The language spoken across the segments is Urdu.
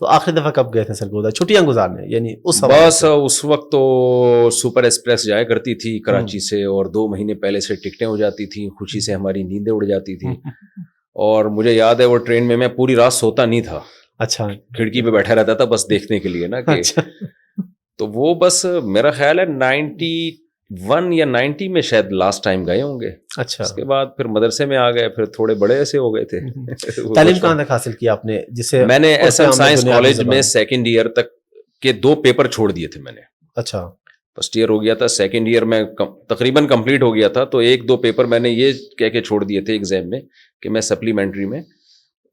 تو آخری دفعہ کب گئے تھے سرگودا چھٹیاں گزارنے؟ یعنی بس اس وقت تو سپر ایکسپریس جایا کرتی تھی کراچی سے, اور 2 مہینے پہلے سے ٹکٹیں ہو جاتی تھیں, خوشی سے ہماری نیندیں اڑ جاتی تھی. اور مجھے یاد ہے وہ ٹرین میں پوری رات سوتا نہیں تھا. اچھا, کھڑکی پہ بیٹھا رہتا تھا بس دیکھنے کے لیے نا کہ تو وہ بس میرا خیال ہے 91 یا 90 میں شاید لاسٹ ٹائم گئے ہوں گے. اچھا, اس کے بعد پھر مدرسے میں آ گئے, پھر تھوڑے بڑے ایسے ہو گئے تھے. تعلیم کہاں تک حاصل کیا آپ نے؟ جسے میں نے ایس ایم سائنس کالج میں 2nd ایئر تک کے 2 پیپر چھوڑ دیے تھے میں نے. اچھا, فرسٹ ایئر ہو گیا تھا, 2nd ایئر میں تقریباً کمپلیٹ ہو گیا تھا, تو 1-2 پیپر میں نے یہ کہہ کے چھوڑ دیے تھے ایگزام میں کہ میں سپلیمنٹری میں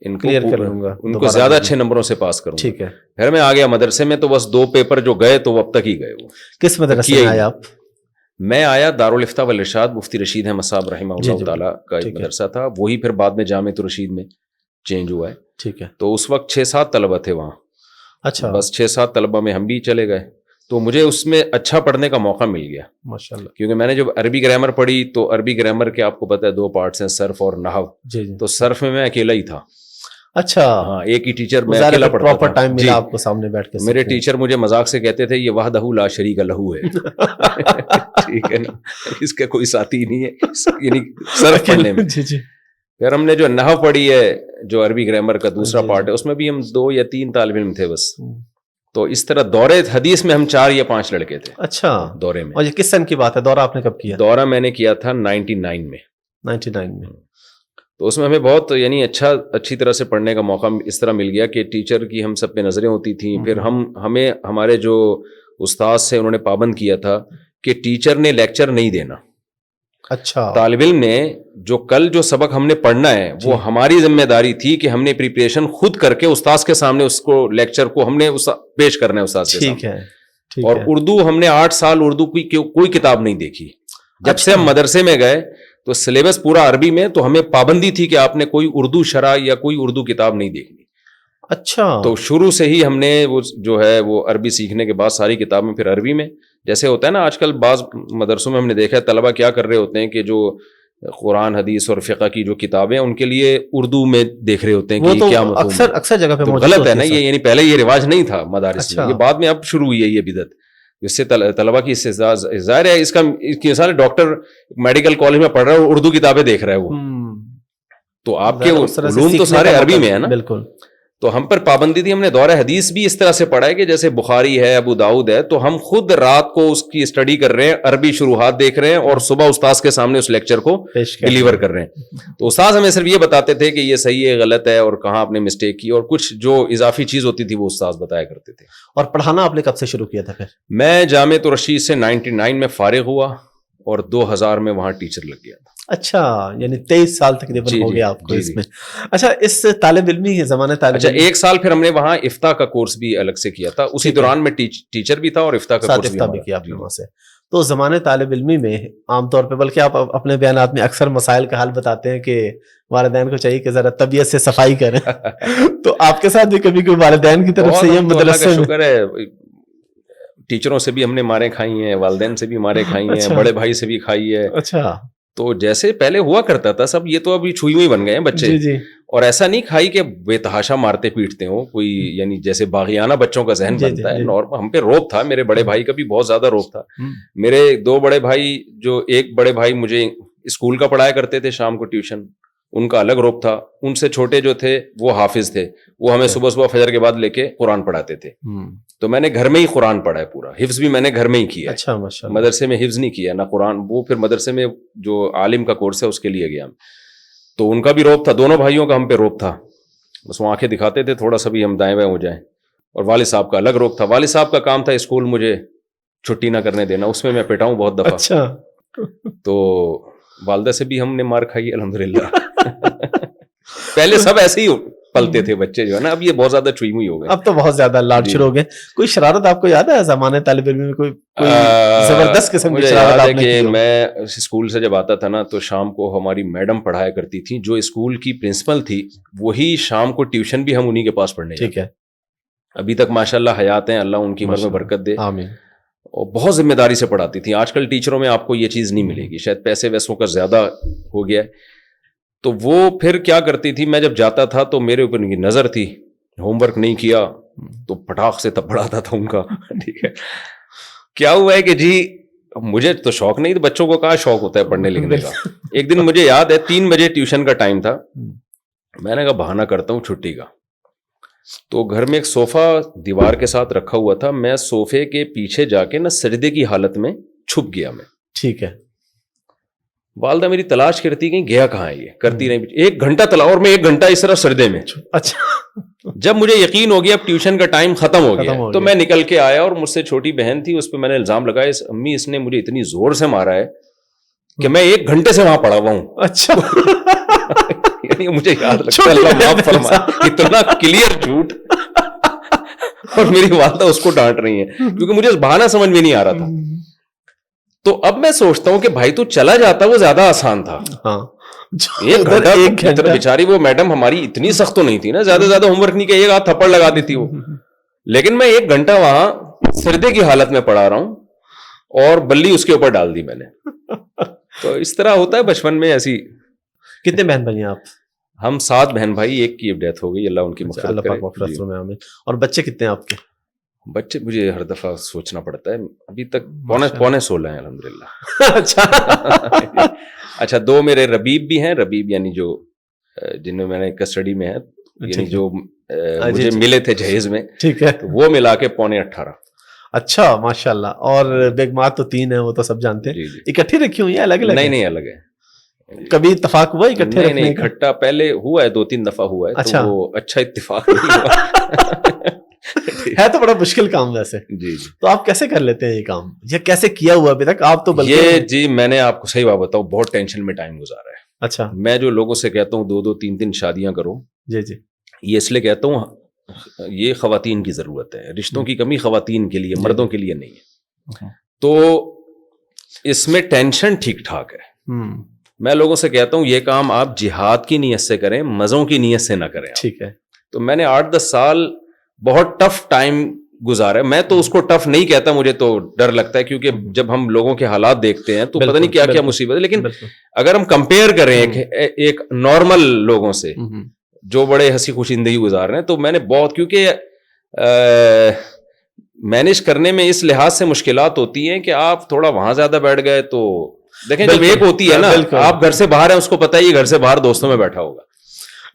ان کو کلیئر کر لوں گا, ان کو زیادہ اچھے نمبروں سے پاس کروں گا. ٹھیک ہے. پھر میں آ گیا مدرسے میں, تو بس 2 پیپر جو گئے تو وہ اب تک ہی گئے. وہ کس مدرسے میں آئے آپ؟ میں آیا دارالفتہ والارشاد مفتی رشید احمد صاحب رحمہ اللہ تعالیٰ کا ایک مدرسہ تھا, وہی پھر بعد میں جامعۃ الرشید میں چینج ہوا ہے. ٹھیک ہے. تو اس وقت 6-7 طلبہ تھے وہاں. اچھا, بس 6-7 طلبہ میں ہم بھی چلے گئے, تو مجھے اس میں اچھا پڑھنے کا موقع مل گیا ماشاءاللہ, کیونکہ میں نے جب عربی گرامر پڑھی تو عربی گرامر کے آپ کو پتہ ہے 2 پارٹس ہیں, صرف اور نحو. تو صرف میں اکیلا ہی تھا. اچھا, ہاں, ایک ہی ٹیچر, میں اکیلا پڑھتا تھا. پراپر ٹائم ملا آپ کو سامنے بیٹھ کے. میرے ٹیچر مجھے مذاق سے کہتے تھے یہ وحدہ لا شریک لہو ہے. ٹھیک ہے نا, اس کا کوئی ساتھی نہیں ہے, یعنی صرف پڑھنے میں. جی جی. پھر ہم نے جو نحو پڑھی ہے, جو عربی گرامر کا دوسرا پارٹ ہے, اس میں بھی ہم 2 یا 3 طالب علم تھے بس. تو اس طرح دورے حدیث میں ہم 4 یا 5 لڑکے تھے. اچھا, دورے میں. اور یہ کس سن کی بات ہے؟ دورہ آپ نے کب کیا؟ دورہ میں نے کیا تھا 99 میں. 99 میں. تو اس میں ہمیں بہت یعنی اچھی طرح سے پڑھنے کا موقع اس طرح مل گیا کہ ٹیچر کی ہم سب پہ نظریں ہوتی تھیں. پھر ہمیں ہمارے جو استاد سے انہوں نے پابند کیا تھا کہ ٹیچر نے لیکچر نہیں دینا. اچھا, طالب علم نے جو کل جو سبق ہم نے پڑھنا ہے وہ ہماری ذمہ داری تھی کہ ہم نے پریپریشن خود کر کے استاد کے سامنے اس کو لیکچر کو ہم نے پیش کرنا ہے استاد کے سامنے. ٹھیک ہے. اور اردو ہم نے 8 سال اردو کی کوئی کتاب نہیں دیکھی. جب سے ہم مدرسے میں گئے تو سلیبس پورا عربی میں, تو ہمیں پابندی تھی کہ آپ نے کوئی اردو شرح یا کوئی اردو کتاب نہیں دیکھنی. اچھا, تو شروع سے ہی ہم نے وہ جو ہے وہ عربی سیکھنے کے بعد ساری کتابیں پھر عربی میں. جیسے ہوتا ہے نا آج کل بعض مدرسوں میں ہم نے دیکھا ہے طلبہ کیا کر رہے ہوتے ہیں کہ جو قرآن حدیث اور فقہ کی جو کتابیں ان کے لیے اردو میں دیکھ رہے ہوتے ہیں کہ کیا مفہوم ہے. اکثر جگہ پہ غلط ہے نا یہ, یعنی پہلے یہ رواج نہیں تھا مدارس میں, یہ بعد میں اب شروع ہوئی ہے یہ بدعت. اس سے طلبہ کی اس سے ظاہر ہے اس کی مثال ڈاکٹر میڈیکل کالج میں پڑھ رہا ہے اردو کتابیں دیکھ رہا ہے وہ, تو آپ کے علوم تو سارے عربی میں ہے نا. بالکل. تو ہم پر پابندی تھی, ہم نے دورہ حدیث بھی اس طرح سے پڑھا ہے کہ جیسے بخاری ہے, ابو داؤد ہے, تو ہم خود رات کو اس کی اسٹڈی کر رہے ہیں, عربی شروحات دیکھ رہے ہیں, اور صبح استاذ کے سامنے اس لیکچر کو ڈیلیور کر رہے ہیں. تو استاذ ہمیں صرف یہ بتاتے تھے کہ یہ صحیح ہے غلط ہے اور کہاں آپ نے مسٹیک کی, اور کچھ جو اضافی چیز ہوتی تھی وہ استاذ بتایا کرتے تھے. اور پڑھانا آپ نے کب سے شروع کیا تھا پھر؟ میں جامعۃ الرشید سے 99 میں فارغ ہوا اور 2000 میں وہاں ٹیچر لگ گیا تھا. اچھا, یعنی 23 سال تقریباً ہو گیا آپ کو اس میں. اچھا, اس طالب علمی کے زمانے اچھا 1 سال پھر ہم نے وہاں افتاء کا کورس بھی الگ سے کیا تھا. اسی دوران میں ٹیچر بھی تھا اور افتاء کا کورس بھی کیا آپ نے وہاں سے. تو زمانے طالب علمی میں عام طور پہ, بلکہ آپ اپنے بیانات میں اکثر مسائل کا حل بتاتے ہیں کہ والدین کو چاہیے کہ ذرا طبیعت سے صفائی کریں. تو آپ کے ساتھ بھی کبھی کوئی والدین کی طرف سے یہ مدرسے میں؟ شکر ہے, ٹیچروں سے بھی ہم نے ماریں کھائی ہیں, والدین سے بھی ماریں کھائی ہیں, بڑے بھائی سے بھی کھائی ہے. اچھا, تو جیسے پہلے ہوا کرتا تھا سب, یہ تو ابھی چھوئی ہوئی بن گئے ہیں بچے. جی. اور ایسا نہیں کھائی کہ بے تحاشا مارتے پیٹتے ہوں کوئی, یعنی جیسے باغیانہ بچوں کا ذہن بنتا ہے. اور ہم پہ روب تھا, میرے بڑے بھائی کا بھی بہت زیادہ روب تھا. میرے 2 بڑے بھائی, جو ایک بڑے بھائی مجھے اسکول کا پڑھایا کرتے تھے شام کو ٹیوشن, ان کا الگ روب تھا. ان سے چھوٹے جو تھے وہ حافظ تھے, وہ ہمیں صبح فجر کے بعد لے کے قرآن پڑھاتے تھے. تو میں نے گھر میں ہی قرآن پڑھا ہے پورا, حفظ بھی میں نے گھر میں ہی کیا. اچھا, مدرسے میں حفظ نہیں کیا نہ قرآن. وہ پھر مدرسے میں جو عالم کا کورس ہے اس کے لیے گیا. تو ان کا بھی روب تھا, دونوں بھائیوں کا ہم پہ روب تھا. بس وہ آنکھیں دکھاتے تھے تھوڑا سا بھی ہم دائیں بائیں ہو جائیں. اور والد صاحب کا الگ روب تھا. والد صاحب کا کام تھا اسکول مجھے چھٹی نہ کرنے دینا, اس میں پٹاؤں بہت دفعہ. اچھا, تو والدہ سے بھی ہم نے مار کھائی الحمدللہ. پہلے سب ایسے ہی پلتے تھے بچے جو ہے نا, اب یہ بہت زیادہ چھوئی ہوئی ہو گئے, اب تو بہت زیادہ لاڈ شروع ہو گئے. کوئی شرارت آپ کو یاد ہے زمانے طالب علم میں, کوئی زبردست قسم کی شرارت آپ نے کی؟ میں اسکول سے جب آتا تھا نا تو شام کو ہماری میڈم پڑھایا کرتی تھی, جو اسکول کی پرنسپل تھی, وہی شام کو ٹیوشن بھی ہم انہی کے پاس پڑھنے. ٹھیک ہے, ابھی تک ماشاءاللہ حیات ہیں, اللہ ان کی عمر میں برکت دے. آمین. اور بہت ذمہ داری سے پڑھاتی تھی. آج کل ٹیچروں میں آپ کو یہ چیز نہیں ملے گی, شاید پیسے ویسوں کا زیادہ ہو گیا ہے. تو وہ پھر کیا کرتی تھی, میں جب جاتا تھا تو میرے اوپر ان کی نظر تھی, ہوم ورک نہیں کیا تو پٹاخ سے تب پڑھاتا تھا ان کا. ٹھیک ہے, کیا ہوا ہے کہ جی مجھے تو شوق نہیں, بچوں کو کہاں شوق ہوتا ہے پڑھنے لکھنے کا. ایک دن مجھے یاد ہے 3 بجے ٹیوشن کا ٹائم تھا, میں نے کہا بہانہ کرتا ہوں چھٹی کا. تو گھر میں ایک صوفہ دیوار کے ساتھ رکھا ہوا تھا, میں صوفے کے پیچھے جا کے نا سجدے کی حالت میں چھپ گیا میں. ٹھیک ہے. والدہ میری تلاش کرتی کہیں گیا کہاں ہے, یہ کرتی رہی. 1 گھنٹہ تلا, اور میں 1 گھنٹہ اس طرح سجدے میں. اچھا. جب مجھے یقین ہو گیا اب ٹیوشن کا ٹائم ختم ہو گیا تو میں نکل کے آیا, اور مجھ سے چھوٹی بہن تھی, اس پہ میں نے الزام لگایا, امی اس نے مجھے اتنی زور سے مارا ہے کہ میں 1 گھنٹے سے وہاں پڑا ہوا ہوں. اچھا. یعنی مجھے یاد لگتا ہے, اللہ معاف فرمائے, اتنا کلیئر جھوٹ. اور میری والدہ اس کو ڈانٹ رہی ہیں کیونکہ مجھے بہانہ سمجھ میں نہیں آ رہا تھا. تو اب میں سوچتا ہوں کہ بھائی تو چلا جاتا وہ زیادہ آسان تھا. 1 گھنٹہ بیچاری وہ میڈم ہماری اتنی سخت تو نہیں تھی نا, زیادہ زیادہ ہوم ورک نہیں کیا, 1 آدھ تھپڑ لگا دیتی وہ. لیکن میں 1 گھنٹہ وہاں سردے کی حالت میں پڑھا رہا ہوں, اور بلی اس کے اوپر ڈال دی میں نے. تو اس طرح ہوتا ہے بچپن میں ایسی. کتنے بہن بھائی ہیں آپ؟ ہم 7 بہن بھائی, ایک کی ڈیتھ ہو گئی, اللہ ان کی مغفرت کرے. اور بچے کتنے ہیں آپ کے؟ بچے مجھے ہر دفعہ سوچنا پڑتا ہے, ابھی تک پونے 16 ہیں الحمدللہ. اچھا 2 میرے ربیب بھی ہیں, ربیب یعنی جو جن میں نے کسٹڈی میں ہے, یعنی جو مجھے ملے تھے جہیز میں. ٹھیک ہے. وہ ملا کے پونے 18. اچھا ماشاءاللہ. اور بیگمات تو 3 ہیں, وہ تو سب جانتے ہیں. اکٹھی رکھی ہوئی ہیں الگ الگ؟ نہیں الگ ہے. کبھی اتفاق ہوا اکٹھے رکھنے کا؟ نہیں, اکٹھا پہلے ہوا ہے 2-3 دفعہ ہوا ہے. اچھا, وہ اچھا اتفاق نہیں ہوا. ہے تو بڑا مشکل کام ویسے. جی. تو آپ کیسے کر لیتے ہیں یہ کام, یہ کیسے کیا ہوا ابھی تک آپ؟ تو یہ جی میں نے آپ کو صحیح بات بتاؤں, بہت ٹینشن میں ٹائم گزارا ہے. اچھا. میں جو لوگوں سے کہتا ہوں 2-2 3-3 شادیاں کرو, جی, یہ اس لیے کہتا ہوں یہ خواتین کی ضرورت ہے. رشتوں کی کمی خواتین کے لیے, مردوں کے لیے نہیں ہے. تو اس میں ٹینشن ٹھیک ٹھاک ہے. میں لوگوں سے کہتا ہوں یہ کام آپ جہاد کی نیت سے کریں, مزوں کی نیت سے نہ کریں. ٹھیک ہے. تو میں نے 8-10 سال بہت ٹف ٹائم گزارا. میں تو اس کو ٹف نہیں کہتا, مجھے تو ڈر لگتا ہے کیونکہ جب ہم لوگوں کے حالات دیکھتے ہیں تو پتہ نہیں کیا کیا مصیبت ہے. لیکن اگر ہم کمپیئر کریں ایک نارمل لوگوں سے جو بڑے ہنسی خوشی زندگی گزار رہے ہیں, تو میں نے بہت, کیونکہ مینج کرنے میں اس لحاظ سے مشکلات ہوتی ہیں کہ آپ تھوڑا وہاں زیادہ بیٹھ گئے تو دیکھیں جب ایک ہوتی ہے نا, آپ گھر سے باہر ہیں, اس کو پتہ ہے یہ گھر سے باہر دوستوں میں بیٹھا ہوگا,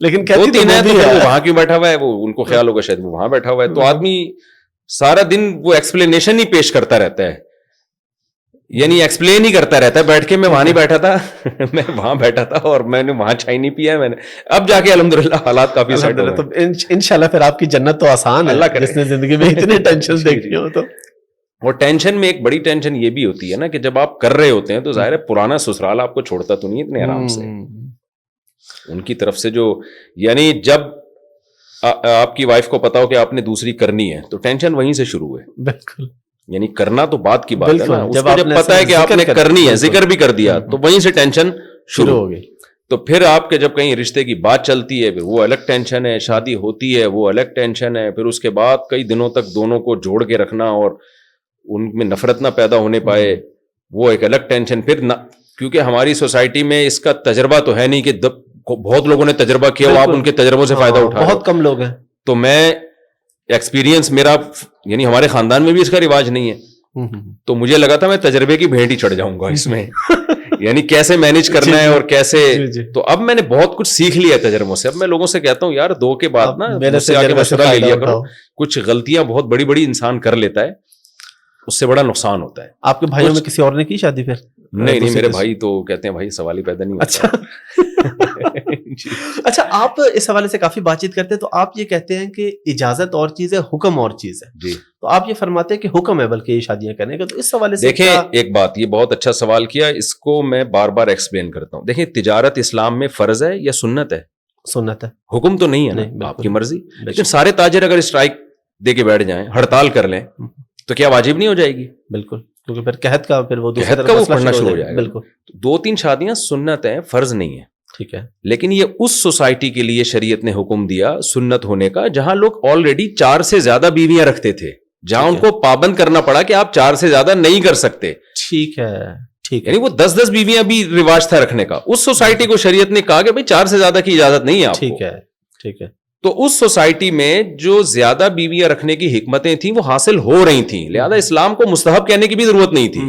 لیکن 2-3 ہے تو وہ وہاں کیوں بیٹھا ہوا ہے, وہ ان کو خیال ہوگا شاید وہ وہاں بیٹھا ہوا ہے. تو آدمی سارا دن وہ ایکسپلینیشن ہی پیش کرتا رہتا ہے, یعنی ایکسپلین ہی کرتا رہتا ہے بیٹھ کے. میں وہاں نہیں بیٹھا تھا, میں وہاں بیٹھا تھا, اور میں نے وہاں چائے نہیں پیا میں نے. اب جا کے الحمدللہ حالات کافی سیٹ ہو گئے. تو انشاءاللہ پھر آپ کی جنت تو آسان ہے, اللہ کرے, جس نے زندگی میں اتنی ٹینشن دیکھی ہو. تو اور ٹینشن میں ایک بڑی ٹینشن یہ بھی ہوتی ہے نا کہ جب آپ کر رہے ہوتے ہیں تو ظاہر ہے پرانا سسرال آپ کو چھوڑتا تو نہیں اتنے آرام سے. ان کی طرف سے جو, یعنی جب آپ کی وائف کو پتا ہو کہ آپ نے دوسری کرنی ہے تو ٹینشن وہیں سے شروع ہے. بالکل. یعنی کرنا تو بات کی بات ہے نا, اس کو جب پتا ہے کہ آپ نے کرنی ہے, ذکر بھی کر دیا, تو وہیں سے ٹینشن شروع ہو گئی. تو پھر آپ کے جب کہیں رشتے کی بات چلتی ہے, پھر وہ الگ ٹینشن ہے, شادی ہوتی ہے وہ الگ ٹینشن ہے, پھر اس کے بعد کئی دنوں تک دونوں کو جوڑ کے رکھنا اور ان میں نفرت نہ پیدا ہونے پائے, وہ ایک الگ ٹینشن. پھر کیونکہ ہماری سوسائٹی میں اس کا تجربہ تو ہے نہیں کہ بہت لوگوں نے تجربہ کیا ہو, آپ ان کے تجربوں سے فائدہ اٹھائیں, بہت کم لوگ ہیں. تو میں ایکسپیرینس میرا, یعنی ہمارے خاندان میں بھی اس کا رواج نہیں ہے, تو مجھے لگا تھا میں تجربے کی بھینٹ ہی چڑھ جاؤں گا اس میں, یعنی کیسے مینج کرنا ہے اور کیسے. تو اب میں نے بہت کچھ سیکھ لیا تجربوں سے. اب میں لوگوں سے کہتا ہوں یار 2 کے بعد نا مجھ سے آ کے مشورہ لے لیا کرو, کچھ غلطیاں بہت بڑی بڑی انسان کر لیتا ہے, اس سے بڑا نقصان ہوتا ہے. آپ کے بھائیوں میں کسی اور نے کی شادی پھر؟ نہیں, میرے بھائی تو کہتے ہیں بھائی سوال ہی پیدا نہیں ہوتا. اچھا. اچھا, آپ اس حوالے سے کافی بات چیت کرتے ہیں, تو آپ یہ کہتے ہیں کہ اجازت اور چیز ہے, حکم اور چیز ہے. جی. تو آپ یہ فرماتے ہیں کہ حکم ہے بلکہ یہ شادیاں کرنے کا, تو اس حوالے سے دیکھیں ایک بات, یہ بہت اچھا سوال کیا, اس کو میں بار بار ایکسپلین کرتا ہوں. دیکھیں تجارت اسلام میں فرض ہے یا سنت ہے؟ سنت ہے. حکم تو نہیں ہے نا, آپ کی مرضی. لیکن سارے تاجر اگر اسٹرائک دے کے بیٹھ جائیں, ہڑتال کر لیں, تو کیا واجب نہیں ہو جائے گی؟ بالکل, کیونکہ پھر قحط کا پھر وہ پڑھنا شروع ہو جائے گا. بالکل. 2-3 شادیاں سنت ہیں, فرض نہیں ہے. ٹھیک ہے. لیکن یہ اس سوسائٹی کے لیے شریعت نے حکم دیا سنت ہونے کا جہاں لوگ آلریڈی 4 سے زیادہ بیویاں رکھتے تھے, جہاں ان کو پابند کرنا پڑا کہ آپ 4 سے زیادہ نہیں کر سکتے. ٹھیک ہے. ٹھیک ہے. یعنی وہ 10-10 بیویاں بھی رواج تھا رکھنے کا. اس سوسائٹی کو شریعت نے کہا کہ بھائی 4 سے زیادہ کی اجازت نہیں ہے آپ کو. ٹھیک ہے. ٹھیک ہے. تو اس سوسائٹی میں جو زیادہ بیویاں رکھنے کی حکمتیں تھیں وہ حاصل ہو رہی تھیں, لہذا اسلام کو مستحب کہنے کی بھی ضرورت نہیں تھی,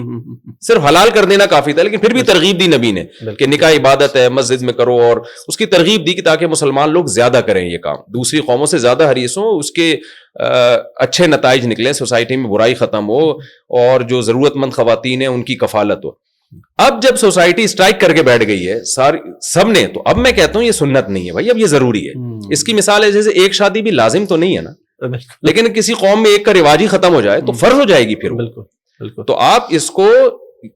صرف حلال کر دینا کافی تھا. لیکن پھر بھی ترغیب دی نبی نے کہ نکاح عبادت ہے, مسجد میں کرو, اور اس کی ترغیب دی کہ تاکہ مسلمان لوگ زیادہ کریں یہ کام, دوسری قوموں سے زیادہ حریص ہوں, اس کے اچھے نتائج نکلیں, سوسائٹی میں برائی ختم ہو, اور جو ضرورت مند خواتین ہیں ان کی کفالت ہو. اب جب سوسائٹی اسٹرائک کر کے بیٹھ گئی ہے ساری سب نے, تو اب میں کہتا ہوں یہ سنت نہیں ہے بھائی, اب یہ ضروری ہے. اس کی مثال ہے جیسے ایک شادی بھی لازم تو نہیں ہے نا, لیکن کسی قوم میں ایک کا رواج ہی ختم ہو جائے تو فرض ہو جائے گی پھر. بالکل. تو آپ اس کو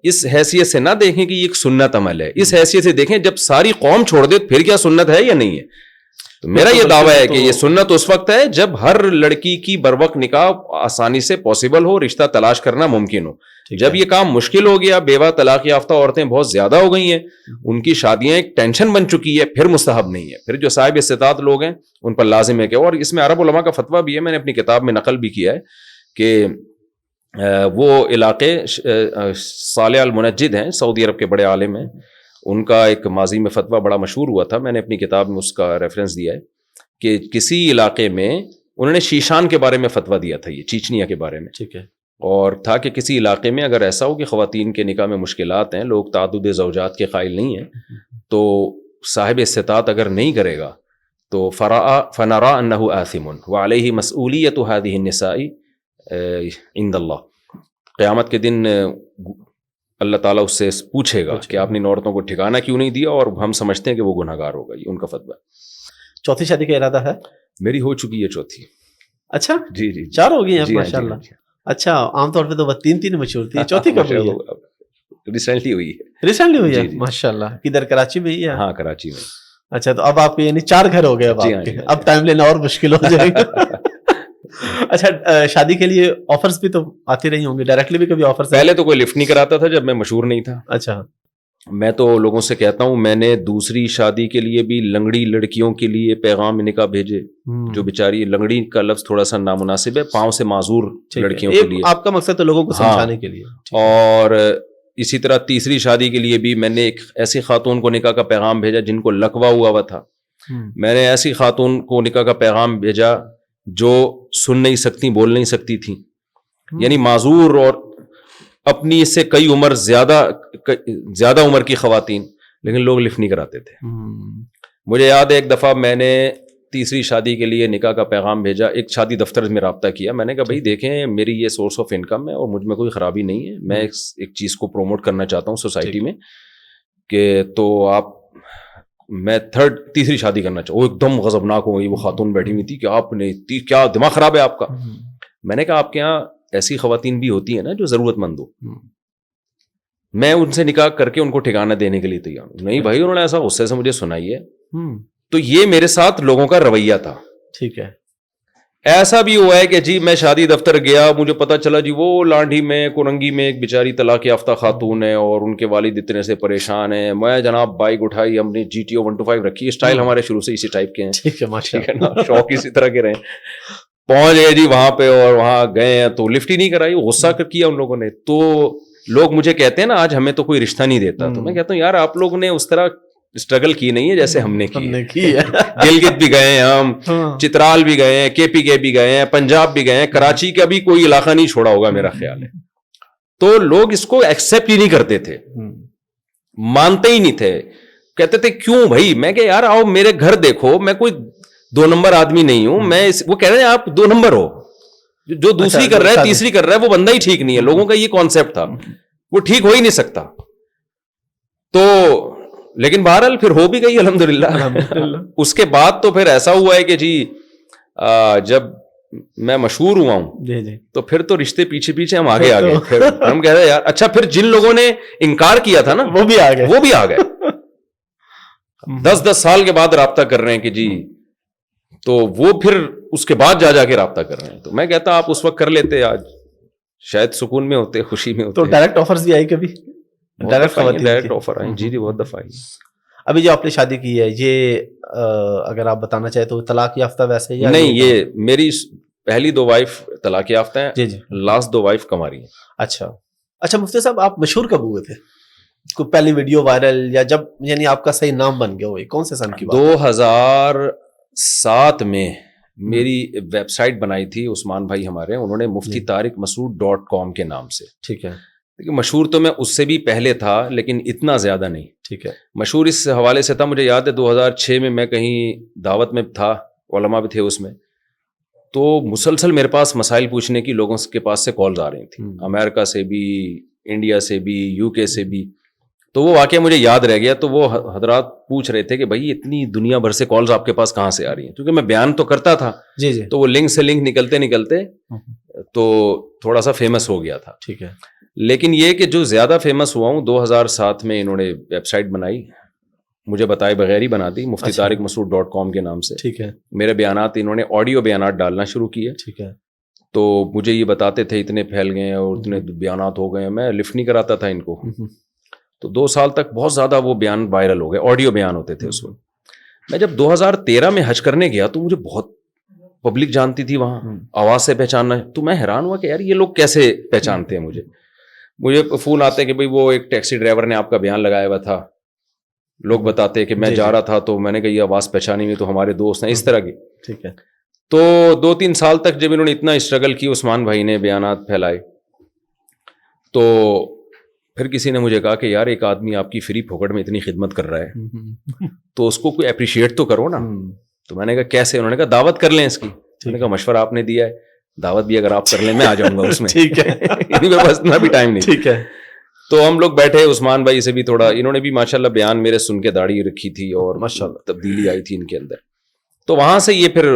اس حیثیت سے نہ دیکھیں کہ یہ ایک سنت عمل ہے, اس حیثیت سے دیکھیں جب ساری قوم چھوڑ دے پھر کیا سنت ہے یا نہیں ہے. تو میرا یہ دعویٰ ہے کہ یہ سنت اس وقت ہے جب ہر لڑکی کی بروقت نکاح آسانی سے پاسبل ہو, رشتہ تلاش کرنا ممکن ہو. جب یہ کام مشکل ہو گیا, بیوہ طلاق یافتہ عورتیں بہت زیادہ ہو گئی ہیں, ان کی شادیاں ایک ٹینشن بن چکی ہے, پھر مستحب نہیں ہے. پھر جو صاحب استطاعت لوگ ہیں ان پر لازم ہے کہ, اور اس میں عرب علماء کا فتویٰ بھی ہے, میں نے اپنی کتاب میں نقل بھی کیا ہے کہ وہ علاقے صالح المنجد ہیں, سعودی عرب کے بڑے عالم ہیں, ان کا ایک ماضی میں فتویٰ بڑا مشہور ہوا تھا, میں نے اپنی کتاب میں اس کا ریفرنس دیا ہے کہ کسی علاقے میں انہوں نے شیشان کے بارے میں فتویٰ دیا تھا, یہ چیچنیا کے بارے میں. ٹھیک ہے. اور تھا کہ کسی علاقے میں اگر ایسا ہو کہ خواتین کے نکاح میں مشکلات ہیں, لوگ تعدد زوجات کے قائل نہیں ہیں, تو صاحب استطاعت اگر نہیں کرے گا تو فنرا انہ آثم وعلیہ مسئولیت هذه النساء عند اللہ. قیامت کے دن اللہ تعالیٰ اس سے پوچھے گا کہ آپ نے عورتوں کو ٹھکانہ کیوں نہیں دیا, اور ہم سمجھتے ہیں کہ وہ گناہ گار ہوگا. یہ ان کا فتویٰ. چوتھی شادی کا ارادہ ہے؟ میری ہو چکی ہے چوتھی. اچھا جی جی, 4 ہو گئی ہیں ماشاءاللہ. اچھا, عام طور پہ تو وہ 3 مشہور تھی, چوتھی کب ہوئی ہے؟ ریسنٹلی ہوئی ہے ماشاءاللہ. کدھر کراچی میں ہی ہے؟ ہاں کراچی میں. اچھا, تو اب آپ کے یعنی 4 گھر ہو گئے اب آپ کے, اب ٹائم لینا اور مشکل ہو جائے گا. اچھا, شادی کے لیے آفرز بھی تو آتے رہی ہوں گے, ڈائریکٹلی بھی کبھی آفرز؟ پہلے تو کوئی لفٹ نہیں کراتا تھا جب میں مشہور نہیں تھا. اچھا. میں تو لوگوں سے کہتا ہوں, میں نے دوسری شادی کے لیے بھی لنگڑی لڑکیوں کے لیے پیغام نکاح بھیجے, جو بیچاری, لنگڑی کا لفظ تھوڑا سا نامناسب ہے, پاؤں سے معذور لڑکیوں کے لیے. آپ کا مقصد تو لوگوں کو سمجھانے کے لیے. اور اسی طرح تیسری شادی کے لیے بھی میں نے ایک ایسی خاتون کو نکاح کا پیغام بھیجا جن کو لقوہ ہوا تھا. میں نے ایسی خاتون کو نکاح کا پیغام بھیجا جو سن نہیں سکتی, بول نہیں سکتی تھیں, یعنی معذور اور اپنی اس سے کئی عمر زیادہ عمر کی خواتین, لیکن لوگ لفٹ نہیں کراتے تھے. مجھے یاد ہے ایک دفعہ میں نے تیسری شادی کے لیے نکاح کا پیغام بھیجا, ایک شادی دفتر میں رابطہ کیا, میں نے کہا بھائی دیکھیں میری یہ سورس آف انکم ہے اور مجھ میں کوئی خرابی نہیں ہے, میں ایک چیز کو پروموٹ کرنا چاہتا ہوں سوسائٹی میں, کہ تو آپ, میں تیسری شادی کرنا چاہوں. وہ ایک دم غضبناک ہو گئی, وہ خاتون بیٹھی ہوئی تھی کہ آپ نے کیا دماغ خراب ہے آپ کا. میں نے کہا آپ کے یہاں ایسی خواتین بھی ہوتی ہیں نا جو ضرورت مند ہو, میں ان سے نکاح کر کے ان کو ٹھکانہ دینے کے لیے تیار ہوں. نہیں بھائی, انہوں نے ایسا غصے سے مجھے سنائی ہے. تو یہ میرے ساتھ لوگوں کا رویہ تھا. ٹھیک ہے. ایسا بھی ہوا ہے کہ جی میں شادی دفتر گیا, مجھے پتا چلا جی وہ لانڈھی میں کورنگی میں ایک بیچاری طلاق یافتہ خاتون ہے اور ان کے والد اتنے سے پریشان ہیں. میں جناب بائک اٹھائی, ہم نے GTO 125 رکھی, اسٹائل ہمارے شروع سے اسی ٹائپ کے ہیں, ٹھیک ہے نا, شوق اسی طرح کے رہے. پہنچ گئے جی وہاں پہ, اور وہاں گئے ہیں تو لفٹ ہی نہیں کرائی, غصہ کیا ان لوگوں نے. تو لوگ مجھے کہتے ہیں نا آج ہمیں تو کوئی رشتہ نہیں دیتا, تو میں کہتا ہوں یار آپ لوگوں نے اس طرح اسٹرگل کی نہیں ہے جیسے ہم نے کی ہے. گلگت بھی گئے ہیں ہم, چترال بھی گئے ہیں, KPK بھی گئے ہیں, پنجاب بھی گئے ہیں, کراچی کا بھی کوئی علاقہ نہیں چھوڑا ہوگا میرا خیال ہے. تو لوگ اس کو ایکسپٹ ہی نہیں کرتے تھے, مانتے ہی نہیں تھے, کہتے تھے کیوں بھائی. میں کہ یار آؤ میرے گھر دیکھو, میں کوئی 2 نمبر آدمی نہیں ہوں. میں وہ کہہ رہے ہیں آپ 2 نمبر ہو, جو دوسری کر رہا ہے تیسری کر رہا ہے وہ بندہ ہی ٹھیک نہیں ہے. لوگوں کا یہ کانسیپٹ تھا, وہ ٹھیک ہو ہی نہیں سکتا. تو لیکن بہرحال پھر ہو بھی گئی الحمدللہ. اس کے بعد تو پھر ایسا ہوا ہے کہ جی جب میں مشہور ہوا ہوں تو پھر تو رشتے پیچھے پیچھے ہم آگے آ گئے. پھر ہم کہہ رہے یار اچھا, پھر جن لوگوں نے انکار کیا تھا نا وہ بھی آ گئے 10 سال کے بعد رابطہ کر رہے ہیں کہ جی, تو وہ پھر اس کے بعد جا کے رابطہ کر رہے ہیں. تو میں کہتا آپ اس وقت کر لیتے, آج شاید سکون میں ہوتے, خوشی میں ہوتے. تو ڈائریکٹ آفرز بھی آئی کبھی؟ ڈائریکٹ آفر آئی جی, بہت دفعہ آئی. ابھی جو آپ نے شادی کی ہے یہ اگر آپ بتانا چاہے تو طلاق یافتہ ویسے یا نہیں؟ یہ میری پہلی 2 وائف طلاق یافتہ ہیں, جی جی, لاسٹ 2 وائف کماری ہیں. اچھا مفتی صاحب, آپ مشہور کب ہوئے تھے؟ کوئی پہلی ویڈیو وائرل یا جب یعنی آپ کا صحیح نام بن گیا ہوئی کون سے سن کی بات؟ 2007 میں میری ویب سائٹ بنائی تھی عثمان بھائی ہمارے, انہوں نے مفتی طارق مسعود .com کے نام سے. ٹھیک ہے. مشہور تو میں اس سے بھی پہلے تھا لیکن اتنا زیادہ نہیں. ٹھیک ہے. مشہور اس حوالے سے تھا, مجھے یاد ہے 2006 میں میں کہیں دعوت میں تھا, علماء بھی تھے اس میں, تو مسلسل میرے پاس مسائل پوچھنے کی لوگوں کے پاس سے کالز آ رہی تھیں, امریکہ سے بھی, انڈیا سے بھی, UK سے بھی. تو وہ واقعہ مجھے یاد رہ گیا. تو وہ حضرات پوچھ رہے تھے کہ بھائی اتنی دنیا بھر سے کالز آپ کے پاس کہاں سے آ رہی ہیں, کیونکہ میں بیان تو کرتا تھا. جی جی. تو وہ لنک سے لنک نکلتے نکلتے تو تھوڑا سا فیمس ہو گیا تھا. ٹھیک ہے. لیکن یہ کہ جو زیادہ فیمس ہوا ہوں 2007 میں انہوں نے ویب سائٹ بنائی, مجھے بتائے بغیر ہی بنا دی, مفتی طارق مسعود .com کے نام سے. ٹھیک ہے. میرے بیانات انہوں نے آڈیو بیانات ڈالنا شروع کیے. ٹھیک ہے. تو مجھے یہ بتاتے تھے اتنے پھیل گئے ہیں اور اتنے بیانات ہو گئے ہیں, میں لفٹ نہیں کراتا تھا ان کو. تو 2 سال تک بہت زیادہ وہ بیان وائرل ہو گئے, آڈیو بیان ہوتے تھے اس وقت. میں جب 2013 میں حج کرنے گیا تو مجھے بہت پبلک جانتی تھی وہاں, آواز سے پہچاننا. تو میں حیران ہوا کہ یار یہ لوگ کیسے پہچانتے ہیں مجھے فون آتے کہ بھئی وہ ایک ٹیکسی ڈرائیور نے آپ کا بیان لگایا ہوا تھا. لوگ بتاتے کہ میں جا رہا تھا تو میں نے کہا یہ آواز پہچانی ہوئی تو ہمارے دوست ہیں, اس طرح کی. ٹھیک ہے. تو 2-3 سال تک جب انہوں نے اتنا اسٹرگل کی, عثمان بھائی نے بیانات پھیلائے, تو پھر کسی نے مجھے کہا کہ یار ایک آدمی آپ کی فری پھوکٹ میں اتنی خدمت کر رہا ہے تو اس کو کوئی اپریشیٹ تو کرو نا. تو میں نے کہا کیسے؟ انہوں نے کہا دعوت کر لیں اس کی. میں نے کہا مشورہ آپ نے دیا ہے, دعوت بھی اگر آپ کر لیں میں آ جاؤں گا اس میں. ٹھیک ہے. میرے پاس اتنا بھی ٹائم نہیں. ٹھیک ہے. تو ہم لوگ بیٹھے, عثمان بھائی سے بھی تھوڑا, انہوں نے بھی ماشاءاللہ بیان میرے سن کے داڑھی رکھی تھی اور ماشاءاللہ تبدیلی آئی تھی ان کے اندر. تو وہاں سے یہ پھر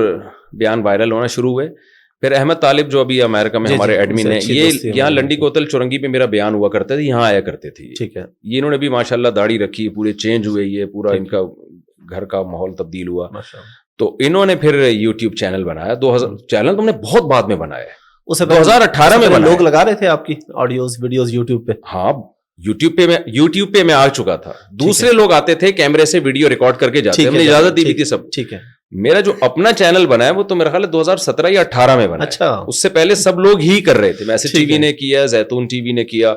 بیان وائرل ہونا شروع ہوئے. پھر احمد طالب جو ابھی امریکہ میں ہمارے ایڈمن ہیں, یہ یہاں لنڈی کوتل چورنگی پہ میرا بیان ہوا کرتے تھے, یہاں آیا کرتے تھے. ٹھیک ہے. یہ انہوں نے بھی ماشاءاللہ داڑھی رکھی, پورے چینج ہوئے, یہ پورا ان کا گھر کا ماحول تبدیل ہوا. تو انہوں نے پھر یوٹیوب چینل بنایا. 2000 چینل تم نے بہت بعد میں بنایا ہے, اسے 2018 میں لوگ لگا رہے تھے آپ کی آڈیوز ویڈیوز یوٹیوب پہ. ہاں یوٹیوب پہ میں آ چکا تھا. دوسرے لوگ آتے تھے کیمرے سے ویڈیو ریکارڈ کر کے جاتے, ہم نے اجازت دی ہوئی تھی سب. ٹھیک ہے. میرا جو اپنا چینل بنا ہے وہ تو میرا خیال ہے 2017 یا 18 میں بنا. اچھا. اس سے پہلے سب لوگ ہی کر رہے تھے. میسج ٹی وی نے کیا, زیتون ٹی وی نے کیا,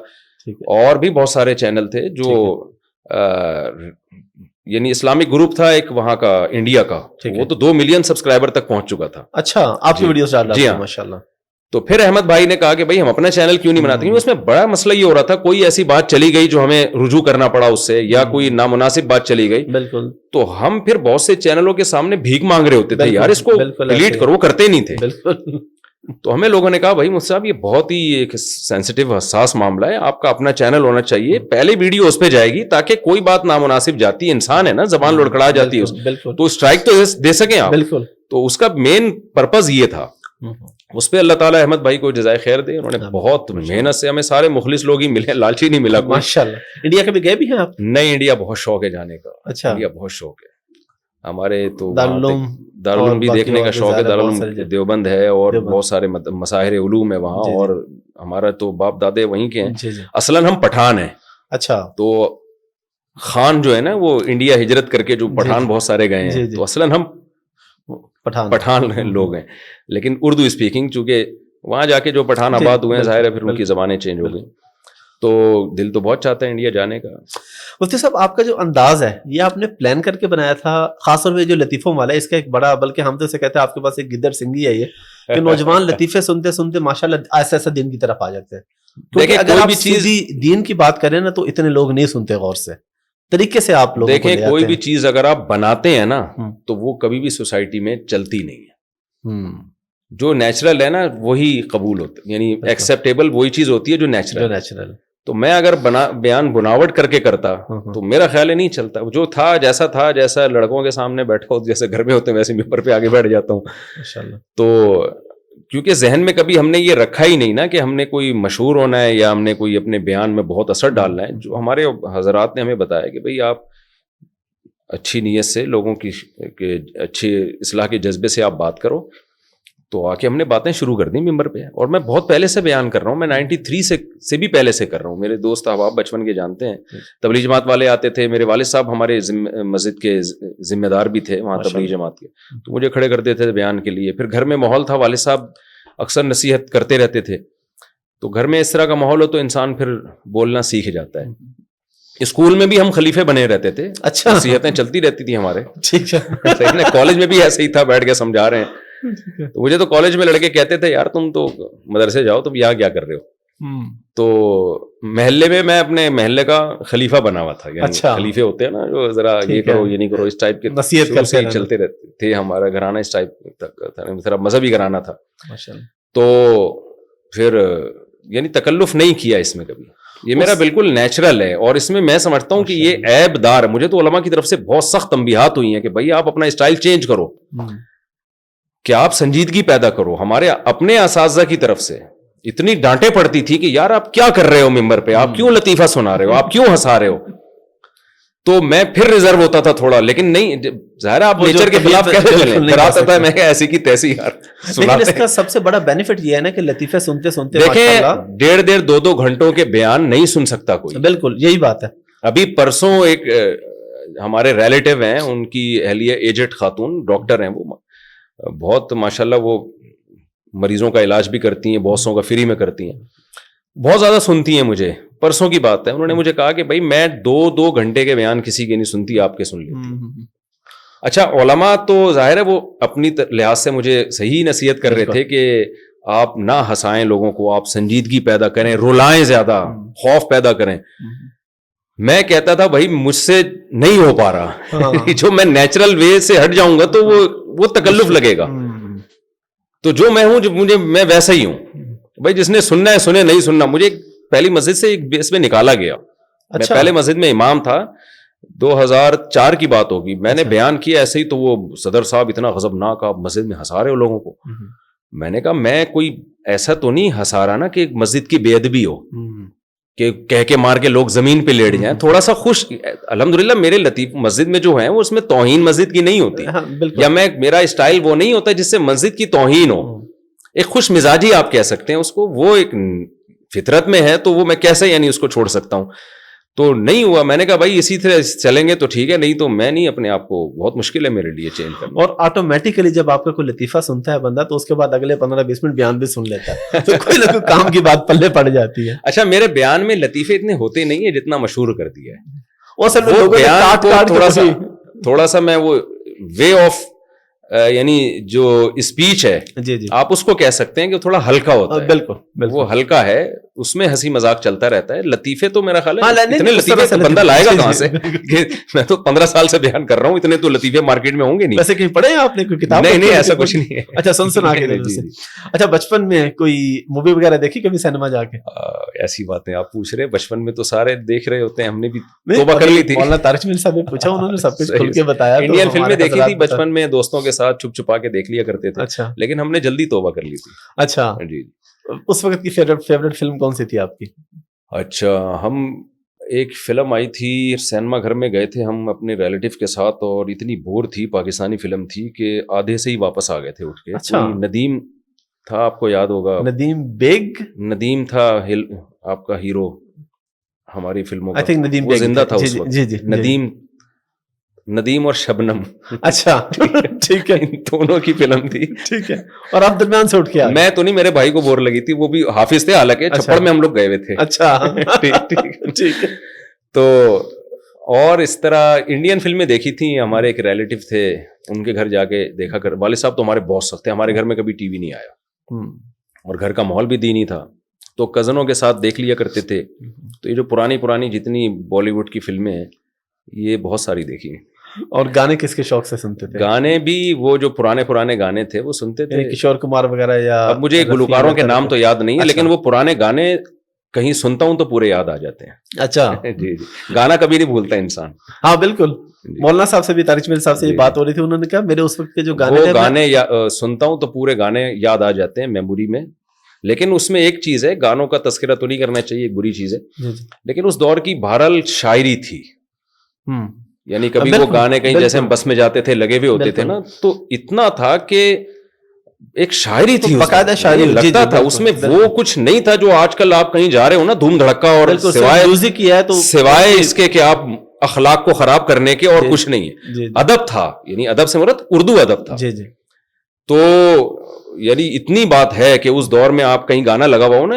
اور بھی بہت سارے چینل تھے جو یعنی اسلامک گروپ تھا ایک وہاں کا انڈیا کا, وہ تو 2 ملین سبسکرائبر تک پہنچ چکا تھا. اچھا, آپ کی ویڈیوز ڈال رہے ہیں ماشاءاللہ. تو پھر احمد بھائی نے کہا کہ بھائی ہم اپنا چینل کیوں نہیں بناتے, کیونکہ اس میں بڑا مسئلہ یہ ہو رہا تھا, کوئی ایسی بات چلی گئی جو ہمیں رجوع کرنا پڑا اس سے, یا کوئی نامناسب بات چلی گئی. بالکل. تو ہم پھر بہت سے چینلوں کے سامنے بھیک مانگ رہے ہوتے تھے, یار اس کو ڈیلیٹ کرو, کرتے نہیں تھے. بالکل. تو ہمیں لوگوں نے کہا بھائی مجھ صاحب یہ بہت ہی ایک سینسٹیو حساس معاملہ ہے, آپ کا اپنا چینل ہونا چاہیے, پہلے ویڈیو اس پہ جائے گی تاکہ کوئی بات نامناسب جاتی ہے, انسان ہے نا, زبان لڑکھڑا جاتی ہے, تو اسٹرائک تو دے سکیں آپ. بالکل. تو اس کا مین پرپز یہ تھا. اس پہ اللہ تعالیٰ احمد بھائی کو جزائے خیر دے, انہوں نے بہت محنت سے, ہمیں سارے مخلص لوگ ہی ملے, لالچی نہیں ملا. ماشاءاللہ. انڈیا کبھی گئے بھی ہیں آپ؟ نہیں, انڈیا بہت شوق ہے جانے کا. اچھا. انڈیا بہت شوق ہے ہمارے. تو دارالعلوم بھی دیکھنے کا شوق ہے, دارالعلوم دیوبند ہے اور بہت سارے مظاہر علوم ہے وہاں, اور ہمارا تو باپ دادے وہیں کے ہیں. اصلاً ہم پٹھان ہیں. اچھا. تو خان جو ہے نا وہ انڈیا ہجرت کر کے جو پٹھان بہت سارے گئے ہیں, تو اصلاً ہم پٹھان لوگ ہیں, لیکن اردو اسپیکنگ, چونکہ وہاں جا کے جو پٹھان آباد ہوئے ہیں ظاہر ہے پھر ان کی زبانیں چینج ہو گئی. تو دل تو بہت چاہتا ہے انڈیا جانے کا. مفتی صاحب آپ کا جو انداز ہے یہ آپ نے پلان کر کے بنایا تھا, خاص طور پہ جو لطیفوں والا ہے اس کا ایک بڑا, بلکہ ہم تو اسے کہتے ہیں آپ کے پاس ایک گدڑ سنگھی ہے یہ, کہ نوجوان لطیفے سنتے سنتے ماشاءاللہ ایسا ایسا دین کی طرف آ جاتے ہیں. دیکھیں اگر آپ سیدھی دین کی بات کریں نا تو اتنے لوگ نہیں سنتے غور سے, طریقے سے آپ لوگ دیکھیں کوئی بھی چیز اگر آپ بناتے ہیں نا تو وہ کبھی بھی سوسائٹی میں چلتی نہیں ہے. جو نیچرل ہے نا وہی قبول ہوتا ہے, یعنی ایکسیپٹیبل وہی چیز ہوتی ہے جو نیچرل. تو میں اگر بیان بناوٹ کر کے کرتا تو میرا خیال ہے نہیں چلتا. جو تھا جیسا لڑکوں کے سامنے بیٹھا ہو, جیسے گھر میں ہوتے ہیں ویسے ممبر پہ آگے بیٹھ جاتا ہوں ماشاءاللہ. تو کیونکہ ذہن میں کبھی ہم نے یہ رکھا ہی نہیں نا کہ ہم نے کوئی مشہور ہونا ہے یا ہم نے کوئی اپنے بیان میں بہت اثر ڈالنا ہے. جو ہمارے حضرات نے ہمیں بتایا کہ بھئی آپ اچھی نیت سے لوگوں کی اچھی اصلاح کے جذبے سے آپ بات کرو. تو آ کے ہم نے باتیں شروع کر دی ممبر پہ, اور میں بہت پہلے سے بیان کر رہا ہوں, میں 93 سے بھی پہلے سے کر رہا ہوں. میرے دوست احباب بچپن کے جانتے ہیں, تبلیغ جماعت والے آتے تھے, میرے والد صاحب ہمارے مسجد کے ذمہ دار بھی تھے وہاں تبلیغ جماعت کے, تو مجھے کھڑے کرتے تھے بیان کے لیے. پھر گھر میں ماحول تھا, والد صاحب اکثر نصیحت کرتے رہتے تھے, تو گھر میں اس طرح کا ماحول ہو تو انسان پھر بولنا سیکھ جاتا ہے. اسکول میں بھی ہم خلیفے بنے رہتے تھے. اچھا, نصیحتیں چلتی رہتی تھی ہمارے. ٹھیک ہے. صحیح نا, کالج میں بھی ایسے ہی تھا, بیٹھ کے سمجھا رہے ہیں. تو مجھے تو کالج میں لڑکے کہتے تھے یار تم تو مدرسے جاؤ, تم یہاں کیا کر رہے ہو. تو محلے میں میں اپنے محلے کا خلیفہ بنا ہوا تھا. یعنی خلیفے ہوتے ہیں نا جو ذرا یہ کرو یہ نہیں کرو, اس ٹائپ کے نصیحت کرتے چلتے رہتے تھے. ہمارا گھرانہ اس ٹائپ کا مذہبی گھرانہ تھا. تو پھر یعنی تکلف نہیں کیا اس میں کبھی. یہ میرا بالکل نیچرل ہے, اور اس میں میں سمجھتا ہوں کہ یہ عیب دار ہے. مجھے تو علماء کی طرف سے بہت سخت تنبیہات ہوئی ہیں کہ بھائی آپ اپنا اسٹائل چینج کرو, کہ آپ سنجیدگی پیدا کرو. ہمارے اپنے اساتذہ کی طرف سے اتنی ڈانٹیں پڑتی تھی کہ یار آپ کیا کر رہے ہو ممبر پہ, آپ کیوں لطیفہ سنا رہے ہو, آپ کیوں ہنسا رہے ہو. تو میں پھر ریزرو ہوتا تھا تھوڑا, لیکن نہیں, ظاہر آپ نیچر کے خلاف کیسے چلیں. پھر آتا تھا میں کہ ایسی کی تیسی یار. لیکن اس کا سب سے بڑا بینیفٹ یہ ہے نا کہ لطیفے سنتے سنتے دیکھیں 1.5 گھنٹوں کے بیان نہیں سن سکتا کوئی. بالکل یہی بات ہے. ابھی پرسوں ایک ہمارے ریلیٹیو ہیں, ان کی اہلیہ ایجڈ خاتون ڈاکٹر ہیں, وہ بہت ماشاءاللہ وہ مریضوں کا علاج بھی کرتی ہیں, بہت سو کا فری میں کرتی ہیں, بہت زیادہ سنتی ہیں مجھے. پرسوں کی بات ہے, انہوں نے مجھے کہا کہ بھائی میں 2 گھنٹے کے بیان کسی کے نہیں سنتی, آپ کے سن لیتی. اچھا, علماء تو ظاہر ہے وہ اپنی لحاظ سے مجھے صحیح نصیحت کر رہے تھے کہ آپ نہ ہنسائیں لوگوں کو, آپ سنجیدگی پیدا کریں, رلائیں زیادہ, خوف پیدا کریں. میں کہتا تھا بھائی مجھ سے نہیں ہو پا رہا, جو میں نیچرل وے سے ہٹ جاؤں گا تو وہ تکلف لگے گا. تو جو میں ہوں میں ویسا ہی ہوں بھائی, جس نے سننا ہے سنے, نہیں سننا. مجھے پہلی مسجد سے ایک بیس میں نکالا گیا. میں پہلے مسجد میں امام تھا, 2004 کی بات ہوگی. میں نے بیان کیا ایسے ہی, تو وہ صدر صاحب اتنا غضبناک, آپ مسجد میں ہنسا رہے ہو لوگوں کو. میں نے کہا میں کوئی ایسا تو نہیں ہنسا رہا نا کہ مسجد کی بے ادبی ہو, کہ کہہ کے مار کے لوگ زمین پہ لیٹ جائیں. تھوڑا سا خوش, الحمدللہ میرے لطیف مسجد میں جو ہیں وہ اس میں توہین مسجد کی نہیں ہوتی, یا میرا اسٹائل وہ نہیں ہوتا جس سے مسجد کی توہین ہو. ایک خوش مزاجی آپ کہہ سکتے ہیں اس کو, وہ ایک فطرت میں ہے, تو وہ میں کیسے یعنی اس کو چھوڑ سکتا ہوں. تو نہیں ہوا. میں نے کہا بھائی اسی طرح چلیں گے تو ٹھیک ہے, نہیں تو میں نہیں, اپنے آپ کو بہت مشکل ہے میرے لیے چینج کرنا. اور آٹومیٹیکلی جب آپ کا کوئی لطیفہ سنتا ہے بندہ, تو اس کے بعد اگلے 15-20 منٹ بیان بھی سن لیتا ہے, تو کوئی نہ کوئی کام کی بات پلے پڑ جاتی ہے. اچھا, میرے بیان میں لطیفے اتنے ہوتے نہیں ہیں جتنا مشہور کر دیا ہے. وہ بیان تھوڑا سا میں وہ وے آف یعنی جو اسپیچ ہے, آپ اس کو کہہ سکتے ہیں کہ تھوڑا ہلکا ہوتا ہے. بالکل وہ ہلکا ہے, اس میں ہنسی مذاق چلتا رہتا ہے. لطیفے تو میرا خیال ہے اتنے لطیفے بندہ لائے گا کہاں سے, میں تو 15 سال سے بیان کر رہا ہوں, اتنے تو لطیفے مارکیٹ میں ہوں گے نہیں. ویسے کہیں پڑھے ہیں آپ نے کوئی کتاب؟ نہیں ایسا کچھ نہیں ہے. اچھا, سنا کے. اچھا, بچپن میں کوئی مووی وغیرہ دیکھی کبھی سینما جا کے؟ ایسی باتیں آپ پوچھ رہے ہیں, بچپن میں تو سارے دیکھ رہے ہوتے ہیں, ہم نے بھی توبہ کر لی تھی. مولانا طارق اسماعیل صاحب نے پوچھا, انہوں نے سب کچھ کھل کے بتایا. انڈین فلمیں دیکھی تھی بچپن میں, دوستوں کے ساتھ چھپ چھپا کے دیکھ لیا کرتے تھے. اچھا, لیکن ہم نے جلدی توبہ کر لی تھی. اچھا جی. اس وقت کی فیوریٹ فلم کون سی تھی آپ کی؟ اچھا, ہم ایک فلم آئی تھی, سینما گھر میں گئے تھے ہم اپنے ریلیٹیو کے ساتھ, اور اتنی بور تھی, پاکستانی فلم تھی, کہ آدھے سے ہی واپس آ گئے تھے اٹھ کے. اچھا, ندیم تھا, آپ کو یاد ہوگا, ندیم بیگ. ندیم تھا آپ کا ہیرو ہماری فلموں کا. ندیم وہ زندہ تھا اس وقت. جی. ندیم اور شبنم. اچھا, ٹھیک ہے, دونوں کی فلم تھی. ٹھیک ہے. اور آپ درمیان سے اٹھ کے آئے؟ میں تو نہیں, میرے بھائی کو بور لگی تھی, وہ بھی حافظ تھے حالانکہ, چھپڑ میں ہم لوگ گئے ہوئے تھے. اچھا, ٹھیک ہے. تو اور اس طرح انڈین فلمیں دیکھی تھیں. ہمارے ایک ریلیٹیو تھے, ان کے گھر جا کے دیکھا کر. والد صاحب تو ہمارے بہت سخت تھے, ہمارے گھر میں کبھی ٹی وی نہیں آیا, اور گھر کا ماحول بھی دینی تھا, تو کزنوں کے ساتھ دیکھ لیا کرتے تھے. تو یہ جو پرانی جتنی بالی ووڈ کی فلمیں ہیں, یہ بہت ساری دیکھی. اور گانے کس کے شوق سے سنتے تھے؟ گانے بھی وہ جو پرانے گانے تھے وہ سنتے تھے, کشور کمار وغیرہ, یا اب مجھے گلوکاروں کے نام تو یاد نہیں ہے, لیکن وہ پرانے گانے کہیں سنتا ہوں تو پورے یاد آ جاتے ہیں. اچھا, جی, گانا کبھی نہیں بھولتا انسان. ہاں بالکل. مولانا صاحب سے بھی, طارق اسماعیل صاحب سے یہ بات ہو رہی تھی, انہوں نے کہا میرے اس وقت کے جو گانے سنتا ہوں تو پورے گانے یاد آ جاتے ہیں میموری میں. لیکن اس میں ایک چیز ہے, گانوں کا تذکرہ تو نہیں کرنا چاہیے, ایک بری چیز ہے, لیکن اس دور کی بہرحال شاعری تھی. یعنی کبھی وہ گانے کہیں جیسے ہم بس میں جاتے تھے, لگے ہوئے ہوتے تھے نا, تو اتنا تھا کہ ایک شاعری تھی, باقاعدہ شاعری لگتا تھا اس میں. وہ کچھ نہیں تھا جو آج کل آپ کہیں جا رہے ہو نا دھوم دھڑکا, اور سوائے اس کے کہ آپ اخلاق کو خراب کرنے کے, اور کچھ نہیں ہے. ادب تھا, یعنی ادب سے مراد اردو ادب تھا. تو یعنی اتنی بات ہے کہ اس دور میں آپ کہیں گانا لگا ہوا ہو نا,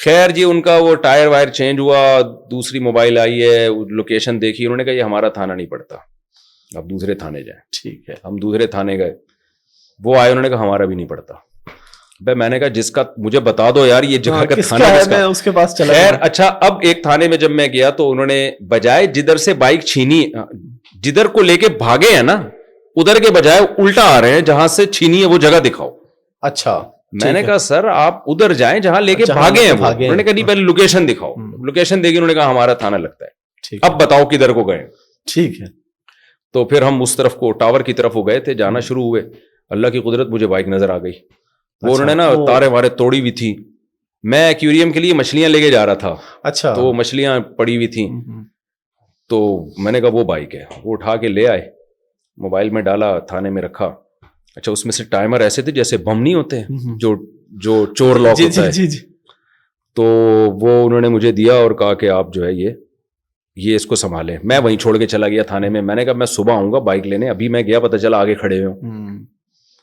خیر جی ان کا وہ ٹائر وائر چینج ہوا, دوسری موبائل آئی ہے, لوکیشن دیکھی, انہوں نے کہا یہ ہمارا تھانہ نہیں پڑتا, اب دوسرے تھانے جائیں. ٹھیک ہے. ہم دوسرے تھانے گئے, وہ آئے, انہوں نے کہا ہمارا بھی نہیں پڑتا. بھائی میں نے کہا جس کا مجھے بتا دو یار یہ جگہ کا تھانہ کس کا, اس کے پاس چلا. خیر اچھا اب ایک تھانے میں جب میں گیا تو انہوں نے بجائے جدھر سے بائک چھینی, جدھر کو لے کے بھاگے ہیں نا ادھر کے بجائے الٹا آ رہے ہیں, جہاں سے چھینی ہے وہ جگہ دکھاؤ. اچھا میں نے کہا سر آپ ادھر جائیں جہاں لے کے بھاگے ہیں. انہوں نے کہا نہیں پہلے لوکیشن دکھاؤ. لوکیشن دے گی, انہوں نے کہا ہمارا تھانہ لگتا ہے, اب بتاؤ کدھر کو گئے. ٹھیک ہے. تو پھر ہم اس طرف کو ٹاور کی طرف ہو گئے تھے, جانا شروع ہوئے. اللہ کی قدرت مجھے بائک نظر آ گئی, وہ انہوں نے نا تارے وارے توڑی ہوئی تھی. میں ایکویریم کے لیے مچھلیاں لے کے جا رہا تھا. اچھا. تو مچھلیاں پڑی ہوئی تھیں, تو میں نے کہا وہ بائک ہے, وہ اٹھا کے لے آئے, موبائل میں ڈالا, تھانے میں رکھا. اچھا اس میں سے ٹائمر ایسے تھے جیسے بم نہیں ہوتے جو چور لاک ہوتا ہے, تو وہ انہوں نے مجھے دیا اور کہا کہ آپ جو ہے یہ اس کو سنبھالیں. میں وہیں چھوڑ کے چلا گیا تھانے میں. میں نے کہا میں صبح آؤں گا بائک لینے, ابھی میں گیا پتہ چلا آگے کھڑے ہوں,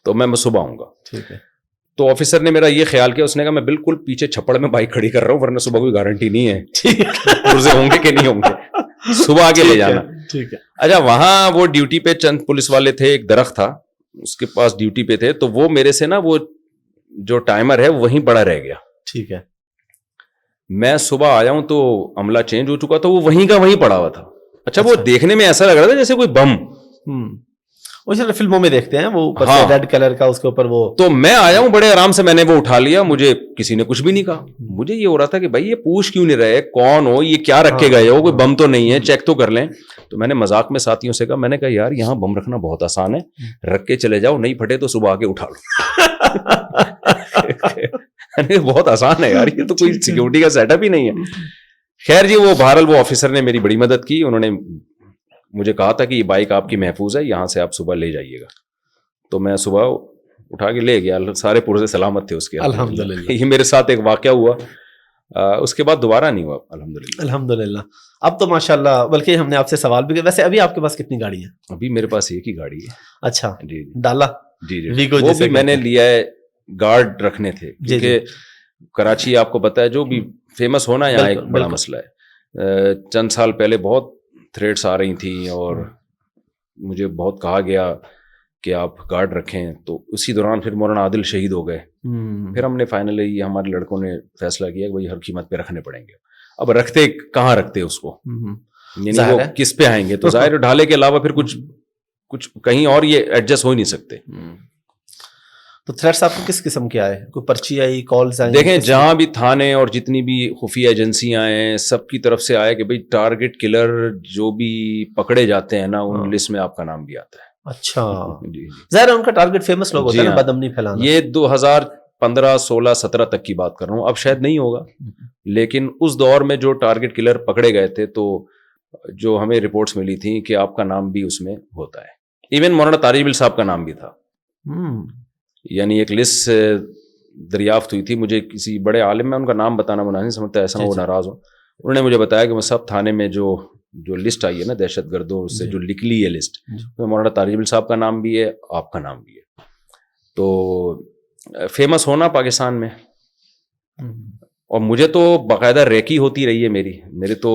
تو میں صبح آؤں گا. ٹھیک ہے. تو آفیسر نے میرا یہ خیال کیا, اس نے کہا میں بالکل پیچھے چھپڑ میں بائک کھڑی کر رہا ہوں, ورنہ صبح کوئی گارنٹی نہیں ہے پرزے ہوں گے کہ نہیں ہوں گے, صبح آگے لے جانا. ٹھیک ہے. اچھا وہاں وہ ڈیوٹی پہ چند پولیس والے تھے, ایک درخت تھا اس کے پاس ڈیوٹی پہ تھے, تو وہ میرے سے نا وہ جو ٹائمر ہے وہیں پڑا رہ گیا. ٹھیک ہے. میں صبح آیا ہوں تو عملہ چینج ہو چکا تھا, وہ وہیں کا وہیں پڑا ہوا تھا. اچھا وہ دیکھنے میں ایسا لگ رہا تھا جیسے کوئی بم, وہ فلموں میں دیکھتے ہیں وہ ریڈ کلر کا اس کے اوپر وہ. تو میں آیا ہوں بڑے آرام سے, میں نے وہ اٹھا لیا, مجھے کسی نے کچھ بھی نہیں کہا. مجھے یہ ہو رہا تھا کہ بھائی یہ پوچھ کیوں نہیں رہے, کون ہو, یہ کیا رکھے گئے ہو, کوئی بم تو نہیں ہے, چیک تو کر لیں. تو میں نے مذاق میں ساتھیوں سے کہا, میں نے کہا یار یہاں بم رکھنا بہت آسان ہے, رکھ کے چلے جاؤ, نہیں پھٹے تو صبح آ کے اٹھا لو. بہت آسان ہے یار, یہ تو کوئی سیکورٹی کا سیٹ اپ ہی نہیں ہے. خیر جی وہ بہرحال وہ آفیسر نے میری بڑی مدد کی, انہوں نے مجھے کہا تھا کہ یہ بائک آپ کی محفوظ ہے, یہاں سے آپ صبح لے جائیے گا. تو میں صبح اٹھا کے لے گیا, سارے پرزے سلامت تھے اس کے. الحمدللہ یہ میرے ساتھ ایک واقعہ ہوا, اس کے بعد دوبارہ نہیں ہوا الحمدللہ. الحمدللہ. اب تو ماشاءاللہ, بلکہ ہم نے آپ سے سوال بھی کیا, ویسے ابھی آپ کے پاس کتنی گاڑی ہے؟ ابھی میرے پاس ایک ہی گاڑی ہے. اچھا جی ڈالا. جی وہ بھی میں نے لیا ہے, گارڈ رکھنے تھے, کیونکہ کراچی آپ کو پتا ہے جو بھی فیمس ہونا یہاں ایک بڑا مسئلہ ہے. چند سال پہلے بہت تھریٹس آ رہی تھیں اور مجھے بہت کہا گیا کہ آپ گارڈ رکھیں, تو اسی دوران پھر مولانا عادل شہید ہو گئے. پھر ہم نے فائنلی ہمارے لڑکوں نے فیصلہ کیا کہ بھائی ہر قیمت پہ رکھنے پڑیں گے. اب رکھتے کہاں رکھتے اس کو, یعنی وہ کس پہ آئیں گے, تو ظاہر ڈھالے کے علاوہ پھر کچھ کہیں اور یہ ایڈجسٹ ہو ہی نہیں سکتے. تو تھریٹس آپ کو کس قسم کے آئے, کوئی پرچی آئی, کالز آئی؟ دیکھیں جہاں بھی تھانے اور جتنی بھی خفیہ ایجنسیاں ہیں سب کی طرف سے آئے کہ بھئی ٹارگٹ کلر جو بھی پکڑے جاتے ہیں نا ان لسٹ میں آپ کا نام بھی آتا ہے. اچھا ظاہر ان کا ٹارگٹ فیمس لوگ ہوتے ہیں نا, بدامنی پھیلانا. یہ 2015 16 17 تک کی بات کر رہا ہوں, اب شاید نہیں ہوگا, لیکن اس دور میں جو ٹارگٹ کلر پکڑے گئے تھے تو جو ہمیں رپورٹس ملی تھیں کہ آپ کا نام بھی اس میں ہوتا ہے. ایون مولانا طارق بل صاحب کا نام بھی تھا, یعنی ایک لسٹ دریافت ہوئی تھی مجھے, کسی بڑے عالم میں ان کا نام بتانا مناسب سمجھتا ہے, ایسا وہ ناراض ہو. انہوں نے مجھے بتایا کہ وہ سب تھانے میں جو لسٹ آئی ہے نا دہشت گردوں سے جو نکلی ہے لسٹ, مولانا طارق بل صاحب کا نام بھی ہے, آپ کا نام بھی ہے. تو فیمس ہونا پاکستان میں, اور مجھے تو باقاعدہ ریکی ہوتی رہی ہے میرے تو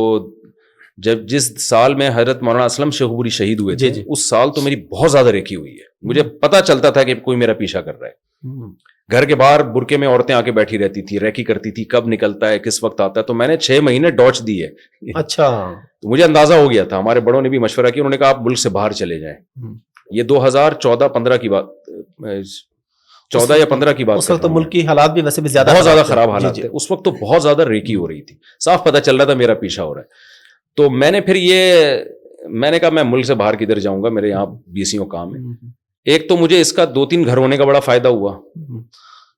جس سال میں حضرت مولانا اسلم شیخ پوری شہید ہوئے تھے اس سال تو میری بہت زیادہ ریکی ہوئی ہے. مجھے پتا چلتا تھا کہ کوئی میرا پیچھا کر رہا ہے. گھر کے باہر برقعے میں عورتیں آ کے بیٹھی رہتی تھی, ریکی کرتی تھی, کب نکلتا ہے کس وقت آتا ہے. تو میں نے 6 مہینے ڈاچ دی ہے. اچھا. تو مجھے اندازہ ہو گیا تھا, ہمارے بڑوں نے بھی مشورہ کیا, انہوں نے کہا آپ ملک سے باہر چلے جائیں. یہ 2014-15 کی بات, 14 یا 15 کی بات. اس وقت تو ملک کی حالات بھی ویسے بھی بہت زیادہ خراب حالات تھے اس وقت, تو بہت زیادہ ریکی ہو رہی تھی, صاف پتہ چل رہا تھا میرا پیچھا ہو رہا ہے. تو میں نے پھر میں نے کہا میں ملک سے باہر کدھر جاؤں گا, میرے یہاں BCO کام ہے. ایک تو مجھے اس کا 2-3 گھر ہونے کا بڑا فائدہ ہوا,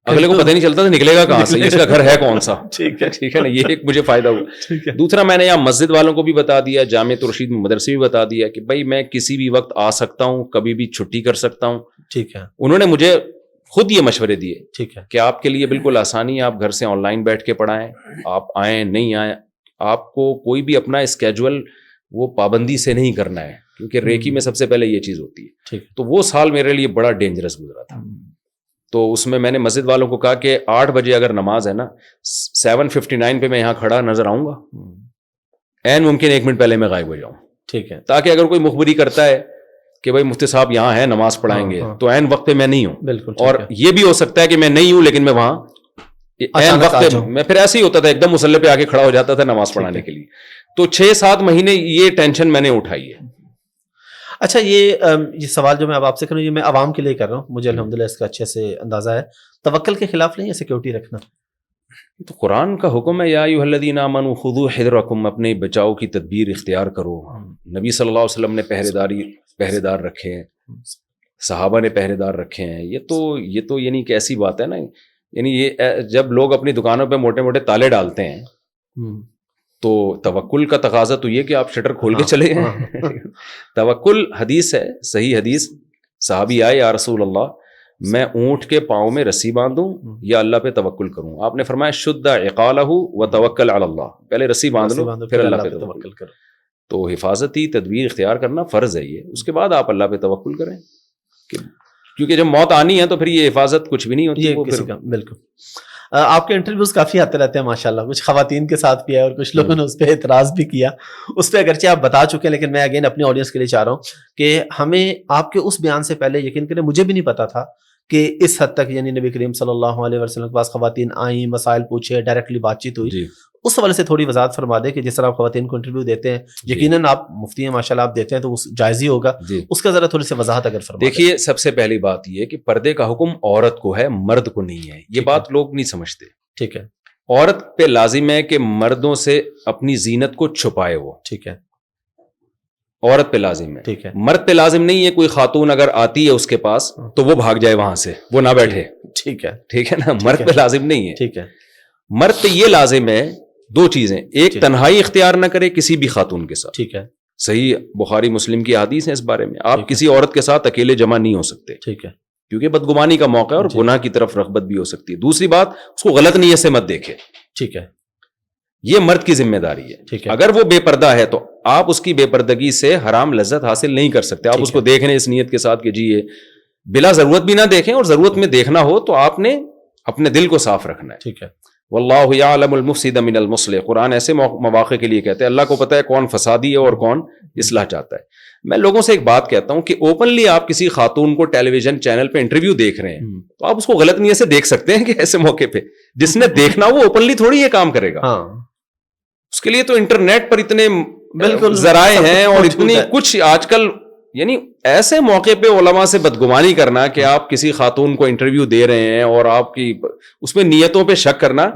اگلے کو پتہ نہیں چلتا تھا نکلے گا کہاں سے, اس کا گھر ہے کون سا. ٹھیک ہے نا, یہ ایک مجھے فائدہ ہوا. دوسرا میں نے یہاں مسجد والوں کو بھی بتا دیا, جامع رشید مدرسے بھی بتا دیا کہ بھائی میں کسی بھی وقت آ سکتا ہوں, کبھی بھی چھٹی کر سکتا ہوں. ٹھیک ہے. انہوں نے مجھے خود یہ مشورے دیے, ٹھیک ہے, کہ آپ کے لیے بالکل آسانی ہے, آپ گھر سے آن لائن بیٹھ کے پڑھائیں, آپ آئیں نہیں آئیں, آپ کو کوئی بھی اپنا اسکیجول وہ پابندی سے نہیں کرنا ہے, کیونکہ ریکی میں سب سے پہلے یہ چیز ہوتی ہے. تو وہ سال میرے لیے بڑا ڈینجرس گزرا تھا. تو اس میں نے مسجد والوں کو کہا کہ 8 بجے اگر نماز ہے نا 7:59 پہ میں یہاں کھڑا نظر آؤں گا, این ممکن 1 منٹ پہلے میں غائب ہو جاؤں, ٹھیک ہے, تاکہ اگر کوئی مخبری کرتا ہے کہ بھائی مفتی صاحب یہاں ہے نماز پڑھائیں گے, تو عین وقت پہ میں نہیں ہوں. بالکل, اور یہ بھی ہو سکتا ہے کہ میں نہیں ہوں لیکن میں وہاں عین وقت پہ, میں پھر ایسے ہی ہوتا تھا ایک دم مصلی پہ آ کے کھڑا ہو جاتا تھا نماز پڑھانے کے لیے. تو 6-7 مہینے یہ ٹینشن میں نے اٹھائی ہے. اچھا, یہ سوال جو میں اب آپ سے کروں یہ میں عوام کے لیے کر رہا ہوں, مجھے الحمدللہ اس کا اچھے سے اندازہ ہے. توکل کے خلاف نہیں ہے سیکیورٹی رکھنا؟ تو قرآن کا حکم ہے یا ایھا الذین آمنوا خذوا حذرکم, اپنے بچاؤ کی تدبیر اختیار کرو. نبی صلی اللہ علیہ وسلم نے پہرے دار رکھے ہیں, صحابہ نے پہرے دار رکھے ہیں. یہ تو یعنی کہ ایسی بات ہے نا, یعنی یہ جب لوگ اپنی دکانوں پہ موٹے موٹے تالے ڈالتے ہیں تو توکل کا تقاضا تو یہ کہ آپ شٹر کھول کے چلے جائیں. توکل حدیث ہے, صحیح حدیث. صحابی آئے یا رسول اللہ میں اونٹ کے پاؤں میں رسی باندھوں یا اللہ پہ توکل کروں؟ آپ نے فرمایا شد عقالہ وتوکل علی اللہ, پہلے رسی باندھ لو پھر اللہ پہ توکل کرو. تو حفاظتی تدبیر اختیار کرنا فرض ہے یہ, اس کے بعد آپ اللہ پہ توکل کریں, کیونکہ جب موت آنی ہے تو پھر یہ حفاظت کچھ بھی نہیں ہوتی. بالکل. آپ کے انٹرویوز کافی آتے رہتے ہیں ماشاءاللہ, کچھ خواتین کے ساتھ بھی ہے اور کچھ لوگوں نے اس پہ اعتراض بھی کیا. اس پہ اگرچہ آپ بتا چکے ہیں لیکن میں اگین اپنی آڈینس کے لیے چاہ رہا ہوں کہ ہمیں آپ کے اس بیان سے پہلے یقین کریں مجھے بھی نہیں پتا تھا کہ اس حد تک یعنی نبی کریم صلی اللہ علیہ وسلم کے پاس خواتین آئیں, مسائل پوچھے, ڈائریکٹلی بات چیت ہوئی. اس حوالے سے تھوڑی وضاحت فرما دیں کہ جس طرح آپ خواتین کو انٹرویو دیتے ہیں, یقیناً آپ مفتی ہیں ماشاءاللہ, آپ دیتے ہیں تو جائز ہی ہوگا, اس کا ذرا تھوڑی سی وضاحت اگر فرما دیں. دیکھیے سب سے پہلی بات یہ کہ پردے کا حکم عورت کو ہے, مرد کو نہیں ہے. یہ بات لوگ نہیں سمجھتے. ٹھیک ہے, عورت پہ لازم ہے کہ مردوں سے اپنی زینت کو چھپائے وہ. ٹھیک ہے, عورت پہ لازم ہے. ٹھیک ہے, مرد پہ لازم نہیں ہے. کوئی خاتون اگر آتی ہے اس کے پاس تو وہ بھاگ جائے وہاں سے, وہ نہ بیٹھے. ٹھیک ہے, ٹھیک ہے نا, مرد پہ لازم نہیں ہے. ٹھیک ہے, مرد پہ یہ لازم ہے 2 چیزیں, ایک تنہائی اختیار نہ کرے کسی بھی خاتون کے ساتھ. ٹھیک ہے, صحیح بخاری مسلم کی حدیث ہے اس بارے میں, آپ کسی عورت کے ساتھ اکیلے جمع نہیں ہو سکتے. ٹھیک ہے, کیونکہ بدگمانی کا موقع ہے اور گناہ کی طرف رغبت بھی ہو سکتی ہے. دوسری بات, اس کو غلط نیت سے مت دیکھے. ٹھیک ہے, یہ مرد کی ذمہ داری ہے. ٹھیک ہے, اگر وہ بے پردہ ہے تو آپ اس کی بے پردگی سے حرام لذت حاصل نہیں کر سکتے. آپ اس کو دیکھ رہے اس نیت کے ساتھ کہ جی یہ بلا ضرورت بھی نہ دیکھیں, اور ضرورت میں دیکھنا ہو تو آپ نے اپنے دل کو صاف رکھنا ہے. ٹھیک ہے, واللہ یعلم المفسد من المصلح. قرآن ایسے مواقع کے لیے کہتے ہیں اللہ کو پتہ ہے کون فسادی ہے اور کون اصلاح چاہتا ہے. میں لوگوں سے ایک بات کہتا ہوں کہ اوپنلی آپ کسی خاتون کو ٹیلی ویژن چینل پہ انٹرویو دیکھ رہے ہیں تو آپ اس کو غلط نیت سے دیکھ سکتے ہیں کہ ایسے موقع پہ جس نے دیکھنا وہ اوپنلی تھوڑی یہ کام کرے گا. اس کے لیے تو انٹرنیٹ پر اتنے بالکل ذرائع ہیں اور اتنی کچھ آج کل, یعنی ایسے موقع پہ علماء سے بدگمانی کرنا کہ آپ کسی خاتون کو انٹرویو دے رہے ہیں اور آپ کی اس میں نیتوں پہ شک کرنا.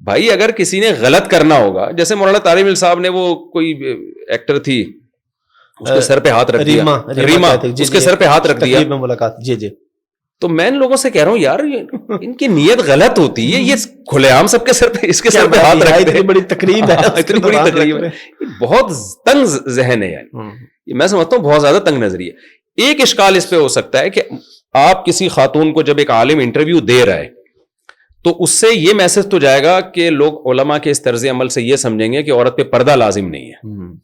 بھائی اگر کسی نے غلط کرنا ہوگا, جیسے مولانا طارق مل صاحب نے, وہ کوئی ایکٹر تھی, اس کے سر پہ ہاتھ رکھ دیا, ریما, اس کے سر پہ ہاتھ رکھ دیا ملاقات. جی جی, تو میں ان لوگوں سے کہہ رہا ہوں یار ان کی نیت غلط ہوتی ہے. یہ کھلے عام سب کے سر پہ, اس کے سر پہ ہاتھ رکھ دے, بڑی تقریب ہے, اتنی بڑی تقریب ہے. بہت تنگ ذہن ہے, یعنی میں سمجھتا ہوں بہت زیادہ تنگ نظری ہے. ایک اشکال اس پہ ہو سکتا ہے کہ آپ کسی خاتون کو جب ایک عالم انٹرویو دے رہا ہے تو اس سے یہ میسج تو جائے گا کہ لوگ علماء کے اس طرز عمل سے یہ سمجھیں گے کہ عورت پہ پردہ لازم نہیں ہے,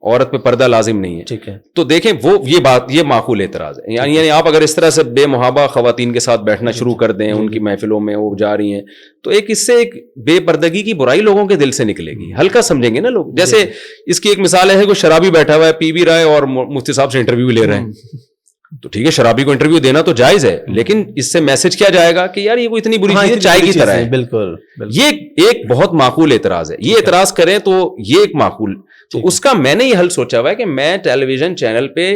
عورت پہ پردہ لازم نہیں ہے. ٹھیک ہے, تو دیکھیں وہ یہ بات, یہ معقول اعتراض ہے. یعنی آپ اگر اس طرح سے بے محابہ خواتین کے ساتھ بیٹھنا شروع کر دیں, ان کی محفلوں میں وہ جا رہی ہیں, تو ایک اس سے ایک بے پردگی کی برائی لوگوں کے دل سے نکلے گی, ہلکا سمجھیں گے نا لوگ. جیسے اس کی ایک مثال ہے, کوئی شرابی بیٹھا ہوا ہے, پی بھی رہا ہے اور مفتی صاحب سے انٹرویو لے رہے ہیں, تو ٹھیک ہے شرابی کو انٹرویو دینا تو جائز ہے, لیکن اس سے میسج کیا جائے گا کہ یار یہ کوئی اتنی بری چیز ہے, چائے کی طرح ہے. بالکل, یہ ایک بہت معقول اعتراض ہے. یہ اعتراض کریں تو یہ ایک معقول, تو اس کا میں نے یہ حل سوچا ہوا ہے کہ میں ٹیلی ویژن چینل پہ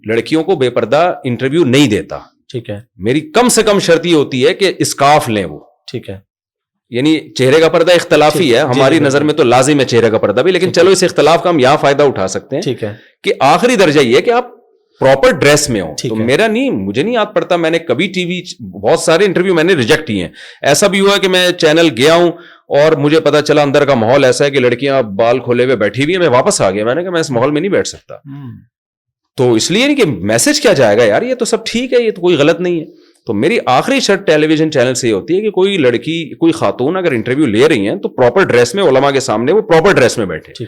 لڑکیوں کو بے پردہ انٹرویو نہیں دیتا. ٹھیک ہے, میری کم سے کم شرط یہ ہوتی ہے کہ اسکارف لیں وہ. ٹھیک ہے, یعنی چہرے کا پردہ اختلافی ہے, ہماری نظر میں تو لازم ہے چہرے کا پردہ بھی, لیکن چلو اس اختلاف کا ہم یہاں فائدہ اٹھا سکتے ہیں. ٹھیک ہے, کہ آخری درجہ یہ ہے کہ آپ پراپر ڈریس میں ہو. تو میرا نہیں, مجھے نہیں یاد پڑتا, میں نے کبھی ٹی وی بہت سارے انٹرویو میں نے ریجیکٹ کیے ہیں. ایسا بھی ہوا کہ میں چینل گیا ہوں اور مجھے پتا چلا اندر کا ماحول ایسا ہے کہ لڑکیاں بال کھولے ہوئے بیٹھی ہوئی ہیں, میں واپس آ گیا. میں نے کہا میں اس ماحول میں نہیں بیٹھ سکتا. تو اس لیے نہیں کہ میسج کیا جائے گا یار, یہ تو سب ٹھیک ہے, یہ تو کوئی غلط نہیں ہے. تو میری آخری شرط ٹیلی ویژن چینل سے یہ ہوتی ہے کہ کوئی لڑکی, کوئی خاتون اگر انٹرویو لے رہی ہیں تو پراپر ڈریس میں, علماء کے سامنے وہ پراپر ڈریس میں بیٹھے.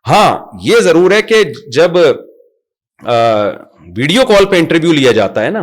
ہاں یہ ضرور ہے کہ جب ویڈیو کال پہ انٹرویو لیا جاتا ہے نا,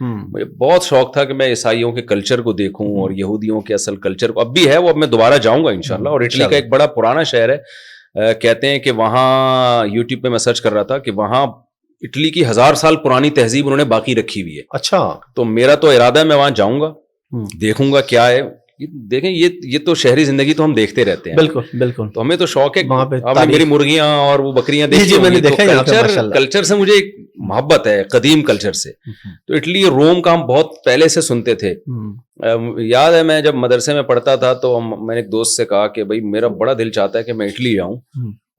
مجھے بہت شوق تھا کہ میں عیسائیوں کے کلچر کو دیکھوں اور یہودیوں کے اصل کلچر کو. اب بھی ہے وہ, اب میں دوبارہ جاؤں گا انشاءاللہ. اور اٹلی کا ایک بڑا پرانا شہر ہے, کہتے ہیں کہ وہاں یوٹیوب پہ میں سرچ کر رہا تھا کہ وہاں اٹلی کی 1000 سال پرانی تہذیب انہوں نے باقی رکھی ہوئی ہے. اچھا. تو میرا تو ارادہ ہے میں وہاں جاؤں گا, دیکھوں گا کیا ہے. دیکھیں یہ تو شہری زندگی تو ہم دیکھتے رہتے ہیں. بالکل بالکل. تو ہمیں تو شوق ہے. وہاں پہ آپ نے میری مرغیاں اور وہ بکریاں دیکھی میں نے دیکھا. کلچر سے مجھے ایک محبت ہے, قدیم کلچر سے. تو اٹلی روم کا ہم بہت پہلے سے سنتے تھے. یاد ہے میں جب مدرسے میں پڑھتا تھا تو میں نے ایک دوست سے کہا کہ بھائی میرا بڑا دل چاہتا ہے کہ میں اٹلی جاؤں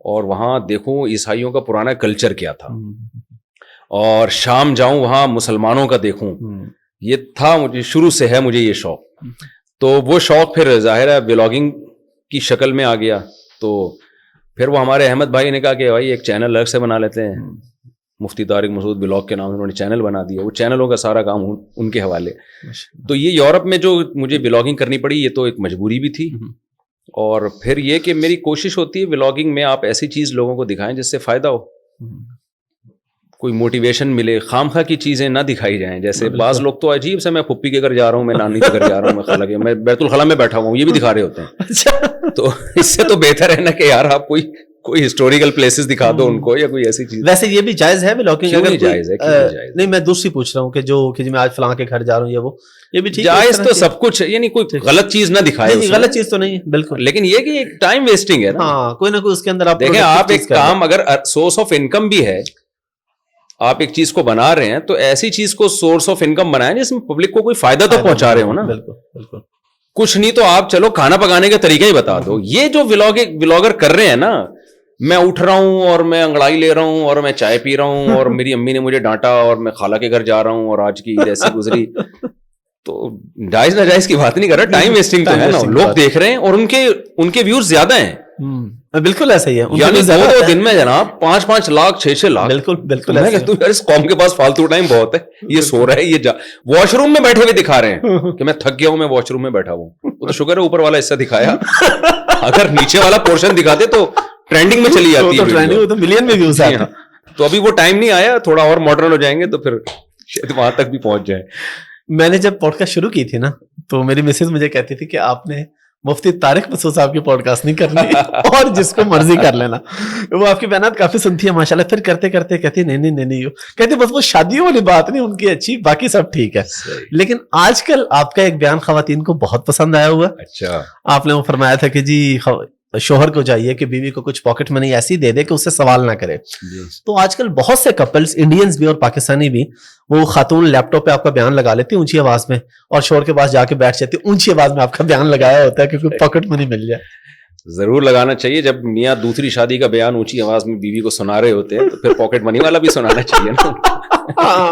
اور وہاں دیکھوں عیسائیوں کا پرانا کلچر کیا تھا, اور شام جاؤں وہاں مسلمانوں کا دیکھوں. یہ تھا مجھے شروع سے ہے مجھے یہ شوق. تو وہ شوق پھر ظاہر ہے ولاگنگ کی شکل میں آ گیا. تو پھر وہ ہمارے احمد بھائی نے کہا کہ بھائی ایک چینل الگ سے بنا لیتے ہیں, مفتی طارق مسعود ولاگ کے نام سے انہوں نے چینل بنا دیا. وہ چینلوں کا سارا کام ان کے حوالے. تو یہ یورپ میں جو مجھے ولاگنگ کرنی پڑی یہ تو ایک مجبوری بھی تھی, اور پھر یہ کہ میری کوشش ہوتی ہے ولاگنگ میں آپ ایسی چیز لوگوں کو دکھائیں جس سے فائدہ ہو, کوئی موٹیویشن ملے. خام خواہ کی چیزیں نہ دکھائی جائیں. جیسے بعض لوگ تو عجیب سے میں پھپھی کے گھر جا رہا ہوں, میں نانی کے گھر جا رہا ہوں, میں خالہ کے, میں بیت الخلا میں بیٹھا ہوا ہوں, یہ بھی دکھا رہے ہوتے ہیں. تو اس سے تو بہتر ہے نا کہ یار آپ کوئی ہسٹوریکل پلیسز دکھا دو ان کو, یا کوئی ایسی چیز. ویسے یہ بھی جائز ہے ولاگنگ؟ کیوں نہیں جائز ہے, نہیں میں دوسری پوچھ رہا ہوں کہ جو کہ میں آج فلاں کے گھر جا رہا ہوں, یہ بھی ٹھیک ہے. جائز تو سب کچھ ہے, یعنی کوئی غلط چیز نہ دکھائے. غلط چیز تو نہیں بالکل, لیکن یہ کہ ٹائم ویسٹنگ ہے نا. ہاں کوئی نہ کوئی اس کے اندر آپ دیکھیں, آپ ایک کام اگر سورس آف انکم بھی ہے, آپ ایک چیز کو بنا رہے ہیں تو ایسی چیز کو سورس آف انکم بنائیں جس میں پبلک کو کوئی فائدہ تو پہنچا رہے ہو نا. بالکل بالکل. کچھ نہیں تو آپ چلو کھانا پکانے کا طریقہ ہی بتا دو. یہ جو ولاگر کر رہے ہیں نا, میں اٹھ رہا ہوں اور میں انگڑائی لے رہا ہوں اور میں چائے پی رہا ہوں اور میری امی نے مجھے ڈانٹا اور میں خالہ کے گھر جا رہا ہوں اور آج کی عید ایسی گزری, تو جائز ناجائز کی بات نہیں کر رہا, ٹائم ویسٹنگ تو ہے نا. لوگ دیکھ رہے ہیں اور ان کے ویوز زیادہ ہیں. بالکل ایسا ہی ہے. یعنی 2 دن میں جناب 5-5 لاکھ 6-6 لاکھ. بالکل بالکل. میں کہتا ہوں یار اس قوم کے پاس فالتو ٹائم بہت ہے, یہ سو رہا ہے, یہ واش روم میں بیٹھے ہوئے دکھا رہے ہیں کہ میں تھک گیا ہوں, میں واش روم میں بیٹھا ہوں. وہ تو شکر ہے اوپر والا حصہ دکھایا, اگر نیچے والا پورشن دکھاتے تو ٹرینڈنگ میں چلی جاتی ہے, تو ملین میں ویوز آتا. تو ابھی وہ ٹائم نہیں آیا, تھوڑا اور ماڈرن ہو جائیں گے تو پھر شاید وہاں تک بھی پہنچ جائے. میں نے جب پوڈ کاسٹ شروع کی تھی نا تو میری مسز مجھے کہتی تھی کہ آپ نے مفتی طارق مسعود صاحب کی پوڈ کاسٹ نہیں کرنی اور جس کو مرضی کر لینا. وہ آپ کی بیانات کافی سنتی ہے ماشاءاللہ. پھر کرتے کرتے کہتی نہیں کہتے بس وہ شادیوں والی بات نہیں ان کی اچھی, باقی سب ٹھیک ہے. لیکن آج کل آپ کا ایک بیان خواتین کو بہت پسند آیا ہوا. اچھا. آپ نے وہ فرمایا تھا کہ جی شوہر کو چاہیے کہ بیوی کو کچھ پاکٹ منی ایسی دے دے کہ اس سے سوال نہ کرے. تو آج کل بہت سے کپلز, انڈینز بھی اور پاکستانی بھی, وہ خاتون لیپ ٹاپ پہ آپ کا بیان لگا لیتی اونچی آواز میں اور شوہر کے پاس جا کے بیٹھ جاتی اونچی آواز میں آپ کا بیان لگایا ہوتا ہے کہ کوئی پاکٹ منی مل جائے. ضرور لگانا چاہیے. جب میاں دوسری شادی کا بیان اونچی آواز میں بیوی کو سنا رہے ہوتے ہیں تو پھر پاکٹ منی والا بھی سنانا چاہیے نا.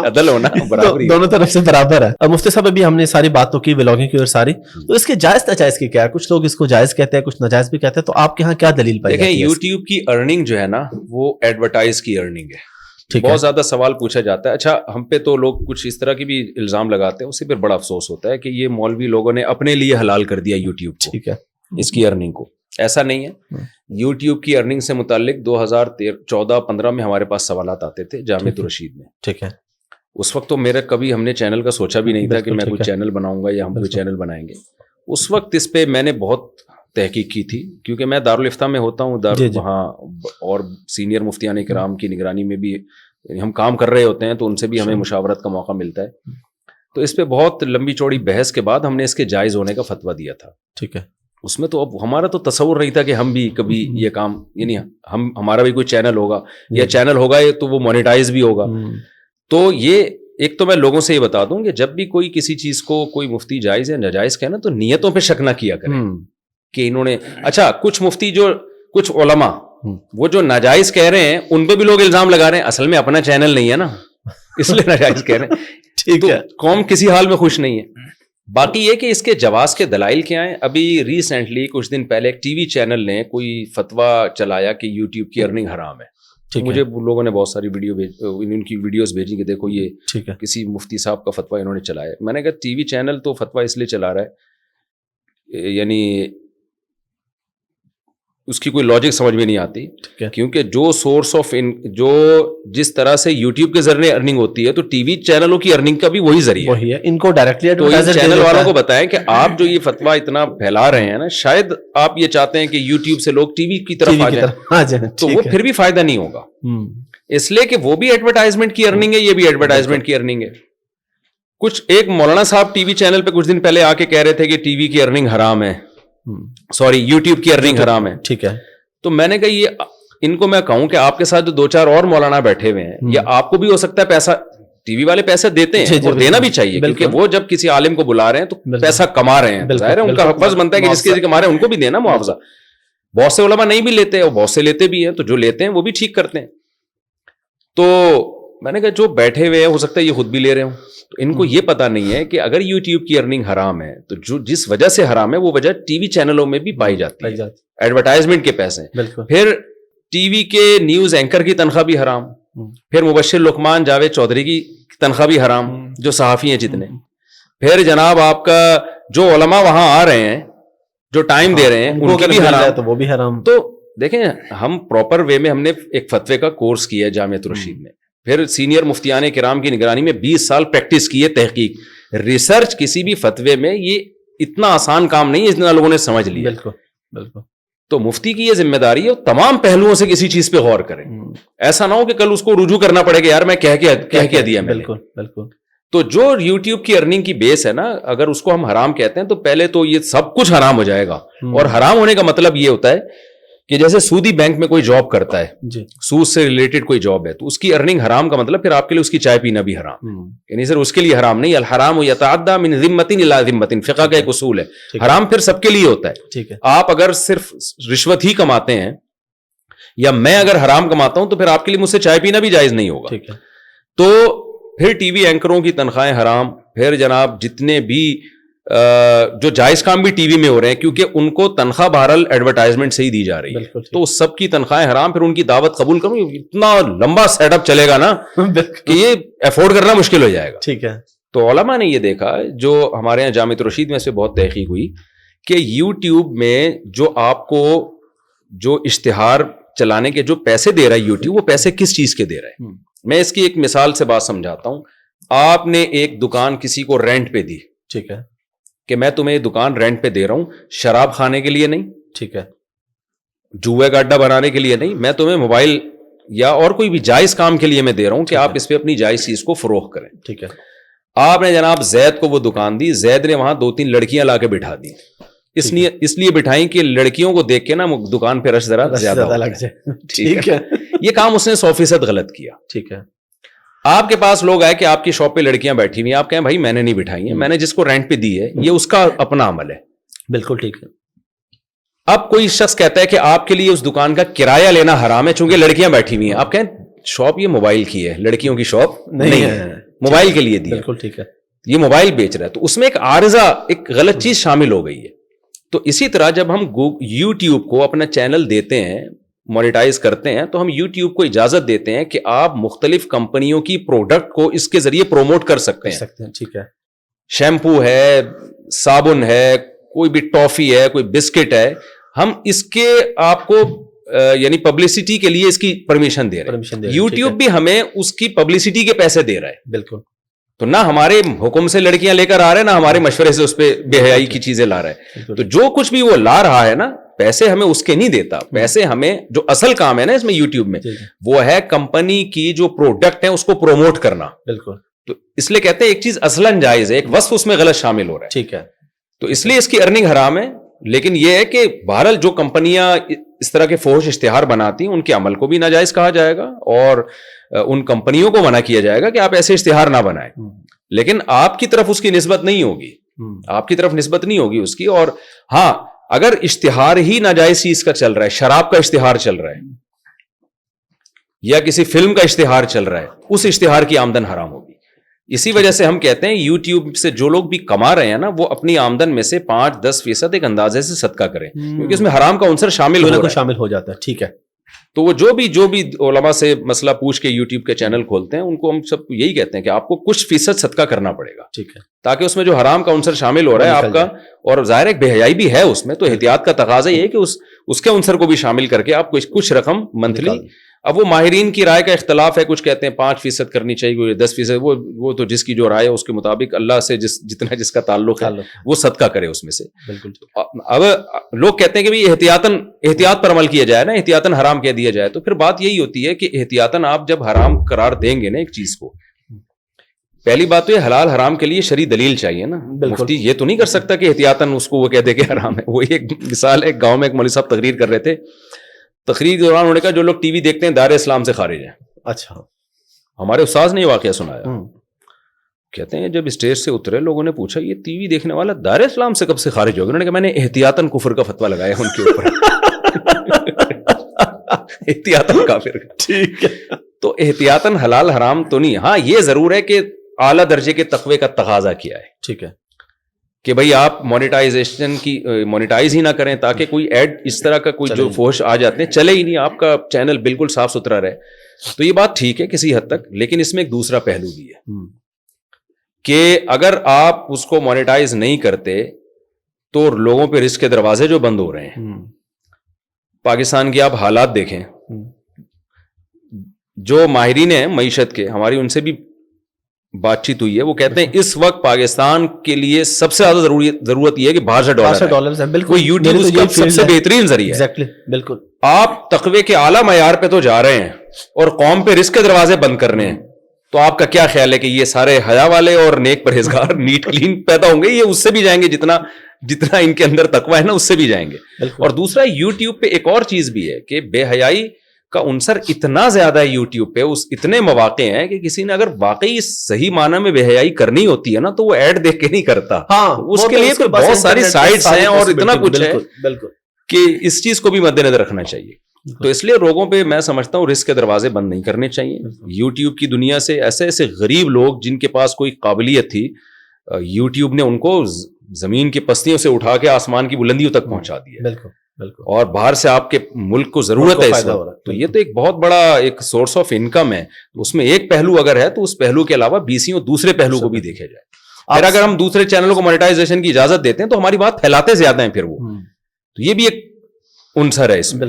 عدل ہونا برابری, دونوں طرف سے برابر ہے. اب مفتی صاحب ابھی ہم نے ساری بات تو کی ولاگنگ کی اور ساری, تو اس کے جائز ناجائز کی کیا ہے؟ کچھ لوگ اس کو جائز کہتے ہیں, کچھ ناجائز بھی کہتے ہیں, تو آپ کے یہاں کیا دلیل پائی جاتی ہے؟ دیکھیں یوٹیوب کی ارننگ جو ہے نا وہ ایڈورٹائز کی ارننگ ہے. بہت زیادہ سوال پوچھا جاتا ہے. اچھا ہم پہ تو لوگ کچھ اس طرح کی بھی الزام لگاتے ہیں, اس سے پھر بڑا افسوس ہوتا ہے کہ یہ مولوی لوگوں نے اپنے لیے حلال کر دیا یوٹیوب کو. ٹھیک ہے, اس کی ارننگ کو. ایسا نہیں ہے. یوٹیوب کی ارننگ سے متعلق 2014-15 میں ہمارے پاس سوالات آتے تھے جامعۃ الرشید میں. ٹھیک ہے. اس وقت تو میرا کبھی ہم نے چینل کا سوچا بھی نہیں تھا کہ میں کوئی چینل بناؤں گا یا ہم کوئی چینل بنائیں گے. اس وقت اس پہ میں نے بہت تحقیق کی تھی کیونکہ میں دارالفتہ میں ہوتا ہوں, وہاں اور سینئر مفتیان کرام کی نگرانی میں بھی ہم کام کر رہے ہوتے ہیں, تو ان سے بھی ہمیں مشاورت کا موقع ملتا ہے. تو اس پہ بہت لمبی چوڑی بحث کے بعد ہم نے اس کے جائز ہونے کا فتویٰ دیا تھا. ٹھیک ہے. اس میں تو اب ہمارا تو تصور نہیں تھا کہ ہم بھی کبھی یہ کام, یعنی ہمارا بھی کوئی چینل ہوگا یا چینل ہوگا تو وہ مونیٹائز بھی ہوگا. تو یہ ایک تو میں لوگوں سے یہ بتا دوں کہ جب بھی کوئی کسی چیز کو کوئی مفتی جائز یا ناجائز کہنا تو نیتوں پہ شک نہ کیا کریں کہ انہوں نے. اچھا کچھ مفتی جو کچھ علماء وہ جو ناجائز کہہ رہے ہیں ان پہ بھی لوگ الزام لگا رہے ہیں, اصل میں اپنا چینل نہیں ہے نا اس لیے ناجائز کہہ رہے ہیں. ٹھیک ہے. قوم کسی حال میں خوش نہیں ہے. باقی یہ کہ اس کے جواز کے دلائل کیا ہیں. ابھی ریسنٹلی کچھ دن پہلے ایک ٹی وی چینل نے کوئی فتویٰ چلایا کہ یوٹیوب کی ارننگ حرام ہے. مجھے لوگوں نے بہت ساری ان کی ویڈیوز بھیجی کہ دیکھو یہ کسی مفتی صاحب کا فتویٰ انہوں نے چلایا. میں نے کہا ٹی وی چینل تو فتویٰ اس لیے چلا رہا ہے, یعنی اس کی کوئی لاجک سمجھ میں نہیں آتی, کیونکہ جو سورس آف جو جس طرح سے یوٹیوب کے ذریعے ارننگ ہوتی ہے تو ٹی وی چینلوں کی ارننگ کا بھی وہی ذریعہ ہے. ان کو ڈائریکٹلی تو چینل والوں کو بتائیں کہ آپ جو یہ فتویٰ اتنا پھیلا رہے ہیں نا, شاید آپ یہ چاہتے ہیں کہ یوٹیوب سے لوگ ٹی وی کی طرف آ جائیں, تو وہ پھر بھی فائدہ نہیں ہوگا, اس لیے کہ وہ بھی ایڈورٹائزمنٹ کی ارننگ ہے, یہ بھی ایڈورٹائزمنٹ کی ارننگ ہے. کچھ ایک مولانا صاحب ٹی وی چینل پہ کچھ دن پہلے آ کے کہہ رہے تھے کہ ٹی وی کی ارننگ حرام ہے, سوری یوٹیوب کی ارننگ حرام ہے. ٹھیک ہے, تو میں نے کہا یہ ان کو میں کہوں کہ آپ کے ساتھ جو 2-4 اور مولانا بیٹھے ہوئے ہیں, یا آپ کو بھی ہو سکتا ہے پیسہ, ٹی وی والے پیسے دیتے ہیں اور دینا بھی چاہیے, کیونکہ وہ جب کسی عالم کو بلا رہے ہیں تو پیسہ کما رہے ہیں, ظاہر ہے ان کا فرض بنتا ہے کہ جس کے کما رہے ہیں ان کو بھی دینا معاوضہ. بہت سے علماء نہیں بھی لیتے اور بہت سے لیتے بھی ہیں, تو جو لیتے ہیں وہ بھی ٹھیک کرتے ہیں. تو میں نے کہا جو بیٹھے ہوئے ہیں ہو سکتا ہے یہ خود بھی لے رہے ہوں, تو ان کو یہ پتا نہیں ہے کہ اگر یوٹیوب کی ارننگ حرام ہے تو جو جس وجہ سے حرام ہے وہ وجہ ٹی وی چینلوں میں بھی پائی جاتی ہے, ایڈورٹائزمنٹ کے پیسے. پھر ٹی وی کے نیوز اینکر کی تنخواہ بھی حرام, پھر مبشر لقمان جاوید چودھری کی تنخواہ بھی حرام, جو صحافی ہیں جتنے, پھر جناب آپ کا جو علماء وہاں آ رہے ہیں جو ٹائم دے رہے ہیں ان کی بھی حرام, تو وہ بھی حرام. تو دیکھیں ہم پراپر وے میں ہم نے ایک فتوے کا کورس کیا جامعۃ الرشید میں, پھر سینئر مفتیان کرام کی نگرانی میں 20 سال پریکٹس کی ہے, تحقیق, ریسرچ کسی بھی فتوے میں یہ اتنا آسان کام نہیں ہے جتنا لوگوں نے سمجھ لیا. بالکل. تو مفتی کی یہ ذمہ داری ہے تمام پہلوؤں سے کسی چیز پہ غور کریں, ایسا نہ ہو کہ کل اس کو رجوع کرنا پڑے کہ یار میں کہہ کے دیا. بالکل. تو جو یوٹیوب کی ارننگ کی بیس ہے نا, اگر اس کو ہم حرام کہتے ہیں تو پہلے تو یہ سب کچھ حرام ہو جائے گا, اور حرام ہونے کا مطلب یہ ہوتا ہے کہ جیسے سودی بینک میں کوئی جاب کرتا ہے, سود سے ریلیٹڈ کوئی جاب ہے, تو اس کی ارننگ حرام کا مطلب پھر آپ کے لیے اس کی چائے پینا بھی حرام, یعنی صرف اس کے لیے حرام نہیں, الحرام یتعدی من ذمۃ الی ذمۃ, فقہ کا ایک اصول ہے, حرام پھر سب کے لیے ہوتا ہے. آپ اگر صرف رشوت ہی کماتے ہیں یا میں اگر حرام کماتا ہوں تو پھر آپ کے لیے مجھ سے چائے پینا بھی جائز نہیں ہوگا. تو پھر ٹی وی اینکروں کی تنخواہیں حرام, پھر جناب جتنے بھی جو جائز کام بھی ٹی وی میں ہو رہے ہیں, کیونکہ ان کو تنخواہ بہرحال ایڈورٹائزمنٹ سے ہی دی جا رہی ہے, تو سب کی تنخواہیں حرام. پھر ان کی دعوت قبول کروں, اتنا لمبا سیٹ اپ چلے گا نا کہ یہ افورڈ کرنا مشکل ہو جائے گا. ٹھیک ہے. تو علماء نے یہ دیکھا, جو ہمارے یہاں جامعۃ الرشید میں سے بہت تحقیق ہوئی کہ یوٹیوب میں جو آپ کو جو اشتہار چلانے کے جو پیسے دے رہا ہے یوٹیوب, وہ پیسے کس چیز کے دے رہا ہے. میں اس کی ایک مثال سے بات سمجھاتا ہوں. آپ نے ایک دکان کسی کو رینٹ پہ دی, ٹھیک ہے, کہ میں تمہیں یہ دکان رینٹ پہ دے رہا ہوں, شراب کھانے کے لیے نہیں, ٹھیک ہے, جوئے کا اڈا بنانے کے لیے نہیں, میں تمہیں موبائل یا اور کوئی بھی جائز کام کے لیے میں دے رہا ہوں کہ آپ اس پہ اپنی جائز چیز کو فروغ کریں. ٹھیک ہے. آپ نے جناب زید کو وہ دکان دی, زید نے وہاں 2-3 لڑکیاں لا کے بٹھا دی, اس لیے بٹھائیں کہ لڑکیوں کو دیکھ کے نا دکان پہ رش ذرا زیادہ لگ جائے. ٹھیک ہے. یہ کام اس نے 100% غلط کیا. ٹھیک ہے. آپ کے پاس لوگ آئے کہ آپ کی شاپ پہ لڑکیاں بیٹھی ہوئی ہیں, آپ کہیں بھائی میں نے نہیں بٹھائی ہیں, میں نے جس کو رینٹ پہ دی ہے یہ اس کا اپنا عمل ہے. بالکل ٹھیک ہے. اب کوئی شخص کہتا ہے کہ آپ کے لیے اس دکان کا کرایہ لینا حرام ہے چونکہ لڑکیاں بیٹھی ہوئی ہیں. آپ کہیں شاپ یہ موبائل کی ہے, لڑکیوں کی شاپ نہیں ہے, موبائل کے لیے دی. بالکل ٹھیک ہے. یہ موبائل بیچ رہا ہے, تو اس میں ایک عارضہ, ایک غلط چیز شامل ہو گئی ہے. تو اسی طرح جب ہم یوٹیوب کو اپنا چینل دیتے ہیں, مونیٹائز کرتے ہیں, تو ہم یوٹیوب کو اجازت دیتے ہیں کہ آپ مختلف کمپنیوں کی پروڈکٹ کو اس کے ذریعے پروموٹ کر سکتے ہیں. ٹھیک ہے. شیمپو ہے, صابن ہے, کوئی بھی ٹافی ہے, کوئی بسکٹ ہے, ہم اس کے آپ کو یعنی پبلسٹی کے لیے اس کی پرمیشن دے رہے ہیں. یوٹیوب بھی ہمیں اس کی پبلسٹی کے پیسے دے رہا ہے. بالکل. تو نہ ہمارے حکم سے لڑکیاں لے کر آ رہے ہیں, نہ ہمارے مشورے سے اس پہ بے حیائی کی چیزیں لا رہے ہیں. تو جو کچھ بھی وہ لا رہا ہے نا, پیسے ہمیں اس کے نہیں دیتا. پیسے ہمیں, جو اصل کام ہے نا اس میں یوٹیوب میں, وہ ہے کمپنی کی جو پروڈکٹ ہے اس کو پروموٹ کرنا. بالکل. تو اس لیے کہتے ہیں ایک چیز اصلاً جائز ہے, ایک وصف اس میں غلط شامل ہو رہا ہے. ٹھیک ہے. تو اس لیے اس کی ارننگ حرام ہے. لیکن یہ ہے کہ بہرحال جو کمپنیاں اس طرح کے فحش اشتہار بناتی ہیں ان کے عمل کو بھی ناجائز کہا جائے گا, اور ان کمپنیوں کو منع کیا جائے گا کہ آپ ایسے اشتہار نہ بنائیں. لیکن آپ کی طرف اس کی نسبت نہیں ہوگی, آپ کی طرف نسبت نہیں ہوگی اس کی. اور ہاں, اگر اشتہار ہی ناجائز چیز کا چل رہا ہے, شراب کا اشتہار چل رہا ہے یا کسی فلم کا اشتہار چل رہا ہے, اس اشتہار کی آمدن حرام ہوگی. اسی وجہ سے ہم کہتے ہیں یوٹیوب سے جو لوگ بھی کما رہے ہیں نا, وہ اپنی آمدن میں سے 5-10% ایک اندازے سے صدقہ کریں, کیونکہ اس میں حرام کا عنصر شامل ہو جاتا ہے. ٹھیک ہے. تو وہ جو بھی علماء سے مسئلہ پوچھ کے یوٹیوب کے چینل کھولتے ہیں ان کو ہم سب یہی کہتے ہیں کہ آپ کو کچھ فیصد صدقہ کرنا پڑے گا, ٹھیک ہے, تاکہ اس میں جو حرام کا عنصر شامل ہو رہا ہے آپ کا, اور ظاہر ایک بے حیائی بھی ہے اس میں, تو احتیاط کا تقاضا یہ ہے کہ اس کے عنصر کو بھی شامل کر کے آپ کچھ رقم منتھلی. اب وہ ماہرین کی رائے کا اختلاف ہے, کچھ کہتے ہیں 5% کرنی چاہیے, کوئی 10%, وہ تو جس کی جو رائے ہے اس کے مطابق اللہ سے جتنا جس کا تعلق ہے وہ صدقہ کرے اس میں سے. بالکل. اب لوگ کہتے ہیں کہ بھائی احتیاط پر عمل کیا جائے نا, احتیاطاً حرام کہہ دیا جائے, تو پھر بات یہی ہوتی ہے کہ احتیاطاً آپ جب حرام قرار دیں گے نا ایک چیز کو, پہلی بات تو یہ حلال حرام کے لیے شرعی دلیل چاہیے نا. مفتی یہ تو نہیں کر سکتا کہ احتیاطاً اس کو وہ کہہ دے کہ حرام ہے. وہ ایک مثال ہے, گاؤں میں ایک مولوی صاحب تقریر کر رہے تھے, تقریر کے دوران انہوں نے کہا جو لوگ ٹی وی دیکھتے ہیں دائرہ اسلام سے خارج ہیں. اچھا. ہمارے استاذ نے یہ واقعہ سنایا, کہتے ہیں جب اسٹیج سے اترے لوگوں نے پوچھا یہ ٹی وی دیکھنے والا دائرہ اسلام سے کب سے خارج ہوگا؟ انہوں نے کہا میں نے احتیاطاً کفر کا فتویٰ لگایا ان کے اوپر. احتیاطاً کافر کا. ٹھیک ہے, تو احتیاطاً حلال حرام تو نہیں. ہاں یہ ضرور ہے کہ اعلیٰ درجے کے تقوی کا تقاضا کیا ہے. ٹھیک ہے, کہ بھئی آپ مونیٹائز ہی نہ کریں تاکہ کوئی ایڈ اس طرح کا کوئی جو فحش آ جاتے ہیں چلے ہی نہیں, آپ کا چینل بالکل صاف ستھرا رہے. تو یہ بات ٹھیک ہے کسی حد تک, لیکن اس میں ایک دوسرا پہلو بھی ہے کہ اگر آپ اس کو مونیٹائز نہیں کرتے تو لوگوں پہ رزق کے دروازے جو بند ہو رہے ہیں. پاکستان کی آپ حالات دیکھیں, جو ماہرین ہیں معیشت کے, ہماری ان سے بھی بات چیت ہوئی ہے, وہ کہتے ہیں اس وقت پاکستان کے لیے سب سے زیادہ ضرورت یہ ہے کہ باہر سے ڈالر ہے. بالکل, یوٹیوب اس کا سب سے بہترین ذریعہ ہے. بالکل, آپ تقوی کے اعلیٰ معیار پہ تو جا رہے ہیں اور قوم پہ رزق کے دروازے بند کرنے ہیں, تو آپ کا کیا خیال ہے کہ یہ سارے حیا والے اور نیک پرہیزگار نیٹ کلین پیدا ہوں گے؟ یہ اس سے بھی جائیں گے, جتنا ان کے اندر تقوی ہے نا اس سے بھی جائیں گے. اور دوسرا یوٹیوب پہ ایک اور چیز بھی ہے کہ بے حیائی کا عنصر اتنا زیادہ ہے یوٹیوب پہ, اتنے مواقع ہیں کہ کسی نے اگر واقعی صحیح معنی میں بے حیائی کرنی ہوتی ہے نا تو وہ ایڈ دیکھ کے نہیں کرتا. اس کے لیے بہت ساری سائٹس ہیں اور اتنا کچھ ہے کہ اس چیز کو بھی مد نظر رکھنا چاہیے. تو اس لیے لوگوں پہ میں سمجھتا ہوں رزق کے دروازے بند نہیں کرنے چاہیے. یوٹیوب کی دنیا سے ایسے غریب لوگ جن کے پاس کوئی قابلیت تھی, یوٹیوب نے ان کو زمین کی پستیوں سے اٹھا کے آسمان کی بلندیوں تک پہنچا دیا. اور باہر سے آپ کے ملک کو ضرورت ہے اس وقت, تو یہ تو ایک بہت بڑا ایک سورس آف انکم ہے. اس میں ایک پہلو اگر ہے تو اس پہلو کے علاوہ 20 دوسرے پہلو کو بھی دیکھا جائے. پھر اگر ہم دوسرے چینلوں کو مونیٹائزیشن کی اجازت دیتے ہیں تو ہماری بات پھیلاتے زیادہ ہیں پھر وہ, تو یہ بھی ایک عنصر ہے اس میں.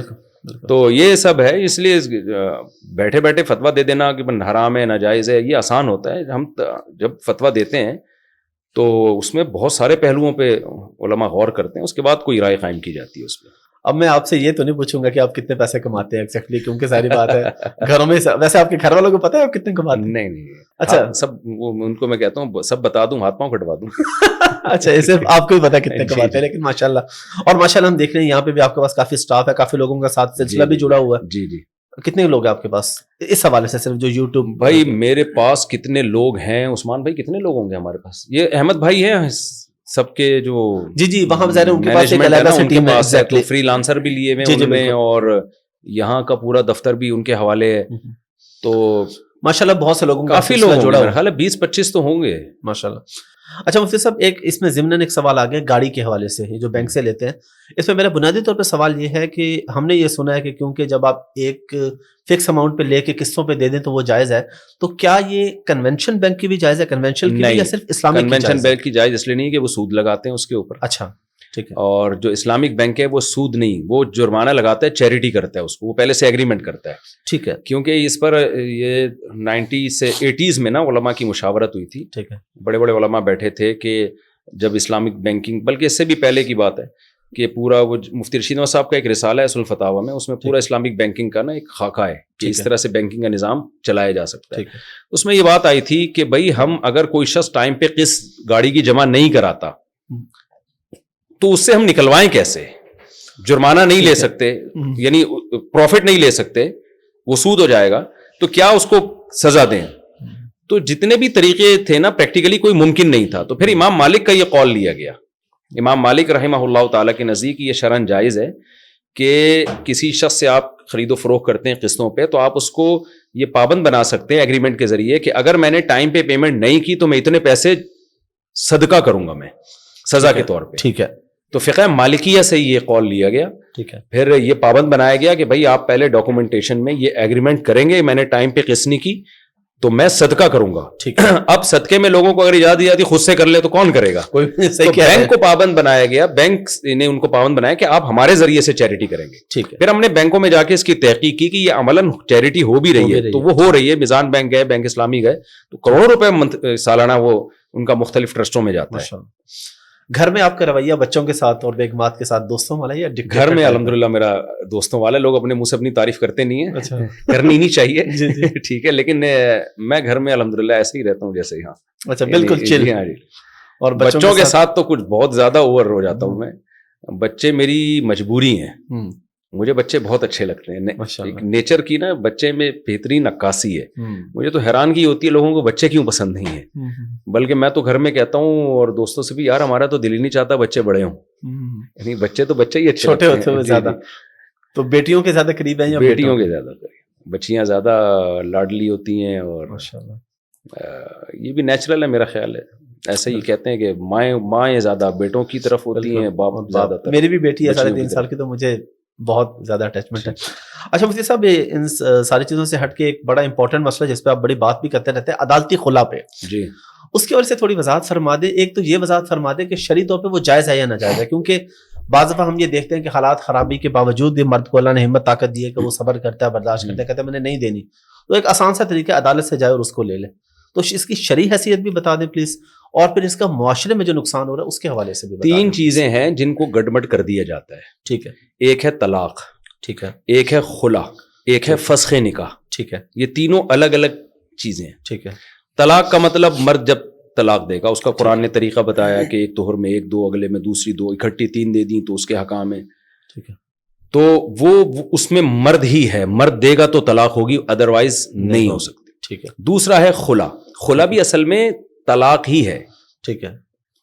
تو یہ سب ہے, اس لیے بیٹھے بیٹھے فتویٰ دے دینا کہ حرام ہے ناجائز ہے یہ آسان ہوتا ہے. ہم جب فتویٰ دیتے ہیں تو اس میں بہت سارے پہلوؤں پہ علماء غور کرتے ہیں, اس کے بعد کوئی رائے قائم کی جاتی ہے اس پہ. اب میں آپ سے یہ تو نہیں پوچھوں گا کہ آپ کتنے پیسے کماتے ہیں ایگزیکٹلی, کیونکہ ساری بات ہے گھروں میں. ویسے آپ کے گھر والوں کو پتا ہے آپ کتنے کماتے ہیں؟ نہیں. اچھا, سب ان کو میں کہتا ہوں سب بتا دوں, ہاتھ پاؤں کٹوا دوں. اچھا, اسے آپ کو بھی پتا کتنے کماتے ہیں. لیکن ماشاءاللہ, اور ماشاءاللہ ہم دیکھ رہے ہیں یہاں پہ بھی آپ کے پاس کافی اسٹاف ہے, کافی لوگوں کا ساتھ سلسلہ بھی جڑا ہوا ہے. جی. کتنے لوگ ہیں آپ کے پاس اس حوالے سے, صرف جو یوٹیوب؟ بھائی میرے پاس کتنے لوگ ہیں عثمان بھائی, کتنے لوگ ہوں گے ہمارے پاس؟ یہ احمد بھائی ہیں سب کے جو جی وہاں ظاہر ان کے پاس ایک علیحدہ سی ٹیم ہے, تو فری لانسر بھی لیے ہوئے ان میں, اور یہاں کا پورا دفتر بھی ان کے حوالے ہے. تو ماشاءاللہ بہت سے لوگوں کا کافی لوگ جڑا ہوا ہے, 20-25 تو ہوں گے ماشاءاللہ. اچھا مفتی صاحب, ایک اس میں ضمن ایک سوال آ گیا گاڑی کے حوالے سے, جو بینک سے لیتے ہیں. اس میں میرا بنیادی طور پہ سوال یہ ہے کہ ہم نے یہ سنا ہے کہ کیونکہ جب آپ ایک فکس اماؤنٹ پہ لے کے قسطوں پہ دے دیں تو وہ جائز ہے, تو کیا یہ کنونشن بینک کی بھی جائز ہے, کنونشنل کی بھی, یا صرف اسلامک کی جائز ہے؟ کنونشن بینک کی جائز اس لیے نہیں کہ وہ سود لگاتے ہیں اس کے اوپر. اچھا ٹھیک ہے. اور جو اسلامک بینک ہے وہ سود نہیں, وہ جرمانہ لگاتا ہے, چیریٹی کرتا ہے اس کو, وہ پہلے سے ایگریمنٹ کرتا ہے. ٹھیک ہے. کیونکہ اس پر یہ 90 سے 80s میں نا علماء کی مشاورت ہوئی تھی. ٹھیک ہے. بڑے بڑے علماء بیٹھے تھے کہ جب اسلامک بینکنگ, بلکہ اس سے بھی پہلے کی بات ہے کہ پورا وہ مفتی رشید احمد صاحب کا ایک رسالہ ہے اصول فتاوی میں, اس میں پورا اسلامک بینکنگ کا نا ایک خاکہ ہے کہ اس طرح سے بینکنگ کا نظام چلایا جا سکتا ہے. اس میں یہ بات آئی تھی کہ بھائی ہم اگر کوئی شخص ٹائم پہ قسط گاڑی کی جمع نہیں کراتا تو اس سے ہم نکلوائیں کیسے؟ جرمانہ نہیں لے سکتے, یعنی پروفٹ نہیں لے سکتے, وہ سود ہو جائے گا, تو کیا اس کو سزا دیں؟ تو جتنے بھی طریقے تھے نا پریکٹیکلی کوئی ممکن نہیں تھا. تو پھر امام مالک کا یہ قول لیا گیا. امام مالک رحمہ اللہ تعالیٰ کے نزدیک یہ شرعاً جائز ہے کہ کسی شخص سے آپ خرید و فروخت کرتے ہیں قسطوں پہ, تو آپ اس کو یہ پابند بنا سکتے ہیں ایگریمنٹ کے ذریعے کہ اگر میں نے ٹائم پہ پیمنٹ نہیں کی تو میں اتنے پیسے صدقہ کروں گا میں سزا کے طور پہ. ٹھیک ہے. تو فقہ مالکیہ سے یہ قول لیا گیا. ٹھیک ہے. پھر یہ پابند بنایا گیا کہ بھائی آپ پہلے ڈاکومنٹیشن میں یہ ایگریمنٹ کریں گے میں نے ٹائم پہ قسط نہیں کی تو میں صدقہ کروں گا. ٹھیک ہے. اب صدقے میں لوگوں کو اگر اجازت خود سے کر لے تو کون کرے گا؟ کوئی تو بینک کو پابند بنایا گیا, بینک نے ان کو پابند بنایا کہ آپ ہمارے ذریعے سے چیریٹی کریں گے. ٹھیک ہے. پھر ہم نے بینکوں میں جا کے اس کی تحقیق کی کہ یہ عملاً چیریٹی ہو بھی رہی ہے, تو وہ ہو رہی ہے. میزان بینک گئے, بینک اسلامی گئے, تو کروڑوں روپے سالانہ وہ ان کا مختلف ٹرسٹوں میں جاتا ہے. گھر میں آپ کا رویہ بچوں کے ساتھ اور بیگمات کے ساتھ دوستوں والا یا گھر میں الحمدللہ میرا دوستوں والا, لوگ اپنے منہ سے اپنی تعریف کرتے نہیں ہیں, کرنی نہیں چاہیے, ٹھیک ہے, لیکن میں گھر میں الحمدللہ ایسے ہی رہتا ہوں جیسے یہاں. اچھا, بالکل چل. اور بچوں کے ساتھ تو کچھ بہت زیادہ اوور ہو جاتا ہوں میں. بچے میری مجبوری ہیں, مجھے بچے بہت اچھے لگتے ہیں. نیچر کی نا بچے میں بہترین عکاسی ہے. مجھے تو حیرانگی ہوتی ہے لوگوں کو بچے کیوں پسند نہیں ہیں, بلکہ میں تو گھر میں کہتا ہوں اور دوستوں سے بھی, یار ہمارا تو دل ہی نہیں چاہتا بچے بڑے ہوں, یعنی بچے تو بچے ہی اچھے چھوٹے ہوتے ہیں زیادہ. تو بیٹیوں کے زیادہ قریب ہیں یا بیٹیوں کے زیادہ قریب؟ بچیاں زیادہ لاڈلی ہوتی ہیں اور یہ بھی نیچرل ہے میرا خیال ہے. ایسے ہی کہتے ہیں کہ مائیں زیادہ بیٹوں کی طرف ہوتی ہیں, باپ زیادہ. میری بھی بیٹی ہے 3.5 سال کی, تو مجھے بہت زیادہ اٹیچمنٹ ہے. اچھا مفتی صاحب, ان ساری چیزوں سے ہٹ کے ایک بڑا امپورٹنٹ مسئلہ جس پہ آپ بڑی بات بھی کرتے رہتے ہیں, عدالتی خلا پہ. جی, اس کی وجہ سے تھوڑی وضاحت فرما دیں. ایک تو یہ وضاحت فرما دیں کہ شرعی طور پہ وہ جائز ہے یا ناجائز ہے, کیونکہ بعض دفعہ ہم یہ دیکھتے ہیں کہ حالات خرابی کے باوجود بھی مرد کو اللہ نے ہمت طاقت دی ہے کہ وہ صبر کرتا ہے, برداشت کرتا ہے, کہتا ہے میں نے نہیں دینی, تو ایک آسان سا طریقہ عدالت سے جائے اور اس کو لے لے. تو اس کی شرعی حیثیت بھی بتا دیں پلیز, اور پھر اس کا معاشرے میں جو نقصان ہو رہا ہے اس کے حوالے سے بھی بتا دیں. 3 چیزیں ہیں جن کو گڑبڑ کر دیا جاتا ہے. ٹھیک ہے. ایک ہے طلاق, ٹھیک ہے, ایک ہے خلا, ایک ہے فسخ نکاح. ٹھیک ہے. یہ تینوں الگ الگ چیزیں ہیں. ٹھیک ہے. طلاق کا مطلب مرد جب طلاق دے گا, اس کا قرآن نے طریقہ بتایا کہ ایک طہر میں 1 2, اگلے میں دوسری 2, اکٹھی 3 دے دیں تو اس کے حکام ہے. ٹھیک ہے. تو وہ اس میں مرد ہی ہے, مرد دے گا تو طلاق ہوگی, ادروائز نہیں ہو سکتی. ٹھیک ہے. دوسرا ہے خلا. خلا بھی اصل میں طلاق ہی ہے. ٹھیک ہے.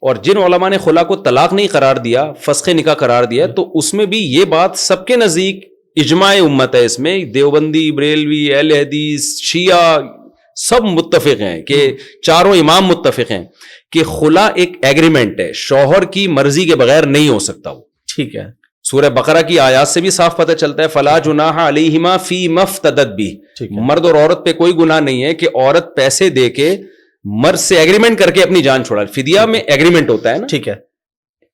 اور جن علماء نے خلا کو طلاق نہیں قرار دیا, فسخ نکاح قرار دیا, تو اس میں بھی یہ بات سب کے نزدیک اجماع امت ہے. اس میں دیوبندی, بریلوی, اہل حدیث, شیعہ سب متفق ہیں کہ 4 امام متفق ہیں کہ خلا ایک ایگریمنٹ ہے, شوہر کی مرضی کے بغیر نہیں ہو سکتا وہ. ٹھیک ہے. سورہ بقرہ کی آیات سے بھی صاف پتہ چلتا ہے, فلا جناح علیہما فی مفتدت بھی. مرد اور عورت پہ کوئی گناہ نہیں ہے کہ عورت پیسے دے کے مرد سے ایگریمنٹ کر کے اپنی جان چھوڑا. فدیہ میں ایگریمنٹ ہوتا ہے نا. ٹھیک ہے.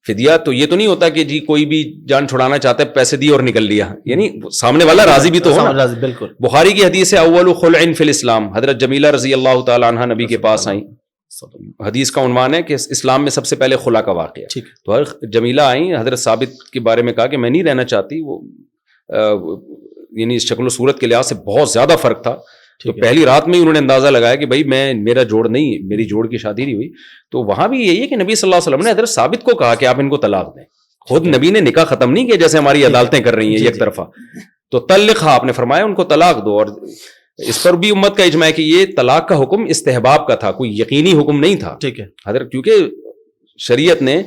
فدیہ تو یہ تو نہیں ہوتا کہ جی کوئی بھی جان چھڑانا چاہتا ہے پیسے دی اور نکل لیا, یعنی سامنے والا راضی بھی تو ہو نا. بالکل. بخاری کی حدیث ہے اول خلع فی الاسلام, حضرت جمیلہ رضی اللہ تعالی عنہا نبی کے پاس آئیں. حدیث کا عنوان ہے کہ اسلام میں سب سے پہلے خلا کا واقعہ. تو جمیلہ آئیں, حضرت ثابت کے بارے میں کہا کہ میں نہیں رہنا چاہتی, وہ یعنی شکل و صورت کے لحاظ سے بہت زیادہ فرق تھا. تو پہلی رات میں ہی انہوں نے اندازہ لگایا کہ بھائی میرا جوڑ نہیں, میری جوڑ کی شادی نہیں ہوئی. تو وہاں بھی یہی ہے کہ نبی صلی اللہ علیہ وسلم نے حضرت ثابت کو کہا کہ آپ ان کو طلاق دیں. خود نبی نے نکاح ختم نہیں کیا جیسے ہماری عدالتیں کر رہی ہیں یک طرفا. تو طلقھا, آپ نے فرمایا ان کو طلاق دو. اور اس پر بھی امت کا اجماع ہے کہ یہ طلاق کا حکم استحباب کا تھا, کوئی یقینی حکم نہیں تھا. ٹھیک ہے حضرت, کیونکہ شریعت نے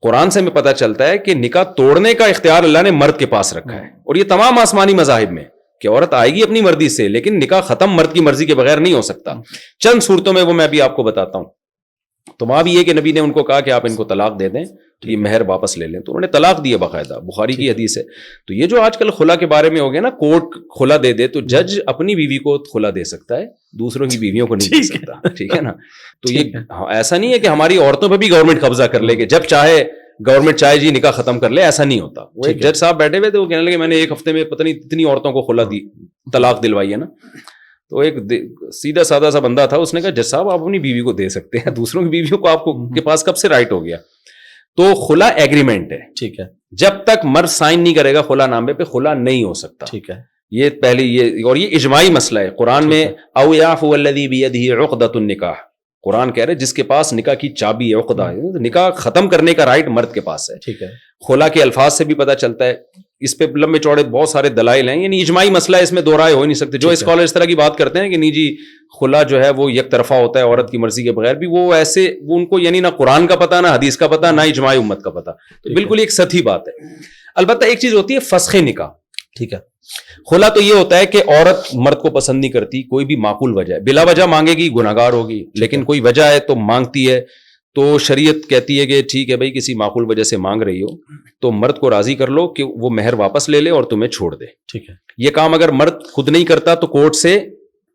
قرآن سے ہمیں پتہ چلتا ہے کہ نکاح توڑنے کا اختیار اللہ نے مرد کے پاس رکھا ہے. اور یہ تمام آسمانی مذاہب میں کہ عورت آئے گی اپنی مرضی سے, لیکن نکاح ختم مرد کی مرضی کے بغیر نہیں ہو سکتا. چند صورتوں میں وہ میں بھی آپ کو بتاتا ہوں. تو وہاں بھی یہ کہ نبی نے ان کو کہا کہ آپ ان کو طلاق دے دیں, تو یہ مہر واپس لے لیں. تو انہوں نے طلاق دی ہے باقاعدہ, بخاری کی حدیث ہے. تو یہ جو آج کل خلا کے بارے میں ہو گیا نا, کورٹ خلا دے دے, تو جج اپنی بیوی کو خلا دے سکتا ہے, دوسروں کی بیویوں کو نہیں دے سکتا. ٹھیک ہے نا. تو یہ ایسا نہیں ہے کہ ہماری عورتوں پہ بھی گورنمنٹ قبضہ کر لے کہ جب چاہے گورنمنٹ چاہے جی نکاح ختم کر لے, ایسا نہیں ہوتا. وہ ایک جج صاحب بیٹھے ہوئے تھے, وہ کہنے لگے میں نے 1 ہفتے میں پتہ نہیں اتنی عورتوں کو خلا دی, طلاق دلوائی ہے نا. تو ایک سیدھا سادہ سا بندہ تھا, اس نے کہا جج صاحب آپ اپنی بیوی کو دے سکتے ہیں, دوسروں کی بیویوں کو آپ کو کے پاس کب سے رائٹ ہو گیا. تو خلا ایگریمنٹ ہے. ٹھیک ہے. جب تک مرد سائن نہیں کرے گا خلا نامے پہ, خلا نہیں ہو سکتا. ٹھیک ہے. یہ پہلی یہ, اور یہ اجماعی مسئلہ ہے. قرآن میں او یعفو الذی بیدہ عقدۃ النکاح, قرآن کہہ رہے جس کے پاس نکاح کی چابی ہے, عقدہ ہے, نکاح ختم کرنے کا رائٹ مرد کے پاس ہے. ٹھیک ہے. خلا کے الفاظ سے بھی پتہ چلتا ہے. اس پہ لمبے چوڑے بہت سارے دلائل ہیں, یعنی اجماعی مسئلہ ہے, اس میں دو رائے ہو نہیں سکتے. جو اسکالر اس طرح کی بات کرتے ہیں کہ نہیں جی خلا جو ہے وہ یک طرفہ ہوتا ہے عورت کی مرضی کے بغیر, بھی وہ ایسے وہ ان کو یعنی نہ قرآن کا پتہ, نہ حدیث کا پتہ, نہ اجماع امت کا پتہ. تو بالکل ایک سطحی بات ہے. البتہ ایک چیز ہوتی ہے فسخ نکاح. ٹھیک ہے. خلا تو یہ ہوتا ہے کہ عورت مرد کو پسند نہیں کرتی, کوئی بھی معقول وجہ ہے, بلا وجہ مانگے گی گناہگار ہوگی, لیکن کوئی وجہ ہے تو مانگتی ہے, تو شریعت کہتی ہے کہ ٹھیک ہے بھائی کسی معقول وجہ سے مانگ رہی ہو تو مرد کو راضی کر لو کہ وہ مہر واپس لے لے اور تمہیں چھوڑ دے. ٹھیک ہے. یہ کام اگر مرد خود نہیں کرتا تو کورٹ سے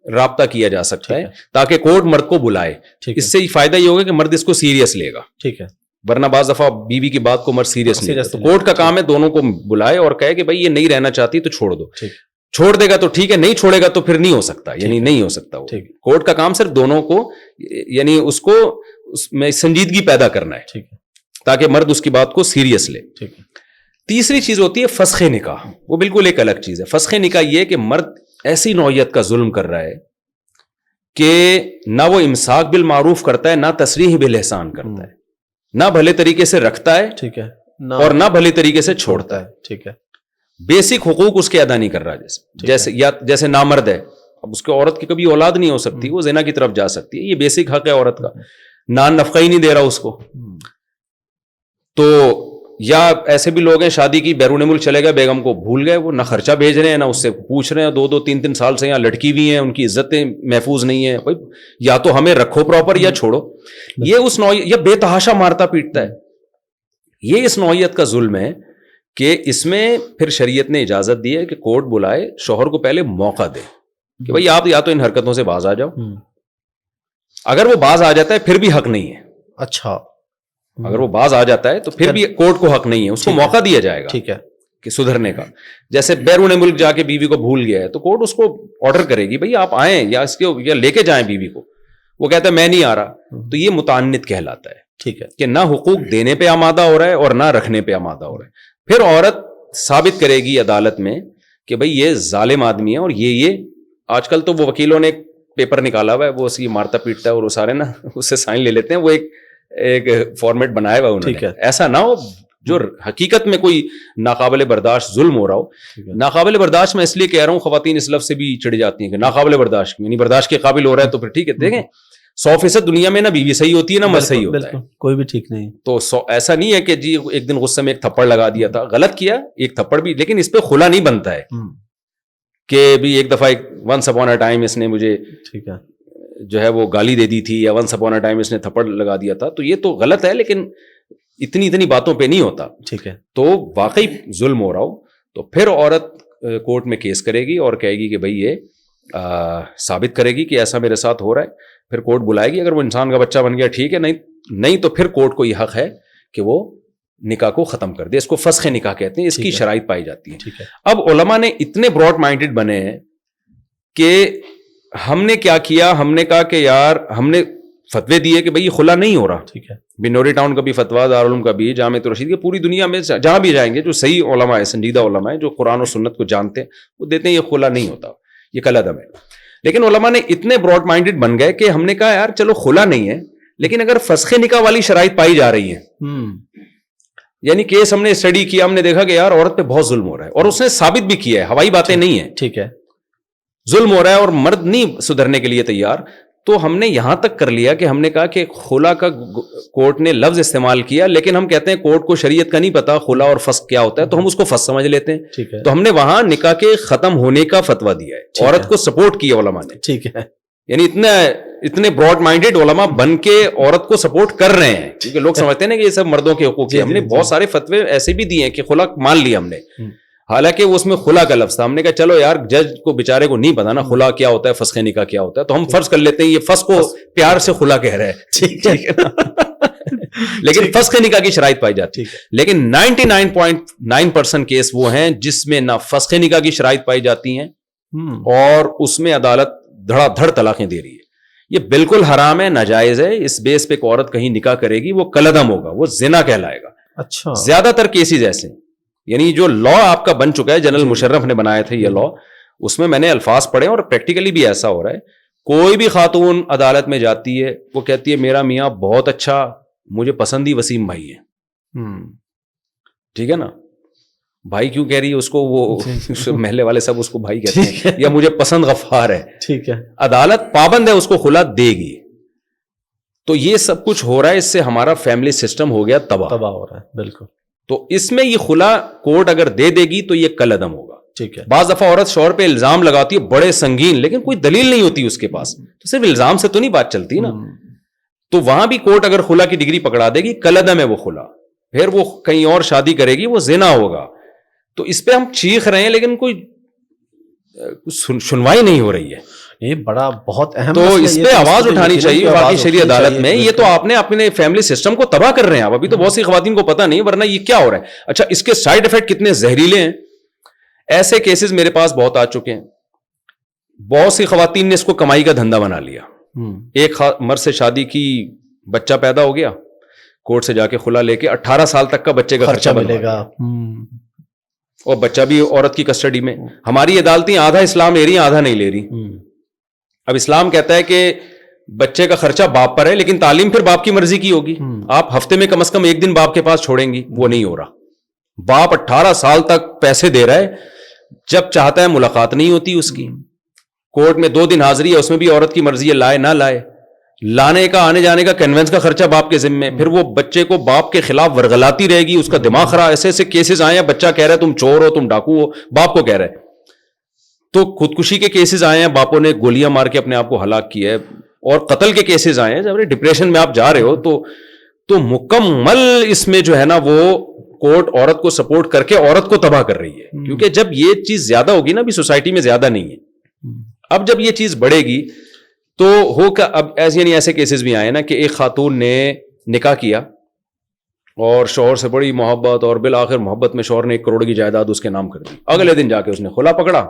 رابطہ کیا جا سکتا ہے تاکہ کورٹ مرد کو بلائے. اس سے فائدہ یہ ہوگا کہ مرد اس کو سیریس لے گا. ٹھیک ہے. ورنہ بعض دفعہ بیوی کی بات کو مرد سیریس نہیں لیتا. تو کورٹ کا کام ہے دونوں کو بلائے اور کہے کہ بھائی یہ نہیں رہنا چاہتی تو چھوڑ دو. چھوڑ دے گا تو ٹھیک ہے, نہیں چھوڑے گا تو پھر نہیں ہو سکتا, یعنی نہیں ہو سکتا. وہ کورٹ کا کام صرف دونوں کو یعنی اس کو اس میں سنجیدگی پیدا کرنا ہے تاکہ مرد اس کی بات کو سیریس لے. تیسری چیز ہوتی ہے فسخ نکاح. وہ بالکل ایک الگ چیز ہے. فسخ نکاح یہ کہ مرد ایسی نوعیت کا ظلم کر رہا ہے کہ نہ وہ امساک بالمعروف کرتا ہے, نہ تصریح بالاحسان کرتا ہے, نہ بھلے طریقے سے رکھتا ہے, ٹھیک ہے, اور نہ بھلے طریقے سے چھوڑتا ہے. ٹھیک ہے. بیسک حقوق اس کے ادا نہیں کر رہا. جیسے نامرد ہے, اب اس کے عورت کی کبھی اولاد نہیں ہو سکتی, وہ زنا کی طرف جا سکتی ہے, یہ بیسک حق ہے عورت کا. نان نفقہ ہی نہیں دے رہا اس کو. تو یا ایسے بھی لوگ ہیں شادی کی بیرون ملک چلے گئے, بیگم کو بھول گئے, وہ نہ خرچہ بھیج رہے ہیں نہ اس سے پوچھ رہے ہیں, 2-3 سال سے یہاں لٹکی ہوئی ہیں, ان کی عزتیں محفوظ نہیں ہیں. بھائی یا تو ہمیں رکھو پراپر یا چھوڑو. یہ اس نوعیت, یہ بے تحاشا مارتا پیٹتا ہے. یہ اس نوعیت کا ظلم ہے کہ اس میں پھر شریعت نے اجازت دی ہے کہ کورٹ بلائے, شوہر کو پہلے موقع دے کہ بھائی آپ یا تو ان حرکتوں سے باز آ جاؤ. اگر وہ باز آ جاتا ہے پھر بھی حق نہیں ہے. اچھا, اگر وہ باز آ جاتا ہے تو پھر بھی کورٹ کو حق نہیں ہے, اس کو موقع دیا جائے گا. ٹھیک ہے, کہ سدھرنے کا. جیسے بیرون ملک جا کے بیوی کو بھول گیا ہے تو کورٹ اس کو آرڈر کرے گی بھائی آپ آئیں یا اس کے یا لے کے جائیں بیوی کو. وہ کہتا ہے میں نہیں آ رہا, تو یہ متعنت کہلاتا ہے. ٹھیک ہے, کہ نہ حقوق دینے پہ آمادہ ہو رہا ہے اور نہ رکھنے پہ آمادہ ہو رہا ہے. پھر عورت ثابت کرے گی عدالت میں کہ بھئی یہ ظالم آدمی ہے, اور یہ آج کل تو وہ وکیلوں نے پیپر نکالا ہوا ہے, وہ اسی مارتا پیٹتا ہے اور وہ سارے نا اس سے سائن لے لیتے ہیں. وہ ایک فارمیٹ بنایا ہوا انہوں نے. ایسا نہ ہو جو حقیقت میں کوئی ناقابل برداشت ظلم ہو رہا ہو. ناقابل برداشت میں اس لیے کہہ رہا ہوں, خواتین اس لفظ سے بھی چڑ جاتی ہیں کہ ناقابل برداشت, یعنی برداشت کے قابل ہو رہا ہے تو پھر ٹھیک ہے. دیکھیں 100% دنیا میں نہ بیوی صحیح ہوتی ہے نہ مرد صحیح ہوتا ہے, کوئی بھی ٹھیک نہیں. تو ایسا نہیں ہے کہ جی ایک دن غصے میں ایک تھپڑ لگا دیا تھا, غلط کیا ایک تھپڑ بھی, لیکن اس پہ خلا نہیں بنتا ہے کہ بھی ایک دفعہ ونس اپون اے ٹائم اس نے مجھے ٹھیک ہے جو ہے وہ گالی دے دی تھی, یا ونس اپون اے ٹائم اس نے تھپڑ لگا دیا تھا. تو یہ تو غلط ہے, لیکن اتنی باتوں پہ نہیں ہوتا. ٹھیک ہے, تو واقعی ظلم ہو رہا ہو تو پھر عورت کورٹ میں کیس کرے گی اور کہے گی کہ بھئی یہ ثابت کرے گی کہ ایسا میرے ساتھ ہو رہا ہے. پھر کورٹ بلائے گی, اگر وہ انسان کا بچہ بن گیا ٹھیک ہے, نہیں تو پھر کورٹ کو یہ حق ہے کہ وہ نکاح کو ختم کر دے. اس کو فسخ نکاح کہتے ہیں, اس کی شرائط پائی جاتی ہیں. اب علماء نے اتنے براڈ مائنڈڈ بنے ہیں کہ ہم نے کیا کیا, ہم نے کہا کہ یار ہم نے فتوے دیے کہ بھئی یہ خلا نہیں ہو رہا. ٹھیک ہے, بنوری ٹاؤن کا بھی فتویٰ, دارالعلوم کا بھی, جامعۃ الرشید کے, پوری دنیا میں جہاں بھی جائیں گے جو صحیح علماء ہیں, سنجیدہ علماء ہیں, جو قرآن و سنت کو جانتے ہیں, وہ دیتے ہیں یہ خلا نہیں ہوتا, یہ کالعدم ہے. لیکن علماء نے اتنے براڈ مائنڈڈ بن گئے کہ ہم نے کہا یار چلو خلا نہیں ہے, لیکن اگر فسخ نکاح والی شرائط پائی جا رہی ہیں, یعنی کیس ہم نے اسٹڈی کیا, ہم نے دیکھا کہ یار عورت پہ بہت ظلم ہو رہا ہے, اور اس نے ثابت بھی کیا ہے, ہوائی باتیں نہیں ہیں. ٹھیک ہے, ظلم ہو رہا ہے اور مرد نہیں سدھرنے کے لیے تیار, تو ہم نے یہاں تک کر لیا کہ ہم نے کہا کہ خلا کا کورٹ نے لفظ استعمال کیا, لیکن ہم کہتے ہیں کورٹ کو شریعت کا نہیں پتا خلا اور فسخ کیا ہوتا ہے, تو ہم اس کو فسخ سمجھ لیتے ہیں. تو ہم نے وہاں نکاح کے ختم ہونے کا فتویٰ دیا ہے, عورت کو سپورٹ کیا علماء نے. ٹھیک ہے, یعنی اتنے براڈ مائنڈڈ علماء بن کے عورت کو سپورٹ کر رہے ہیں, کیونکہ لوگ سمجھتے ہیں نا کہ یہ سب مردوں کے حقوق ہیں. ہم نے بہت سارے فتوے ایسے بھی دیے ہیں کہ خلا مان لیا ہم نے, حالانکہ اس میں خلا کا لفظ تھا. ہم نے کہا چلو یار جج کو بیچارے کو نہیں پتا نا خلا کیا ہوتا ہے, فسخ نکاح کیا ہوتا ہے, تو ہم فرض کر لیتے ہیں یہ فسخ کو پیار سے خلا کہہ رہے ہیں. ٹھیک ہے, لیکن فسخ نکاح کی شرائط پائی جاتی ہے. لیکن 99.9% کیس وہ ہیں جس میں نہ فسخ نکاح کی شرائط پائی جاتی ہیں اور اس میں عدالت دھڑا دھڑ طلاقیں دے رہی ہے. یہ بالکل حرام ہے, ناجائز ہے. اس بیس پہ ایک عورت کہیں نکاح کرے گی وہ کالعدم ہوگا, وہ زنا کہلائے گا. اچھا, زیادہ تر کیسز ایسے, یعنی جو لا آپ کا بن چکا ہے, جنرل مشرف نے بنایا تھا یہ لا, اس میں نے الفاظ پڑھے اور پریکٹیکلی بھی ایسا ہو رہا ہے. کوئی بھی خاتون عدالت میں جاتی ہے, وہ کہتی ہے میرا میاں بہت اچھا, مجھے پسند ہی وسیم بھائی ہے. ٹھیک ہے نا, بھائی کیوں کہہ رہی ہے اس کو, وہ محلے والے سب اس کو بھائی کہتے ہیں, یا مجھے پسند غفار ہے. ٹھیک ہے, عدالت پابند ہے, اس کو خلا دے گی. تو یہ سب کچھ ہو رہا ہے, اس سے ہمارا فیملی سسٹم ہو گیا تباہ ہو رہا ہے. بالکل, تو اس میں یہ خلا کورٹ اگر دے دے گی تو یہ کالعدم ہوگا. ٹھیک ہے, بعض دفعہ عورت شوہر پہ الزام لگاتی ہے بڑے سنگین, لیکن کوئی دلیل نہیں ہوتی اس کے پاس, تو صرف الزام سے تو نہیں بات چلتی نا. تو وہاں بھی کورٹ اگر خلا کی ڈگری پکڑا دے گی کلعدم ہے وہ خلا, پھر وہ کہیں اور شادی کرے گی, وہ زنا ہوگا. تو اس پہ ہم چیخ رہے ہیں لیکن کوئی سنوائی نہیں ہو رہی ہے. یہ بڑا بہت اہم, تو اس پہ آواز اٹھانی چاہیے باقی شرعی عدالت میں. یہ تو آپ نے اپنے فیملی سسٹم کو تباہ کر رہے ہیں آپ. ابھی تو بہت سی خواتین کو پتہ نہیں, ورنہ یہ کیا ہو رہا ہے. اچھا, اس کے سائیڈ افیکٹ کتنے زہریلے ہیں. ایسے کیسز میرے پاس بہت آ چکے ہیں. بہت سی خواتین نے اس کو کمائی کا دھندا بنا لیا. ایک مرد سے شادی کی, بچہ پیدا ہو گیا, کورٹ سے جا کے خلا لے کے 18 سال تک کا بچے کا خرچہ ملے گا, اور بچہ بھی عورت کی کسٹڈی میں. ہماری عدالتیں آدھا اسلام لے رہی ہیں, آدھا نہیں لے رہی. اب اسلام کہتا ہے کہ بچے کا خرچہ باپ پر ہے, لیکن تعلیم پھر باپ کی مرضی کی ہوگی. آپ ہفتے میں کم از کم ایک دن باپ کے پاس چھوڑیں گی, وہ نہیں ہو رہا. باپ 18 سال تک پیسے دے رہا ہے, جب چاہتا ہے ملاقات نہیں ہوتی اس کی. کورٹ میں 2 دن حاضری ہے, اس میں بھی عورت کی مرضی ہے, لائے نہ لائے. لانے کا, آنے جانے کا, کنوینس کا خرچہ باپ کے ذمے. پھر وہ بچے کو باپ کے خلاف ورغلاتی رہے گی, اس کا دماغ خراب. ایسے ایسے کیسز آئے ہیں, بچہ کہہ رہا ہے تم چور ہو, تم ڈاکو ہو, باپ کو کہہ رہا ہے. تو خودکشی کے کیسز آئے ہیں, باپوں نے گولیاں مار کے اپنے آپ کو ہلاک کیا ہے. اور قتل کے کیسز آئے ہیں. جب ڈپریشن میں آپ جا رہے ہو تو مکمل اس میں جو ہے نا, وہ کورٹ عورت کو سپورٹ کر کے عورت کو تباہ کر رہی ہے. کیونکہ جب یہ چیز زیادہ ہوگی نا, ابھی سوسائٹی میں زیادہ نہیں ہے, اب جب یہ چیز بڑھے گی تو اب ایسے کیسز بھی آئے نا کہ ایک خاتون نے نکاح کیا اور شوہر سے بڑی محبت, اور بالآخر محبت میں شوہر نے 1 کروڑ کی جائیداد اس کے نام کر دی. اگلے دن جا کے اس نے خلا پکڑا,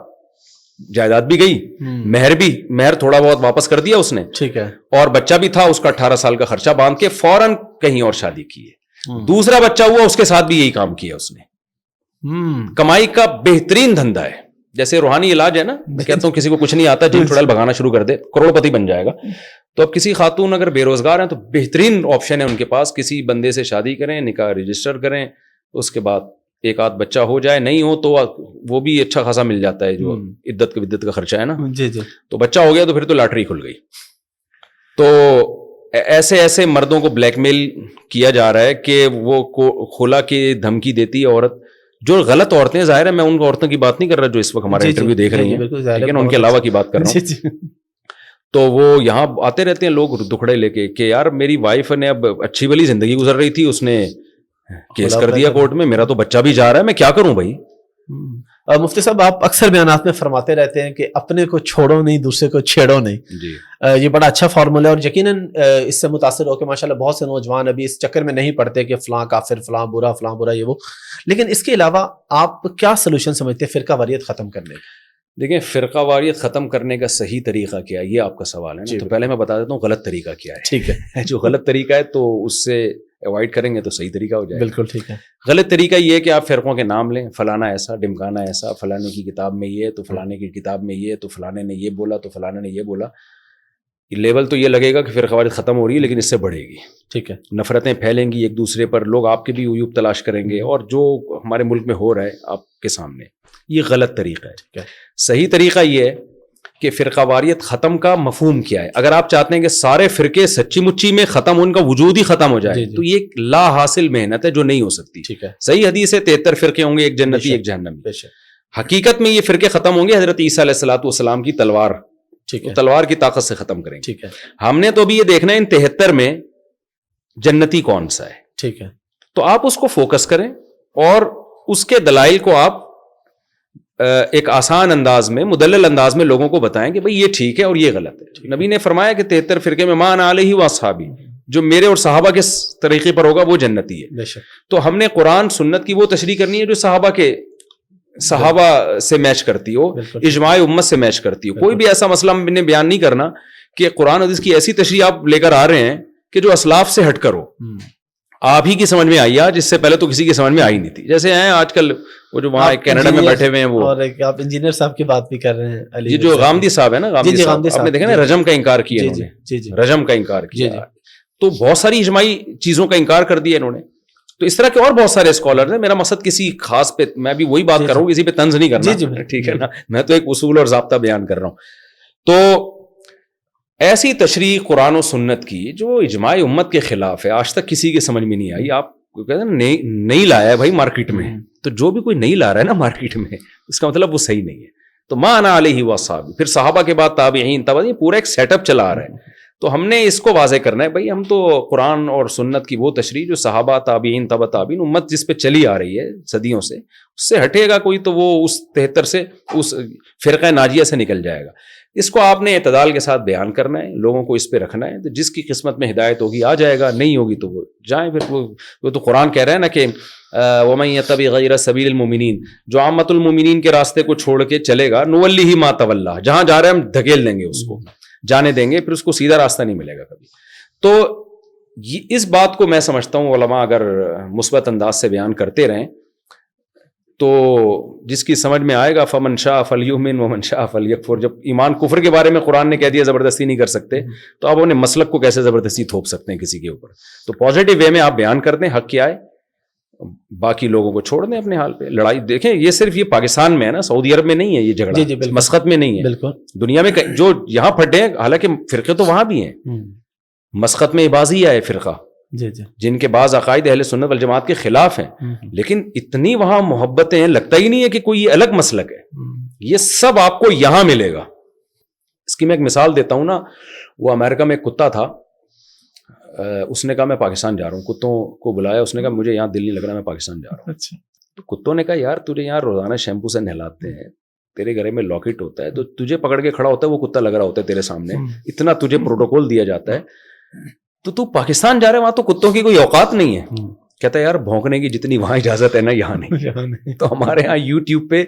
جائیداد بھی گئی, مہر تھوڑا بہت واپس کر دیا اس نے, ٹھیک ہے, اور بچہ بھی تھا اس کا. 18 سال کا خرچہ باندھ کے فوراً کہیں اور شادی کی ہے. دوسرا بچہ ہوا, اس کے ساتھ بھی یہی کام کیا اس نے. کمائی کا بہترین دھندا ہے. جیسے روحانی علاج ہے نا, میں کہتا ہوں کسی کو کچھ نہیں آتا, جن چڑیل بھگانا شروع کر دے, کروڑ پتی بن جائے گا. تو اب کسی خاتون اگر بے روزگار ہیں تو بہترین آپشن ہے ان کے پاس, کسی بندے سے شادی کریں, نکاح رجسٹر کریں, اس کے بعد 1 آدھ بچہ ہو جائے, نہیں ہو تو وہ بھی اچھا خاصا مل جاتا ہے, جو عدت کا خرچہ ہے نا. جی جی. تو بچہ ہو گیا تو پھر تو لاٹری کھل گئی. تو ایسے مردوں کو بلیک میل کیا جا رہا ہے کہ وہ خلا کی دھمکی دیتی ہے عورت. جو غلط عورتیں, ظاہر ہے میں ان عورتوں کی بات نہیں کر رہا جو اس وقت ہمارا انٹرویو دیکھ رہی ہیں, لیکن ان کے علاوہ کی بات کر رہا ہوں. تو وہ یہاں آتے رہتے ہیں لوگ دکھڑے لے کے کہ یار میری وائف نے اب اچھی بلی زندگی گزر رہی تھی, اس نے کیس کر دیا کورٹ میں, میرا تو بچہ بھی جا رہا ہے, میں کیا کروں بھائی. مفتی صاحب, آپ اکثر بیانات میں فرماتے رہتے ہیں کہ اپنے کو چھوڑو نہیں, دوسرے کو چھیڑو نہیں. جی. یہ بڑا اچھا فارمولا ہے, اور یقیناً اس سے متاثر ہو کے ماشاءاللہ بہت سے نوجوان ابھی اس چکر میں نہیں پڑتے کہ فلاں کافر, فلاں برا یہ وہ. لیکن اس کے علاوہ آپ کیا سلوشن سمجھتے ہیں فرقہ واریت ختم کرنے کا؟ دیکھیں, فرقہ واریت ختم کرنے کا صحیح طریقہ کیا ہے, یہ آپ کا سوال ہے نا. تو پہلے میں بتا دیتا ہوں غلط طریقہ کیا ہے. ٹھیک ہے. جو غلط طریقہ ہے تو اس سے اوائڈ کریں گے تو صحیح طریقہ ہو جائے. بالکل ٹھیک ہے. غلط طریقہ یہ ہے کہ آپ فرقوں کے نام لیں, فلانا ایسا, ڈمکانا ایسا, فلانے کی کتاب میں یہ, تو فلانے کی کتاب میں یہ, تو فلانے نے یہ بولا, تو فلانے نے یہ بولا. لیول تو یہ لگے گا کہ فرقہ واریت ختم ہو رہی ہے, لیکن اس سے بڑھے گی. ٹھیک ہے. نفرتیں پھیلیں گی ایک دوسرے پر, لوگ آپ کے بھی عیوب تلاش کریں گے, اور جو ہمارے ملک میں ہو رہا ہے آپ کے سامنے, یہ غلط طریقہ ہے. صحیح طریقہ یہ ہے کہ فرقہ واریت ختم کا مفہوم کیا ہے. اگر آپ چاہتے ہیں کہ سارے فرقے سچی مچی میں ختم, ان کا وجود ہی ختم ہو جائے, تو یہ ایک لا حاصل محنت ہے جو نہیں ہو سکتی. ٹھیک ہے. صحیح حدیث ہے 73 فرقے ہوں گے, ایک جنتی ایک جہنمی. حقیقت میں یہ فرقے ختم ہوں گے حضرت عیسیٰ علیہ الصلوۃ والسلام کی تلوار, تلوار کی طاقت سے ختم کریں گے. ٹھیک ہے. ہم نے تو ابھی یہ دیکھنا ہے ان 73 میں جنتی کون سا ہے. ٹھیک ہے. تو آپ اس کو فوکس کریں اور اس کے دلائل کو آپ ایک آسان انداز میں, مدلل انداز میں لوگوں کو بتائیں کہ بھئی یہ ٹھیک ہے اور یہ غلط ہے. نبی نے فرمایا کہ 73 فرقے میں مان علیہ و اصحابی, جو میرے اور صحابہ کے طریقے پر ہوگا وہ جنتی ہے. تو ہم نے قرآن سنت کی وہ تشریح کرنی ہے جو صحابہ سے میچ کرتی ہو, اجماع امت سے میچ کرتی ہو. کوئی بھی ایسا مسئلہ ہم نے بیان نہیں کرنا کہ قرآن حدیث کی ایسی تشریح آپ لے کر آ رہے ہیں کہ جو اسلاف سے ہٹ کر ہو, آپ ہی کی سمجھ میں آئی, آج اس سے پہلے تو کسی کی سمجھ میں آئی نہیں تھی. جیسے ہیں آج کل وہ جو وہاں کینیڈا میں بیٹھے ہوئے ہیں, وہ اور آپ انجینئر صاحب کی بات بھی کر رہے ہیں, یہ جو غامدی صاحب ہے نا, غامدی صاحب آپ نے دیکھا نا رجم کا انکار کیا انہوں نے, رجم کا انکار کیا. تو بہت ساری اجماعی چیزوں کا انکار کر دیا انہوں نے. تو اس طرح کے اور بہت سارے اسکالر ہیں. میرا مقصد کسی خاص پہ, میں بھی وہی بات کر رہا ہوں, کسی پہ طنز نہیں کرنا, ٹھیک ہے نا. میں تو ایک اصول اور ضابطہ بیان کر رہا ہوں. تو ایسی تشریح قرآن و سنت کی جو اجماع امت کے خلاف ہے, آج تک کسی کے سمجھ میں نہیں آئی. آپ کہتے ہیں نہیں لایا ہے بھائی مارکیٹ میں, تو جو بھی کوئی نہیں لا رہا ہے نا مارکیٹ میں, اس کا مطلب وہ صحیح نہیں ہے. تو ما انا علیہ و اصحابی, پھر صحابہ کے بعد تابعین, پورا ایک سیٹ اپ چلا آ رہا ہے. تو ہم نے اس کو واضح کرنا ہے بھائی ہم تو قرآن اور سنت کی وہ تشریح جو صحابہ تابعین تبع تابعین امت جس پہ چلی آ رہی ہے صدیوں سے, اس سے ہٹے گا کوئی تو وہ اس 73 سے اس فرقہ ناجیہ سے نکل جائے گا. اس کو آپ نے اعتدال کے ساتھ بیان کرنا ہے, لوگوں کو اس پہ رکھنا ہے. تو جس کی قسمت میں ہدایت ہوگی آ جائے گا, نہیں ہوگی تو وہ جائیں. پھر وہ تو قرآن کہہ رہا ہے نا کہ وَمَن يَتَّبِعْ غَيْرَ سَبِيلِ الْمُؤْمِنِينَ, جو عامۃ المؤمنین کے راستے کو چھوڑ کے چلے گا نُوَلِّهِ مَا تَوَلَّىٰ, جہاں جا رہے ہیں ہم دھکیل دیں گے اس کو, جانے دیں گے, پھر اس کو سیدھا راستہ نہیں ملے گا کبھی. تو اس بات کو میں سمجھتا ہوں علماء اگر مثبت انداز سے بیان کرتے رہیں تو جس کی سمجھ میں آئے گا فمن شاء فلیؤمن ومن شاء فلیکفر. جب ایمان کفر کے بارے میں قرآن نے کہہ دیا زبردستی نہیں کر سکتے, تو آپ انہیں مسلک کو کیسے زبردستی تھوپ سکتے ہیں کسی کے اوپر. تو پازیٹیو وے میں آپ بیان کر دیں حق کیا ہے, باقی لوگوں کو چھوڑ دیں اپنے حال پہ. لڑائی دیکھیں یہ صرف یہ پاکستان میں ہے نا, سعودی عرب میں نہیں ہے یہ جھگڑا, مسقط میں نہیں ہے, دنیا میں جو یہاں پھٹے ہیں, حالانکہ فرقے تو وہاں بھی ہیں. مسقط میں اباضیہ ہے فرقہ جن کے بعض عقائد اہل سنت والجماعت کے خلاف ہیں, لیکن اتنی وہاں محبتیں ہیں, لگتا ہی نہیں ہے کہ کوئی الگ مسلک ہے. یہ سب آپ کو یہاں ملے گا. اس کی میں ایک مثال دیتا ہوں نا, وہ امریکہ میں ایک کتا تھا, اس نے کہا میں پاکستان جا رہا ہوں. کتوں کو بلایا, اس نے کہا مجھے یہاں دل نہیں لگ رہا, میں پاکستان جا رہا ہوں. تو کتوں نے کہا یار تجھے یہاں روزانہ شیمپو سے نہلاتے ہیں, تیرے گھر میں لاکٹ ہوتا ہے, تو تجھے پکڑ کے کھڑا ہوتا ہے وہ کتا لگ رہا ہوتا ہے تیرے سامنے, اتنا تجھے پروٹوکول دیا جاتا ہے, تو پاکستان جا رہے وہاں تو کتوں کی کوئی اوقات نہیں ہے. کہتا ہے یار بھونکنے کی جتنی وہاں اجازت ہے نا یہاں نہیں. تو ہمارے یہاں یوٹیوب پہ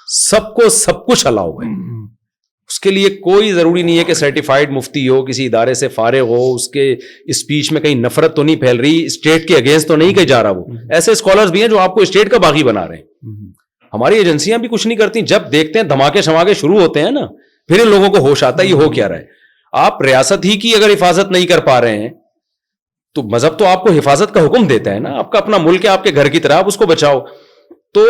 سب کو سب کچھ الاؤ ہے. اس کے لیے کوئی ضروری نہیں ہے کہ سرٹیفائیڈ مفتی ہو, کسی ادارے سے فارغ ہو, اس کے اسپیچ میں کہیں نفرت تو نہیں پھیل رہی, اسٹیٹ کے اگینسٹ تو نہیں کہیں جا رہا. وہ ایسے اسکالرز بھی ہیں جو آپ کو اسٹیٹ کا باغی بنا رہے ہیں. ہماری ایجنسیاں بھی کچھ نہیں کرتی. جب دیکھتے ہیں دھماکے شماکے شروع ہوتے ہیں نا, پھر ان لوگوں کو ہوش آتا ہے یہ ہو کیا رہا ہے. آپ ریاست ہی کی اگر حفاظت نہیں کر پا رہے ہیں تو مذہب تو آپ کو حفاظت کا حکم دیتا ہے نا, آپ کا اپنا ملک ہے آپ کے گھر کی طرح, آپ اس کو بچاؤ. تو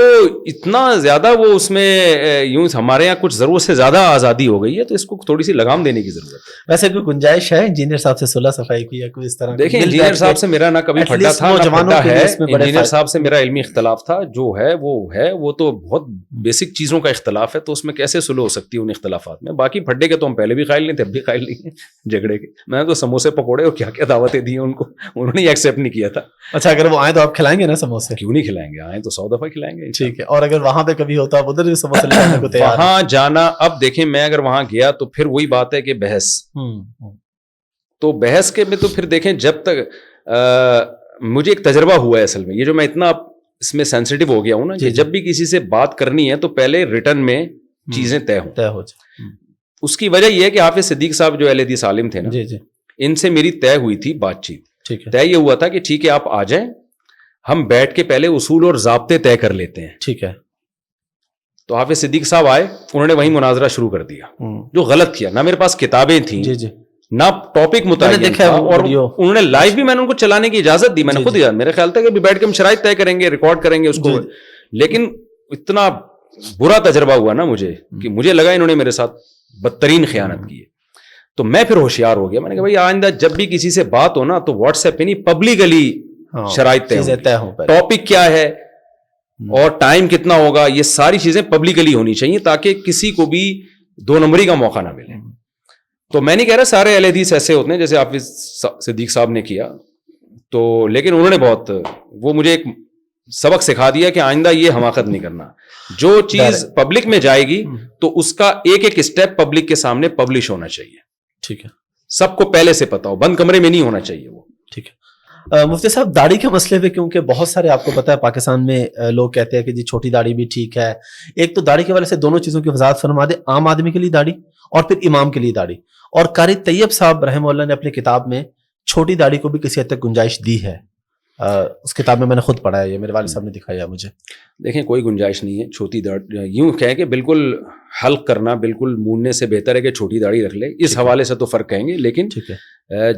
اتنا زیادہ وہ اس میں یوں ہمارے یہاں کچھ ضرورت سے زیادہ آزادی ہو گئی ہے, تو اس کو تھوڑی سی لگام دینے کی ضرورت ہے. ویسے کوئی گنجائش ہے انجینئر صاحب سے صلح صفائی کی یا کوئی اس طرح؟ دیکھیں انجینئر صاحب سے میرا نہ کبھی پھٹا تھا نہ پھٹا ہے. انجینئر صاحب سے میرا علمی اختلاف تھا, جو ہے وہ تو بہت بیسک چیزوں کا اختلاف ہے, تو اس میں کیسے سلو ہو سکتی ہے ان اختلافات میں. باقی پھڈے کے تو ہم پہلے بھی قائل نہیں تھے, اب بھی قائل نہیں ہیں جھگڑے کے. میں نے تو سموسے پکوڑے اور کیا کیا دعوتیں دی ہیں ان کو, انہوں نے ایکسیپٹ نہیں کیا تھا. اچھا اگر وہ آئیں تو آپ کھلائیں گے نا سموسے؟ کیوں نہیں کھلائیں گے, آئیں تو 100 دفعہ کھلائیں گے. ٹھیک ہے. اور اگر وہاں پہ کبھی ہوتا آپ ادھر بھی سموسے لے جانے کو تیار؟ وہاں جانا, اب دیکھیں میں اگر وہاں گیا تو پھر وہی بات ہے کہ بحث, تو بحث کے میں تو پھر دیکھیں جب تک مجھے ایک تجربہ ہوا ہے اصل میں, یہ جو میں اتنا اس میں سینسٹیو ہو گیا ہوں نا, کہ جب بھی کسی سے بات کرنی ہے تو پہلے ریٹن میں چیزیں طے ہو جائیں. اس کی وجہ یہ ہے کہ حافظ صدیق صاحب جو اہل حدیث عالم تھے نا, ان سے میری طے ہوئی تھی بات چیت. طے یہ ہوا تھا کہ ٹھیک ہے آپ آ جائیں, ہم بیٹھ کے پہلے اصول اور ضابطے طے کر لیتے ہیں. ٹھیک ہے. تو حافظ صدیق صاحب آئے, انہوں نے وہیں مناظرہ شروع کر دیا, جو غلط کیا. نہ میرے پاس کتابیں تھیں, نہ ٹاپک متعین تھا, اور انہوں نے لائیو بھی میں نے ان کو چلانے کی اجازت دی. میں نے خود میرے خیال تھا کہ بیٹھ کے ہم شرائط طے کریں گے, ریکارڈ کریں گے اس کو. لیکن اتنا برا تجربہ ہوا نا مجھے کہ مجھے لگا انہوں نے میرے ساتھ بدترین خیانت کی ہے. تو میں پھر ہوشیار ہو گیا. میں نے کہا بھائی آئندہ جب بھی کسی سے بات ہو نا تو واٹس ایپ پہ نہیں, پبلکلی شرائط طے ہو, ٹاپک کیا ہے اور ٹائم کتنا ہوگا, یہ ساری چیزیں پبلکلی ہونی چاہیے تاکہ کسی کو بھی 2 نمبری کا موقع نہ ملے. تو میں نہیں کہہ رہا سارے اہل حدیث ایسے ہوتے ہیں جیسے حافظ صدیق صاحب نے کیا, تو لیکن انہوں نے بہت وہ مجھے ایک سبق سکھا دیا کہ آئندہ یہ حماقت نہیں کرنا. جو چیز پبلک میں جائے گی تو اس کا ایک ایک اسٹیپ پبلک کے سامنے پبلش ہونا چاہیے. ٹھیک ہے. سب کو پہلے سے پتا ہو, بند کمرے میں نہیں ہونا چاہیے وہ. ٹھیک ہے. مفتی صاحب داڑھی کے مسئلے پہ, کیونکہ بہت سارے آپ کو پتا ہے پاکستان میں لوگ کہتے ہیں کہ جی چھوٹی داڑھی بھی ٹھیک ہے. ایک تو داڑھی کے والے سے دونوں چیزوں کی وضاحت فرما دے, عام آدمی کے لیے داڑھی اور پھر امام کے لیے داڑھی. اور قاری طیب صاحب رحمہ اللہ نے اپنی کتاب میں چھوٹی داڑھی کو بھی کسی حد تک گنجائش دی ہے. اس کتاب میں نے خود پڑھا ہے, یہ میرے والد صاحب نے دکھایا مجھے. دیکھیں کوئی گنجائش نہیں ہے چھوٹی داڑھی, یوں کہیں کہ بالکل حلق کرنا بالکل موننے سے بہتر ہے کہ چھوٹی داڑھی رکھ لے. اس حوالے سے تو فرق کہیں گے, لیکن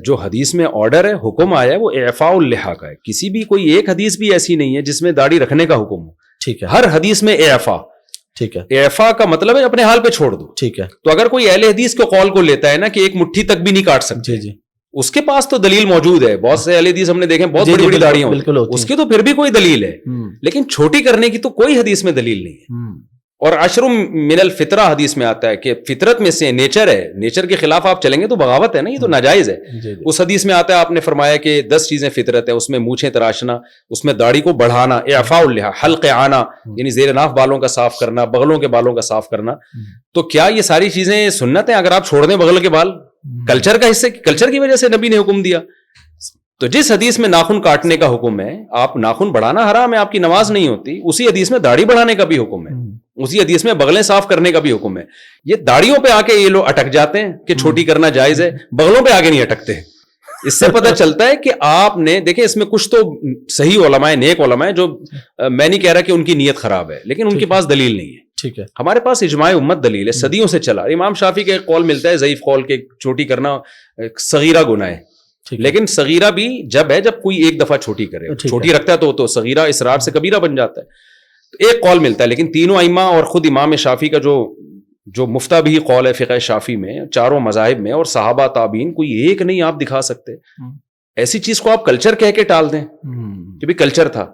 جو حدیث میں آرڈر ہے, حکم آیا ہے, وہ اعفاء اللحیٰ کا ہے. کسی بھی کوئی ایک حدیث بھی ایسی نہیں ہے جس میں داڑھی رکھنے کا حکم ہو. ٹھیک ہے. ہر حدیث میں اعفاء. ٹھیک ہے. اعفاء کا مطلب ہے اپنے حال پہ چھوڑ دو. ٹھیک ہے. تو اگر کوئی اہل حدیث کے قول کو لیتا ہے نا کہ ایک مٹھی تک بھی نہیں کاٹ سکتے, جی اس کے پاس تو دلیل موجود ہے. بہت سے اہل حدیث ہم نے دیکھے بہت بڑی بڑی داڑیاں ہوتی ہیں, اس کی تو پھر بھی کوئی دلیل ہے, لیکن چھوٹی کرنے کی تو کوئی حدیث میں دلیل نہیں ہے. اور عشر من الفطرہ حدیث میں آتا ہے کہ فطرت میں سے نیچر ہے, نیچر کے خلاف آپ چلیں گے تو بغاوت ہے نا, یہ تو ناجائز ہے. اس حدیث میں آتا ہے, آپ نے فرمایا کہ 10 چیزیں فطرت ہے, اس میں مونچھیں تراشنا, اس میں داڑھی کو بڑھانا, اعفاء اللحیہ, حلق آنا یعنی زیر ناف بالوں کا صاف کرنا, بغلوں کے بالوں کا صاف کرنا. تو کیا یہ ساری چیزیں سنت ہیں؟ اگر آپ چھوڑ دیں بغل کے بال, کلچر کا حصے, کلچر کی وجہ سے نبی نے حکم دیا. تو جس حدیث میں ناخن کاٹنے کا حکم ہے, آپ ناخن بڑھانا حرام ہے, آپ کی نماز نہیں ہوتی, اسی حدیث میں داڑھی بڑھانے کا بھی حکم ہے, اسی حدیث میں بغلیں صاف کرنے کا بھی حکم ہے. یہ داڑھیوں پہ آ کے یہ لوگ اٹک جاتے ہیں کہ چھوٹی کرنا جائز ہے, بغلوں پہ آگے نہیں اٹکتے. اس سے پتہ چلتا ہے کہ آپ نے دیکھیں اس میں کچھ تو صحیح علماء ہیں, نیک علماء ہیں, جو میں نہیں کہہ رہا کہ ان کی نیت خراب ہے, لیکن ان کے پاس دلیل نہیں ہے. ٹھیک ہے, ہمارے پاس اجماع امت دلیل ہے, صدیوں سے چلا. امام شافعی کا ایک قول ملتا ہے ضعیف قول کے چھوٹی کرنا صغیرہ گناہ ہے, لیکن صغیرہ بھی جب ہے جب کوئی ایک دفعہ چھوٹی کرے, چھوٹی رکھتا ہے تو صغیرہ اسرار سے کبیرہ بن جاتا ہے. تو ایک قول ملتا ہے, لیکن تینوں ائمہ اور خود امام شافعی کا جو مفتہ بھی قول ہے فقہ شافعی میں, چاروں مذاہب میں, اور صحابہ تابعین, کوئی ایک نہیں آپ دکھا سکتے. ایسی چیز کو آپ کلچر کہہ کے ٹال دیں کہ بھی کلچر تھا,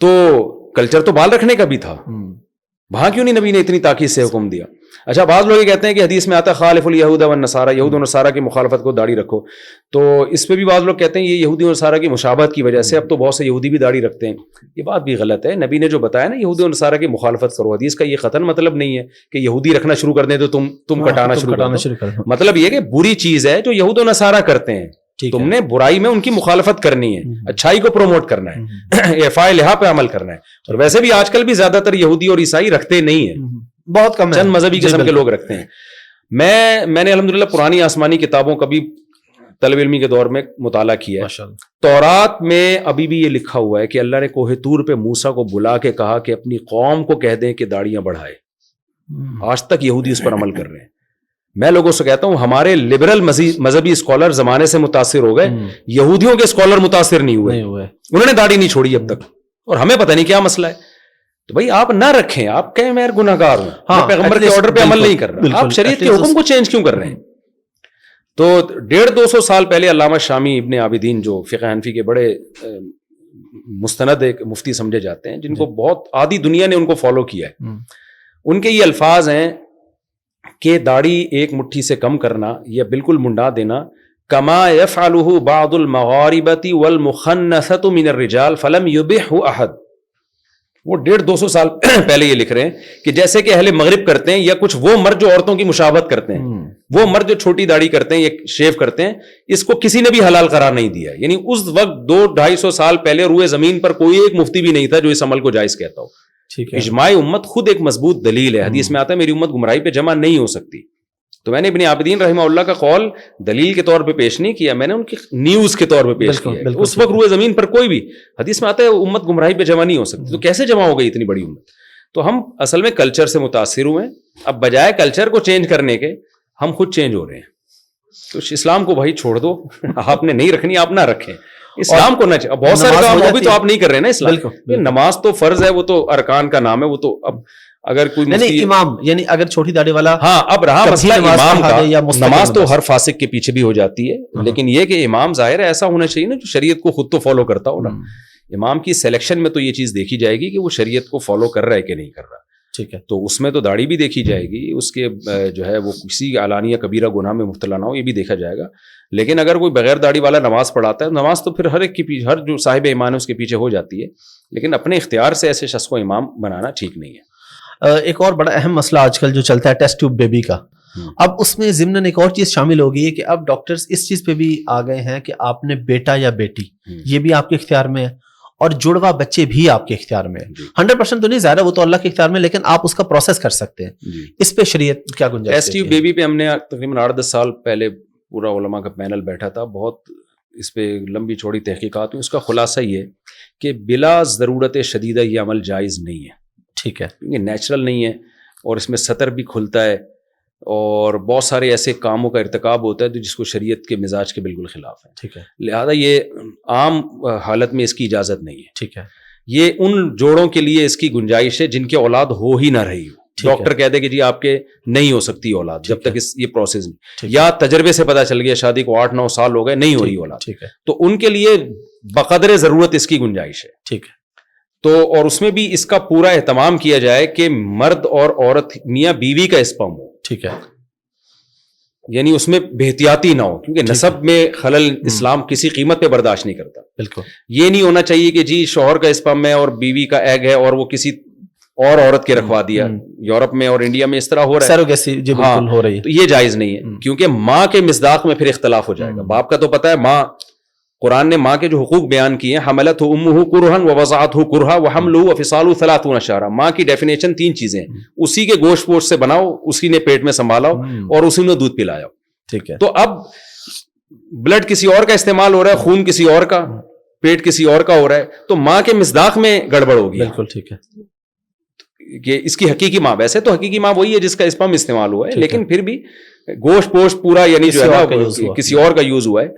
تو کلچر تو بال رکھنے کا بھی تھا, وہاں کیوں نہیں نبی نے اتنی تاکید سے حکم دیا؟ اچھا, بعض لوگ یہ کہتے ہیں کہ حدیث میں آتا ہے خالف الیہود والنصارى, یہود و نصارہ کی مخالفت کو داڑھی رکھو, تو اس پہ بھی بعض لوگ کہتے ہیں یہ یہودی اور نصارہ کی مشابہت کی وجہ سے اب تو بہت سے یہودی بھی داڑھی رکھتے ہیں. یہ بات بھی غلط ہے. نبی نے جو بتایا نا یہودی اور نصارہ کی مخالفت کرو, حدیث کا یہ قطعاً مطلب نہیں ہے کہ یہودی رکھنا شروع کر دیں تو تم کٹانا شروع کر دو. مطلب یہ کہ بری چیز ہے جو یہود و نصارہ کرتے ہیں, تم نے برائی میں ان کی مخالفت کرنی ہے, اچھائی کو پروموٹ کرنا ہے, اعفاء لحیٰ پہ عمل کرنا ہے. اور ویسے بھی آج کل بھی زیادہ تر یہودی اور عیسائی رکھتے نہیں ہیں, بہت کم, چند مذہبی قسم کے لوگ رکھتے ہیں. میں نے الحمدللہ پرانی آسمانی کتابوں کا بھی طلب علمی کے دور میں مطالعہ کیا ہے. تورات میں ابھی بھی یہ لکھا ہوا ہے کہ اللہ نے کوہ طور پہ موسیٰ کو بلا کے کہا کہ اپنی قوم کو کہہ دیں کہ داڑیاں بڑھائے. آج تک یہودی اس پر عمل کر رہے ہیں. میں لوگوں سے کہتا ہوں ہمارے لبرل مذہبی اسکالر زمانے سے متاثر ہو گئے, یہودیوں کے اسکالر متاثر نہیں ہوئے, انہوں نے داڑھی نہیں چھوڑی اب تک, اور ہمیں پتہ نہیں کیا مسئلہ ہے. تو بھائی آپ نہ رکھیں, آپ کہیں میں گناہگار ہوں, میں پیغمبر کے آرڈر پہ عمل نہیں کر رہا, آپ شریعت کے حکم کو چینج کیوں کر رہے ہیں؟ تو 150-200 سال پہلے علامہ شامی ابن عابدین جو فقہ حنفی کے بڑے مستند ایک مفتی سمجھے جاتے ہیں, جن کو بہت آدھی دنیا نے ان کو فالو کیا ہے, ان کے یہ الفاظ ہیں کہ داڑھی ایک مٹھی سے کم کرنا یا بالکل منڈا دینا, کما یفعلہ بعض المغاربۃ والمخنثۃ من الرجال فلم یبحہ احد. وہ 150-200 سال پہلے یہ لکھ رہے ہیں کہ جیسے کہ اہل مغرب کرتے ہیں, یا کچھ وہ مرد جو عورتوں کی مشابہت کرتے ہیں, وہ مرد جو چھوٹی داڑھی کرتے ہیں یا شیو کرتے ہیں, اس کو کسی نے بھی حلال قرار نہیں دیا. یعنی اس وقت 200-250 سال پہلے روئے زمین پر کوئی ایک مفتی بھی نہیں تھا جو اس عمل کو جائز کہتا ہو. اجماع امت خود ایک مضبوط دلیل ہے. حدیث میں آتا ہے میری امت گمراہی پہ جمع نہیں ہو سکتی. تو میں نے ابن عابدین رحمہ اللہ کا قول دلیل کے طور پہ پیش نہیں کیا, میں نے ان کی نیوز کے طور پہ پیش کیا. اس وقت روئے زمین پر کوئی بھی, حدیث میں آتا ہے امت گمراہی پہ جمع نہیں ہو سکتی, تو کیسے جمع ہو گئی اتنی بڑی امت؟ تو ہم اصل میں کلچر سے متاثر ہوئے ہیں. اب بجائے کلچر کو چینج کرنے کے ہم خود چینج ہو رہے ہیں. تو اسلام کو بھائی چھوڑ دو, آپ نے نہیں رکھنی آپ نہ رکھیں. اسلام کو نہ, بہت سارے کام وہ بھی تو آپ نہیں کر رہے نا. اسلام نماز تو فرض ہے, وہ تو ارکان کا نام ہے, وہ تو اب اگر کوئی امام یعنی اگر چھوٹی داڑھی والا, ہاں اب رہا مسئلہ امام کا, نماز تو ہر فاسق کے پیچھے بھی ہو جاتی ہے, لیکن یہ کہ امام ظاہر ہے ایسا ہونا چاہیے نا جو شریعت کو خود تو فالو کرتا ہو نا. امام کی سلیکشن میں تو یہ چیز دیکھی جائے گی کہ وہ شریعت کو فالو کر رہا ہے کہ نہیں کر رہا. ٹھیک ہے, تو اس میں تو داڑھی بھی دیکھی جائے گی, اس کے جو ہے وہ کسی علانیہ کبیرہ گناہ میں مبتلا نہ ہو, یہ بھی دیکھا جائے گا. لیکن اگر کوئی بغیر داڑھی والا نماز پڑھاتا ہے, نماز تو پھر ہر ایک کے پیچھے, ہر جو صاحب ایمان ہے اس کے پیچھے ہو جاتی ہے, لیکن اپنے اختیار سے ایسے شخص کو امام بنانا ٹھیک نہیں ہے. ایک اور بڑا اہم مسئلہ آج کل جو چلتا ہے ٹیسٹ ٹیوب بیبی کا, اب اس میں ضمن ایک اور چیز شامل ہو گئی ہے کہ اب ڈاکٹرز اس چیز پہ بھی آ گئے ہیں کہ آپ نے بیٹا یا بیٹی یہ بھی آپ کے اختیار میں ہے, اور جڑوا بچے بھی آپ کے اختیار میں ہیں. 100% تو نہیں, ظاہر ہے وہ تو اللہ کے اختیار میں, لیکن آپ اس کا پروسیس کر سکتے ہیں. اس پہ شریعت کیا گنجائش ہے؟ ٹیسٹ ٹیوب بیبی پہ ہم نے تقریباً 8-10 سال پہلے پورا علماء کا پینل بیٹھا تھا, بہت اس پہ لمبی چوڑی تحقیقات ہوئی. اس کا خلاصہ یہ کہ بلا ضرورت شدیدہ یہ عمل جائز نہیں ہے. ٹھیک ہے, کیونکہ نیچرل نہیں ہے, اور اس میں سطر بھی کھلتا ہے, اور بہت سارے ایسے کاموں کا ارتکاب ہوتا ہے جس کو شریعت کے مزاج کے بالکل خلاف ہے. ٹھیک ہے, لہذا یہ عام حالت میں اس کی اجازت نہیں ہے. ٹھیک ہے, یہ ان جوڑوں کے لیے اس کی گنجائش ہے جن کے اولاد ہو ہی نہ رہی ہو. ڈاکٹر کہہ دے کہ جی آپ کے نہیں ہو سکتی اولاد جب تک یہ پروسیس نہیں, یا تجربے سے پتہ چل گیا شادی کو 8-9 سال ہو گئے نہیں ہو رہی اولاد, تو ان کے لیے بقدر ضرورت اس کی گنجائش ہے. ٹھیک ہے, تو اور اس میں بھی اس کا پورا اہتمام کیا جائے کہ مرد اور عورت میاں بیوی کا اسپرم ہو. ٹھیک ہے, یعنی اس میں بے-احتیاطی نہ ہو, کیونکہ نسب میں خلل اسلام کسی قیمت پہ برداشت نہیں کرتا. بالکل. یہ نہیں ہونا چاہیے کہ جی شوہر کا اسپرم ہے اور بیوی کا ایگ ہے اور وہ کسی اور عورت کے رکھوا دیا. یورپ میں اور انڈیا میں اس طرح ہو رہا ہے, سیروگیسی جی بالکل ہو رہی ہے. تو یہ جائز نہیں ہے, کیونکہ ماں کے مصداق میں پھر اختلاف ہو جائے گا. باپ کا تو پتہ ہے, ماں قرآن نے ماں کے جو حقوق بیان کیے ہیں, حملتہ امہ کرہا ووضعتہ کرہا وحملہ وفصالہ 30 شہرا. ماں کی ڈیفینیشن 3 چیزیں ہیں, اسی کے گوشت پوشت سے بناؤ, اسی نے پیٹ میں سنبھالا اور اسی نے دودھ پلایا. ٹھیک ہے. تو اب بلڈ کسی اور کا استعمال ہو رہا ہے, خون کسی اور کا, پیٹ کسی اور کا ہو رہا ہے, تو ماں کے مصداق میں گڑبڑ ہوگی. بالکل ٹھیک ہے کہ اس کی حقیقی ماں, ویسے تو حقیقی ماں وہی ہے جس کا اسپرم استعمال ہوا ہے, لیکن پھر بھی گوشت پوشت پورا یعنی جو ہے نا کسی اور کا یوز ہوا ہے.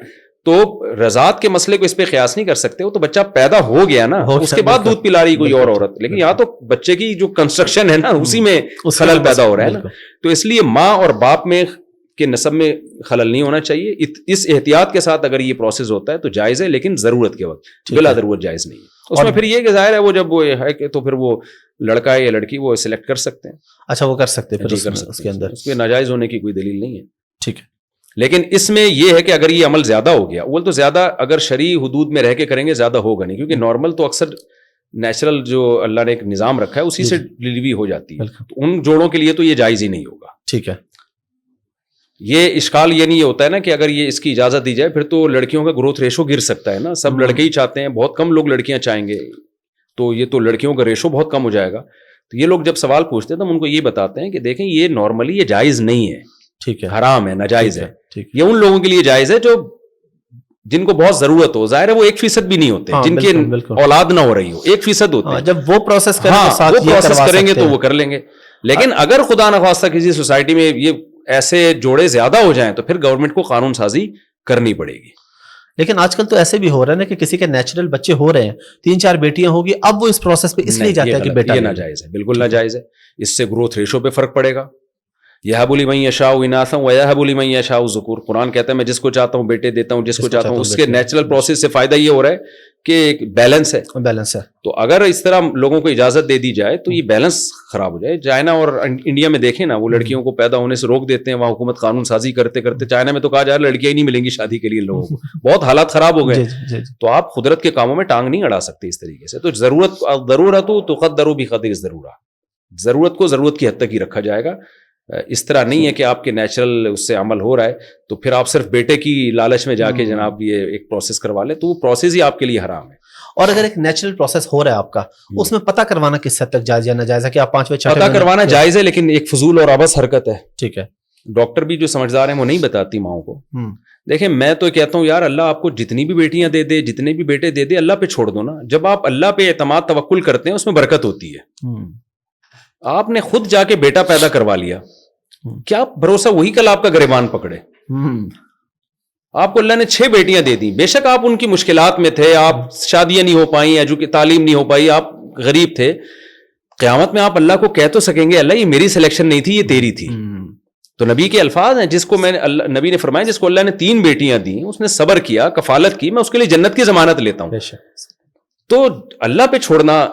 تو رضاعت کے مسئلے کو اس پہ قیاس نہیں کر سکتے. وہ تو بچہ پیدا ہو گیا نا, اس کے بعد دودھ پلا رہی کوئی اور عورت, لیکن یہاں تو بچے کی جو کنسٹرکشن ہے نا اسی میں خلل پیدا ہو رہا ہے نا. تو اس لیے ماں اور باپ میں کے نسب میں خلل نہیں ہونا چاہیے. اس احتیاط کے ساتھ اگر یہ پروسیس ہوتا ہے تو جائز ہے, لیکن ضرورت کے وقت, بلا ضرورت جائز نہیں ہے. اس میں پھر یہ کہ ظاہر ہے وہ جب وہ ہے کہ تو پھر وہ لڑکا ہے یا لڑکی وہ سلیکٹ کر سکتے ہیں. اچھا وہ کر سکتے ہیں, اس کے اندر اس کے ناجائز ہونے کی کوئی دلیل نہیں ہے. ٹھیک ہے. لیکن اس میں یہ ہے کہ اگر یہ عمل زیادہ ہو گیا, اول تو زیادہ اگر شرعی حدود میں رہ کے کریں گے زیادہ ہوگا نہیں, کیونکہ نارمل تو اکثر نیچرل جو اللہ نے ایک نظام رکھا ہے اسی سے ڈلیوری ہو جاتی ہے. تو ان جوڑوں کے لیے تو یہ جائز ہی نہیں ہوگا. ٹھیک ہے. یہ اشکال یہ نہیں ہوتا ہے نا کہ اگر یہ اس کی اجازت دی جائے پھر تو لڑکیوں کا گروتھ ریشو گر سکتا ہے نا. سب لڑکے ہی چاہتے ہیں, بہت کم لوگ لڑکیاں چاہیں گے, تو یہ تو لڑکیوں کا ریشو بہت کم ہو جائے گا. تو یہ لوگ جب سوال پوچھتے ہیں تو ہم ان کو یہ بتاتے ہیں کہ دیکھیں یہ نارملی یہ جائز نہیں ہے. ٹھیک ہے. حرام ہے, ناجائز ہے. یہ ان لوگوں کے لیے جائز ہے جو جن کو بہت ضرورت ہو. ظاہر ہے وہ 1% بھی نہیں ہوتے جن کی اولاد نہ ہو رہی ہو, 1% ہوتے ہیں. جب وہ پروسیس کریں گے تو وہ کر لیں گے. لیکن اگر خدا نخواستہ کسی سوسائٹی میں یہ ایسے جوڑے زیادہ ہو جائیں تو پھر گورنمنٹ کو قانون سازی کرنی پڑے گی. لیکن آج کل تو ایسے بھی ہو رہا ہے نا کہ کسی کے نیچرل بچے ہو رہے ہیں, 3-4 بیٹیاں ہوگی, اب وہ اس پروسیس پہ اس لیے جاتا ہے کہ بیٹا. یہ ناجائز ہے, بالکل ناجائز ہے. اس سے گروتھ ریشو پہ فرق پڑے گا. یہب لمن یشاء اناثا ویہب لمن یشاء ذکور. قرآن کہتا ہے میں جس کو چاہتا ہوں بیٹے دیتا ہوں, جس کو چاہتا ہوں. اس کے نیچرل پروسیس سے فائدہ یہ ہو رہا ہے کہ ایک بیلنس ہے. تو اگر اس طرح لوگوں کو اجازت دے دی جائے تو یہ بیلنس خراب ہو جائے. چائنا اور انڈیا میں دیکھیں نا, وہ لڑکیوں کو پیدا ہونے سے روک دیتے ہیں, وہاں حکومت قانون سازی کرتے کرتے. چائنا میں تو کہا جا رہا ہے لڑکیاں ہی نہیں ملیں گی شادی کے لیے لوگوں کو, بہت حالات خراب ہو گئے. تو آپ قدرت کے کاموں میں ٹانگ نہیں اڑا سکتے اس طریقے سے. تو ضرورت تقدر بقدر الضرورہ, ضرورت کو ضرورت کی حد تک ہی رکھا جائے گا. اس طرح نہیں ہے کہ آپ کے نیچرل اس سے عمل ہو رہا ہے تو پھر آپ صرف بیٹے کی لالچ میں جا کے جناب یہ ایک پروسیس کروا لیں, تو وہ پروسیس ہی آپ کے لیے حرام ہے. اور اگر ایک نیچرل پروسیس ہو رہا ہے آپ کا, اس میں پتہ کروانا کس حد تک جائز یا ناجائز ہے کہ آپ 5ویں پتہ کروانا جائز ہے, لیکن ایک فضول اور عبث حرکت ہے. ٹھیک ہے. ڈاکٹر بھی جو سمجھدار ہیں وہ نہیں بتاتی ماؤں کو. دیکھیں میں تو کہتا ہوں یار اللہ آپ کو جتنی بھی بیٹیاں دے دے, جتنے بھی بیٹے دے دے, اللہ پہ چھوڑ دو نا. جب آپ اللہ پہ اعتماد توکل کرتے ہیں اس میں برکت ہوتی ہے. آپ نے خود جا کے بیٹا پیدا کروا لیا, کیا بھروسہ وہی کل آپ کا گریبان پکڑے. آپ کو اللہ نے 6 بیٹیاں دے دی, بے شک آپ ان کی مشکلات میں تھے, آپ شادیاں نہیں ہو پائیں, تعلیم نہیں ہو پائی, آپ غریب تھے. قیامت میں آپ اللہ کو کہہ تو سکیں گے اللہ یہ میری سلیکشن نہیں تھی, یہ تیری تھی. تو نبی کے الفاظ ہیں, جس کو میں نے نبی نے فرمایا جس کو اللہ نے 3 بیٹیاں دی, اس نے صبر کیا, کفالت کی, میں اس کے لیے جنت کی ضمانت لیتا ہوں. تو اللہ پہ چھوڑنا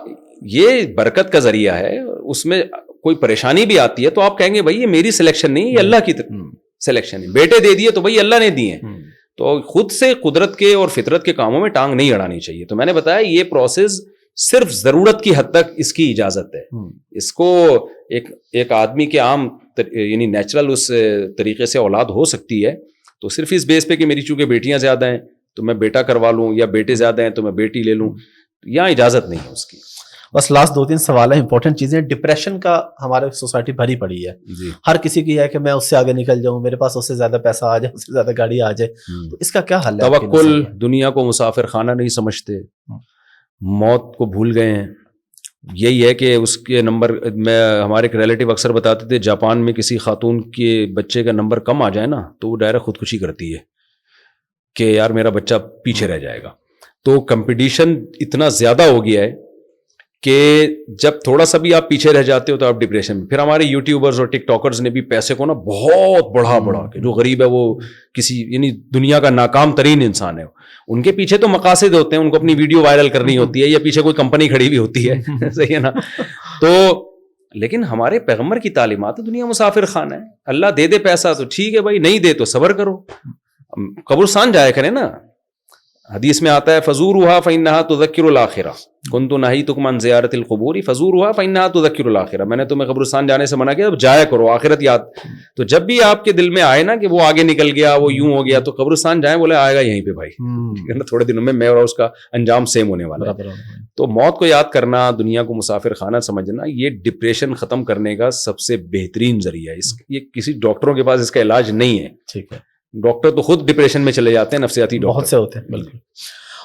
یہ برکت کا ذریعہ ہے. اس میں کوئی پریشانی بھی آتی ہے تو آپ کہیں گے بھائی یہ میری سلیکشن نہیں, یہ اللہ کی سلیکشن ہے. بیٹے دے دیے تو بھائی اللہ نے دیے ہیں. تو خود سے قدرت کے اور فطرت کے کاموں میں ٹانگ نہیں اڑانی چاہیے. تو میں نے بتایا یہ پروسیس صرف ضرورت کی حد تک اس کی اجازت ہے. اس کو ایک آدمی کے عام یعنی نیچرل اس طریقے سے اولاد ہو سکتی ہے, تو صرف اس بیس پہ کہ میری چونکہ بیٹیاں زیادہ ہیں تو میں بیٹا کروا لوں, یا بیٹے زیادہ ہیں تو میں بیٹی لے لوں, یہاں اجازت نہیں ہے اس کی. بس لاسٹ 2-3 سوال ہیں, امپورٹنٹ چیزیں. ڈپریشن کا ہمارے سوسائٹی بھری پڑی ہے. ہر کسی کی ہے کہ میں اس سے آگے نکل جاؤں, میرے پاس اس سے زیادہ پیسہ آ جائے, اس سے زیادہ گاڑی آ جائے. تو اس کا کیا حل ہے؟ توکل. دنیا کو مسافر خانہ نہیں سمجھتے, موت کو بھول گئے ہیں. یہی ہے کہ اس کے نمبر میں ہمارے ایک ریلیٹیو اکثر بتاتے تھے جاپان میں کسی خاتون کے بچے کا نمبر کم آ جائے نا تو وہ ڈائریکٹ خودکشی کرتی ہے کہ یار میرا بچہ پیچھے رہ جائے گا. تو کمپٹیشن اتنا زیادہ ہو گیا ہے کہ جب تھوڑا سا بھی آپ پیچھے رہ جاتے ہو تو آپ ڈپریشن میں. پھر ہمارے یوٹیوبرز اور ٹک ٹاکرز نے بھی پیسے کو نا بہت بڑھا کے, جو غریب ہے وہ کسی یعنی دنیا کا ناکام ترین انسان ہے, ان کے پیچھے تو مقاصد ہوتے ہیں, ان کو اپنی ویڈیو وائرل کرنی ہوتی ہے یا پیچھے کوئی کمپنی کھڑی بھی ہوتی ہے, صحیح ہے نا. تو لیکن ہمارے پیغمبر کی تعلیمات, دنیا مسافر خانہ ہے, اللہ دے دے پیسہ تو ٹھیک ہے بھائی, نہیں دے تو صبر کرو, قبرستان جایا کریں نا. حدیث میں آتا ہے فزورها فإنها تذکر الآخرہ, كنت نہیتکم عن زیارت القبور فزورها فإنها تذکر الآخرہ, میں نے تمہیں قبرستان جانے سے منع کیا, اب جایا کرو, آخرت یاد. تو جب بھی آپ کے دل میں آئے نا کہ وہ آگے نکل گیا, وہ یوں ہو گیا, تو قبرستان جائیں, بولے آئے گا یہیں پہ بھائی, تھوڑے دنوں میں اور اس کا انجام سیم ہونے والا ہے. تو موت کو یاد کرنا, دنیا کو مسافر خانہ سمجھنا, یہ ڈپریشن ختم کرنے کا سب سے بہترین ذریعہ ہے. یہ کسی ڈاکٹروں کے پاس اس کا علاج نہیں ہے. ٹھیک ہے, ڈاکٹر تو خود ڈپریشن میں چلے جاتے ہیں, نفسیاتی ڈاکٹر بہت سے ہوتے ہیں. بالکل.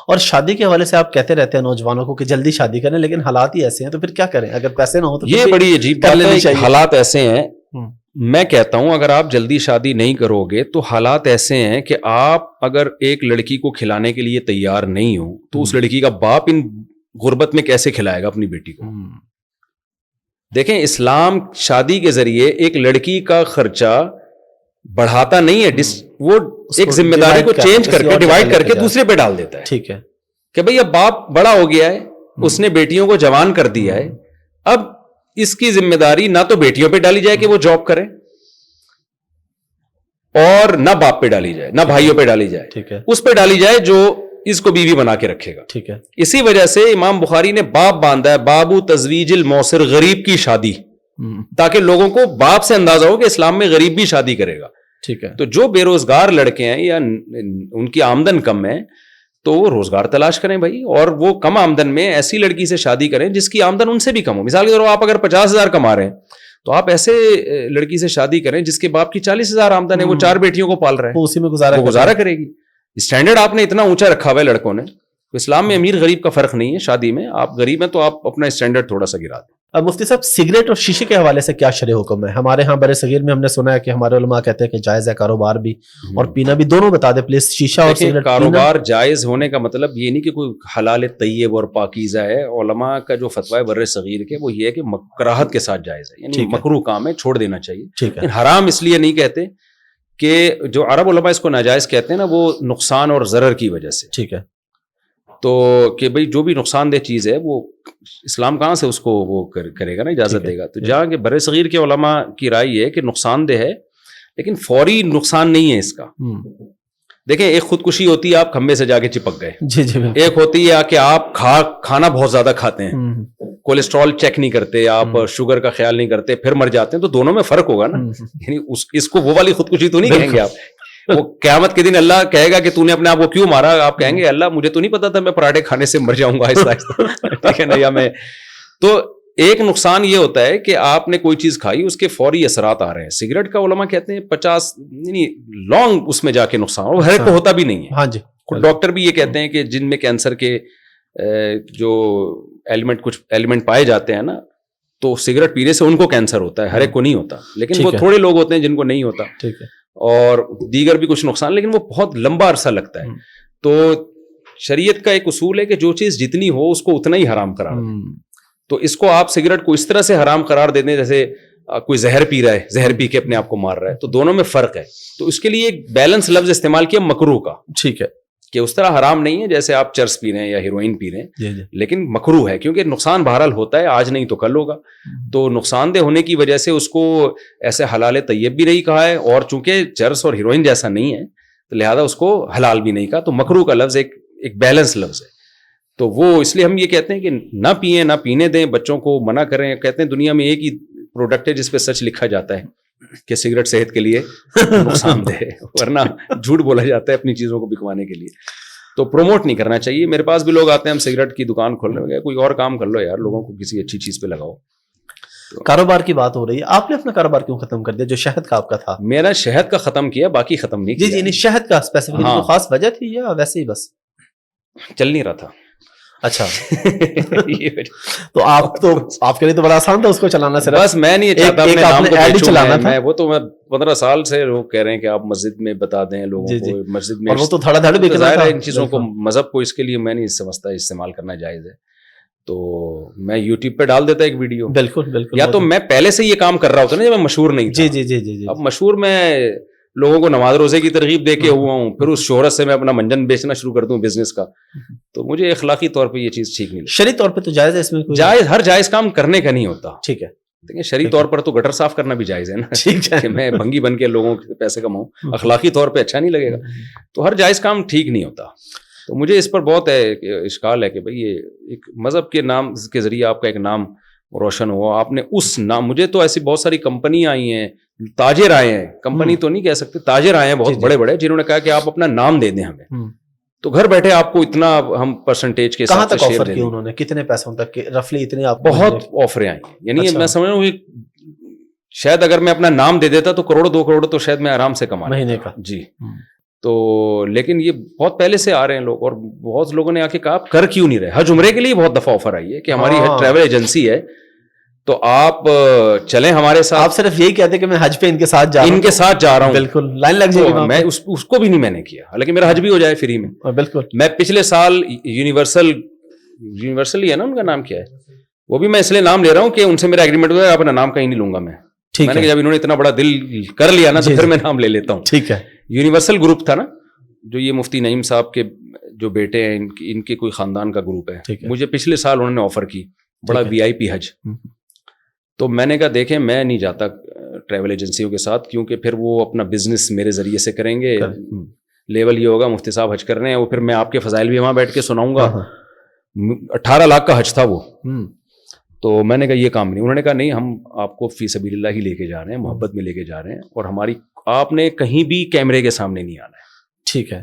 اور شادی کے حوالے سے آپ کہتے رہتے ہیں نوجوانوں کو کہ جلدی شادی کریں, لیکن حالات ہی ایسے ہیں, تو پھر کیا کریں اگر پیسے نہ ہو تو؟ یہ بڑی عجیب بات ہے, حالات ایسے ہیں. میں کہتا ہوں اگر آپ جلدی شادی نہیں کرو گے تو حالات ایسے ہیں کہ آپ اگر ایک لڑکی کو کھلانے کے لیے تیار نہیں ہو تو اس لڑکی کا باپ ان غربت میں کیسے کھلائے گا اپنی بیٹی کو. دیکھیں, اسلام شادی کے ذریعے ایک لڑکی کا خرچہ بڑھاتا نہیں ہے, وہ ایک ذمہ داری کو چینج کر کے ڈیوائڈ کر کے دوسرے پہ ڈال دیتا ہے. ٹھیک ہے, کہ بھئی اب باپ بڑا ہو گیا ہے, اس نے بیٹیوں کو جوان کر دیا ہے, اب اس کی ذمہ داری نہ تو بیٹیوں پہ ڈالی جائے کہ وہ جاب کرے, اور نہ باپ پہ ڈالی جائے, نہ بھائیوں پہ ڈالی جائے. ٹھیک ہے, اس پہ ڈالی جائے جو اس کو بیوی بنا کے رکھے گا. ٹھیک ہے. اسی وجہ سے امام بخاری نے باب باندھا ہے, بابو تزویج الموسر, غریب کی شادی, تاکہ لوگوں کو باپ سے اندازہ ہو کہ اسلام میں غریب بھی شادی کرے گا. ٹھیک ہے. تو جو بے روزگار لڑکے ہیں یا ان کی آمدن کم ہے تو وہ روزگار تلاش کریں بھائی, اور وہ کم آمدن میں ایسی لڑکی سے شادی کریں جس کی آمدن ان سے بھی کم ہو. مثال کے طور پر آپ اگر 50,000 کما رہے ہیں تو آپ ایسے لڑکی سے شادی کریں جس کے باپ کی 40,000 آمدن ہے, وہ 4 بیٹیوں کو پال رہا ہے, وہ اسی میں گزارا کرے گی. اسٹینڈرڈ آپ نے اتنا اونچا رکھا ہوا ہے لڑکوں نے. تو اسلام میں امیر غریب کا فرق نہیں ہے شادی میں. آپ غریب ہیں تو آپ اپنا اسٹینڈرڈ تھوڑا سا گرا دیں. اب مفتی صاحب, سگریٹ اور شیشے کے حوالے سے کیا شرع حکم ہے؟ ہمارے ہاں برے صغیر میں ہم نے سنا ہے کہ ہمارے علماء کہتے ہیں کہ جائز ہے کاروبار بھی اور پینا بھی, دونوں بتا دیں پلیز. شیشہ اور سگریٹ کاروبار جائز ہونے کا مطلب یہ نہیں کہ کوئی حلال طیب اور پاکیزہ ہے. علماء کا جو فتویٰ ہے برے صغیر کے وہ یہ ہے کہ کراہت کے ساتھ جائز ہے, یعنی مکروہ کام ہے, چھوڑ دینا چاہیے. ٹھیک ہے. حرام اس لیے نہیں کہتے کہ جو عرب علماء اس کو ناجائز کہتے ہیں نا, وہ نقصان اور ضرر کی وجہ سے. ٹھیک ہے. تو کہ بھئی جو بھی نقصان دہ چیز ہے وہ اسلام کہاں سے اس کو وہ کرے گا نا, اجازت دے گا. تو جہاں کہ برے صغیر کے علماء کی رائے یہ ہے کہ نقصان دہ ہے لیکن فوری نقصان نہیں ہے اس کا. دیکھیں, ایک خودکشی ہوتی ہے آپ کھمبے سے جا کے چپک گئے, جی جی, ایک ہوتی ہے کہ آپ کھانا بہت زیادہ کھاتے ہیں, کولیسٹرول چیک نہیں کرتے, آپ شوگر کا خیال نہیں کرتے, پھر مر جاتے ہیں. تو دونوں میں فرق ہوگا نا. یعنی اس کو وہ والی خودکشی تو نہیں کہیں گے آپ. وہ قیامت کے دن اللہ کہے گا کہ تو نے اپنے آپ کو کیوں مارا, آپ کہیں گے اللہ مجھے تو نہیں پتا تھا میں پراٹھے کھانے سے مر جاؤں گا آہستہ آہستہ, ٹھیک ہے نا. یا میں تو ایک نقصان یہ ہوتا ہے کہ آپ نے کوئی چیز کھائی, اس کے فوری اثرات آ رہے ہیں. سگریٹ کا علماء کہتے ہیں 50 یعنی لانگ اس میں جا کے نقصان, اور ہر ایک کو ہوتا بھی نہیں ہے. ہاں جی. ڈاکٹر بھی یہ کہتے ہیں کہ جن میں کینسر کے جو کچھ ایلیمنٹ پائے جاتے ہیں نا, تو سگریٹ پینے سے ان کو کینسر ہوتا ہے, ہر ایک کو نہیں ہوتا. لیکن وہ تھوڑے لوگ ہوتے ہیں جن کو نہیں ہوتا. ٹھیک ہے. اور دیگر بھی کچھ نقصان, لیکن وہ بہت لمبا عرصہ لگتا ہے. تو شریعت کا ایک اصول ہے کہ جو چیز جتنی ہو اس کو اتنا ہی حرام قرار دیں. تو اس کو آپ سگریٹ کو اس طرح سے حرام قرار دے دیں جیسے کوئی زہر پی رہا ہے, زہر پی کے اپنے آپ کو مار رہا ہے. تو دونوں میں فرق ہے. تو اس کے لیے ایک بیلنس لفظ استعمال کیا مکروہ کا. ٹھیک ہے. کہ اس طرح حرام نہیں ہے جیسے آپ چرس پی رہے ہیں یا ہیروئن پی رہے ہیں, لیکن مکروہ ہے کیونکہ نقصان بہرحال ہوتا ہے, آج نہیں تو کل ہوگا. تو نقصان دہ ہونے کی وجہ سے اس کو ایسے حلال طیب بھی نہیں کہا ہے, اور چونکہ چرس اور ہیروئن جیسا نہیں ہے تو لہذا اس کو حلال بھی نہیں کہا. تو مکروہ کا لفظ ایک بیلنس لفظ ہے. تو وہ اس لیے ہم یہ کہتے ہیں کہ نہ پئیں, نہ پینے دیں, بچوں کو منع کریں. کہتے ہیں دنیا میں ایک ہی پروڈکٹ ہے جس پہ سچ لکھا جاتا ہے کہ سگریٹ صحت کے لیے نقصان دہ ہے, ورنہ جھوٹ بولا جاتا ہے اپنی چیزوں کو بکوانے کے لیے. تو پروموٹ نہیں کرنا چاہیے. میرے پاس بھی لوگ آتے ہیں, ہم سگریٹ کی دکان کھول رہے ہیں, کوئی اور کام کر لو یار, لوگوں کو کسی اچھی چیز پہ لگاؤ. کاروبار کی بات ہو رہی ہے, آپ نے اپنا کاروبار کیوں ختم کر دیا جو شہد کا آپ کا تھا؟ میرا شہد کا ختم کیا, باقی ختم نہیں کیا. جی جی, شہد کا اسپیسیفکلی کوئی خاص وجہ تھی یا ویسے ہی بس چل نہیں رہا تھا؟ اچھا. تو آپ کے لیے تو بڑا آسان تھا اس کو چلانا. صرف بس میں نہیں چاہتا اپنے نام کو چلانا تھا. وہ تو میں 15 سال سے لوگ کہہ رہے ہیں کہ آپ مسجد میں بتا دیں لوگوں کو, مسجد میں, اور وہ تو دھڑا دھڑ بھی ظاہر ہے ان چیزوں کو, مذہب کو اس کے لیے میں نہیں سمجھتا استعمال کرنا جائز ہے. تو میں یوٹیوب پہ ڈال دیتا ایک ویڈیو. بالکل بالکل. یا تو میں پہلے سے یہ کام کر رہا ہوتا نا جب میں مشہور نہیں تھا. جی جی جی جی. اب مشہور میں لوگوں کو نماز روزے کی ترغیب دے کے ہوا ہوں, پھر اس شہرت سے میں اپنا منجن بیچنا شروع کر دوں بزنس کا, تو مجھے اخلاقی طور پہ یہ چیز ٹھیک نہیں لگتی. شرعی طور پہ تو جائز ہے اس میں؟ جائز, ہر جائز کام کرنے کا نہیں ہوتا. ٹھیک ہے. دیکھیں شرعی طور پر تو گٹر صاف کرنا بھی جائز ہے نا, ٹھیک ہے, کہ میں بھنگی بن کے لوگوں کے پیسے کماؤں, اخلاقی طور پہ اچھا نہیں لگے گا. تو ہر جائز کام ٹھیک نہیں ہوتا. تو مجھے اس پر بہت اشکال ہے کہ بھئی یہ ایک مذہب کے نام کے ذریعے آپ کا ایک نام روشن ہوا, آپ نے اس نام, مجھے تو ایسی بہت ساری کمپنی آئی ہیں, تاجر آئے ہیں, کمپنی تو نہیں کہہ سکتے, تاجر آئے ہیں بہت بڑے بڑے, جنہوں نے کہا کہ آپ اپنا نام دے دیں ہمیں, تو گھر بیٹھے آپ کو اتنا ہم پرسنٹیج کے کہاں حساب سے تک شیئر آفر دیں کی گے. انہوں نے, کتنے پیسوں تک رفلی اتنے آپ بہت آفریں آئی ہیں, یعنی میں سمجھ رہا ہوں شاید اگر میں اپنا نام دے دیتا تو کروڑ 2 کروڑ تو شاید میں آرام سے کما مہینے کا. جی. تو لیکن یہ بہت پہلے سے آ رہے ہیں لوگ, اور بہت لوگوں نے آ کے کہا آپ کر کیوں نہیں رہے. حج عمرے کے لیے بہت دفعہ آفر آئی ہے کہ ہماری حج ٹریول ایجنسی ہے, تو آپ چلیں ہمارے ساتھ. آپ صرف یہی کہتے کہ میں حج پہ ان کے ساتھ جا رہا ہوں. بالکل, لائن لگ جائے گی. میں اس کو بھی نہیں میں نے کیا, حالانکہ میرا حج بھی ہو جائے فری میں. بالکل. میں پچھلے سال یونیورسل ہی ہے نا ان کا نام کیا ہے, وہ بھی میں اس لیے نام لے رہا ہوں کہ ان سے میرا ایگریمنٹ ہوا ہے, اپنا نام کہیں نہیں لوں گا میں. میں نے کہا جب انہوں نے اتنا بڑا دل کر لیا نا تو پھر میں نام لے لیتا ہوں. ٹھیک ہے. یونیورسل گروپ تھا نا, جو یہ مفتی نعیم صاحب کے جو بیٹے ہیں, ان کے کوئی خاندان کا گروپ ہے. مجھے پچھلے سال انہوں نے آفر کی بڑا VIP حج, تو میں نے کہا دیکھیں میں نہیں جاتا ٹریول ایجنسیوں کے ساتھ, کیونکہ پھر وہ اپنا بزنس میرے ذریعے سے کریں گے. لیول یہ ہوگا مفتی صاحب حج کر رہے ہیں, وہ پھر میں آپ کے فضائل بھی وہاں بیٹھ کے سناؤں گا. 18 لاکھ کا حج تھا وہ. تو میں نے کہا یہ کام نہیں. انہوں نے کہا نہیں, ہم آپ کو فی سبیل اللہ ہی لے کے جا رہے ہیں, محبت میں لے کے جا رہے ہیں, اور ہماری آپ نے کہیں بھی کیمرے کے سامنے نہیں آنا ہے. ٹھیک ہے.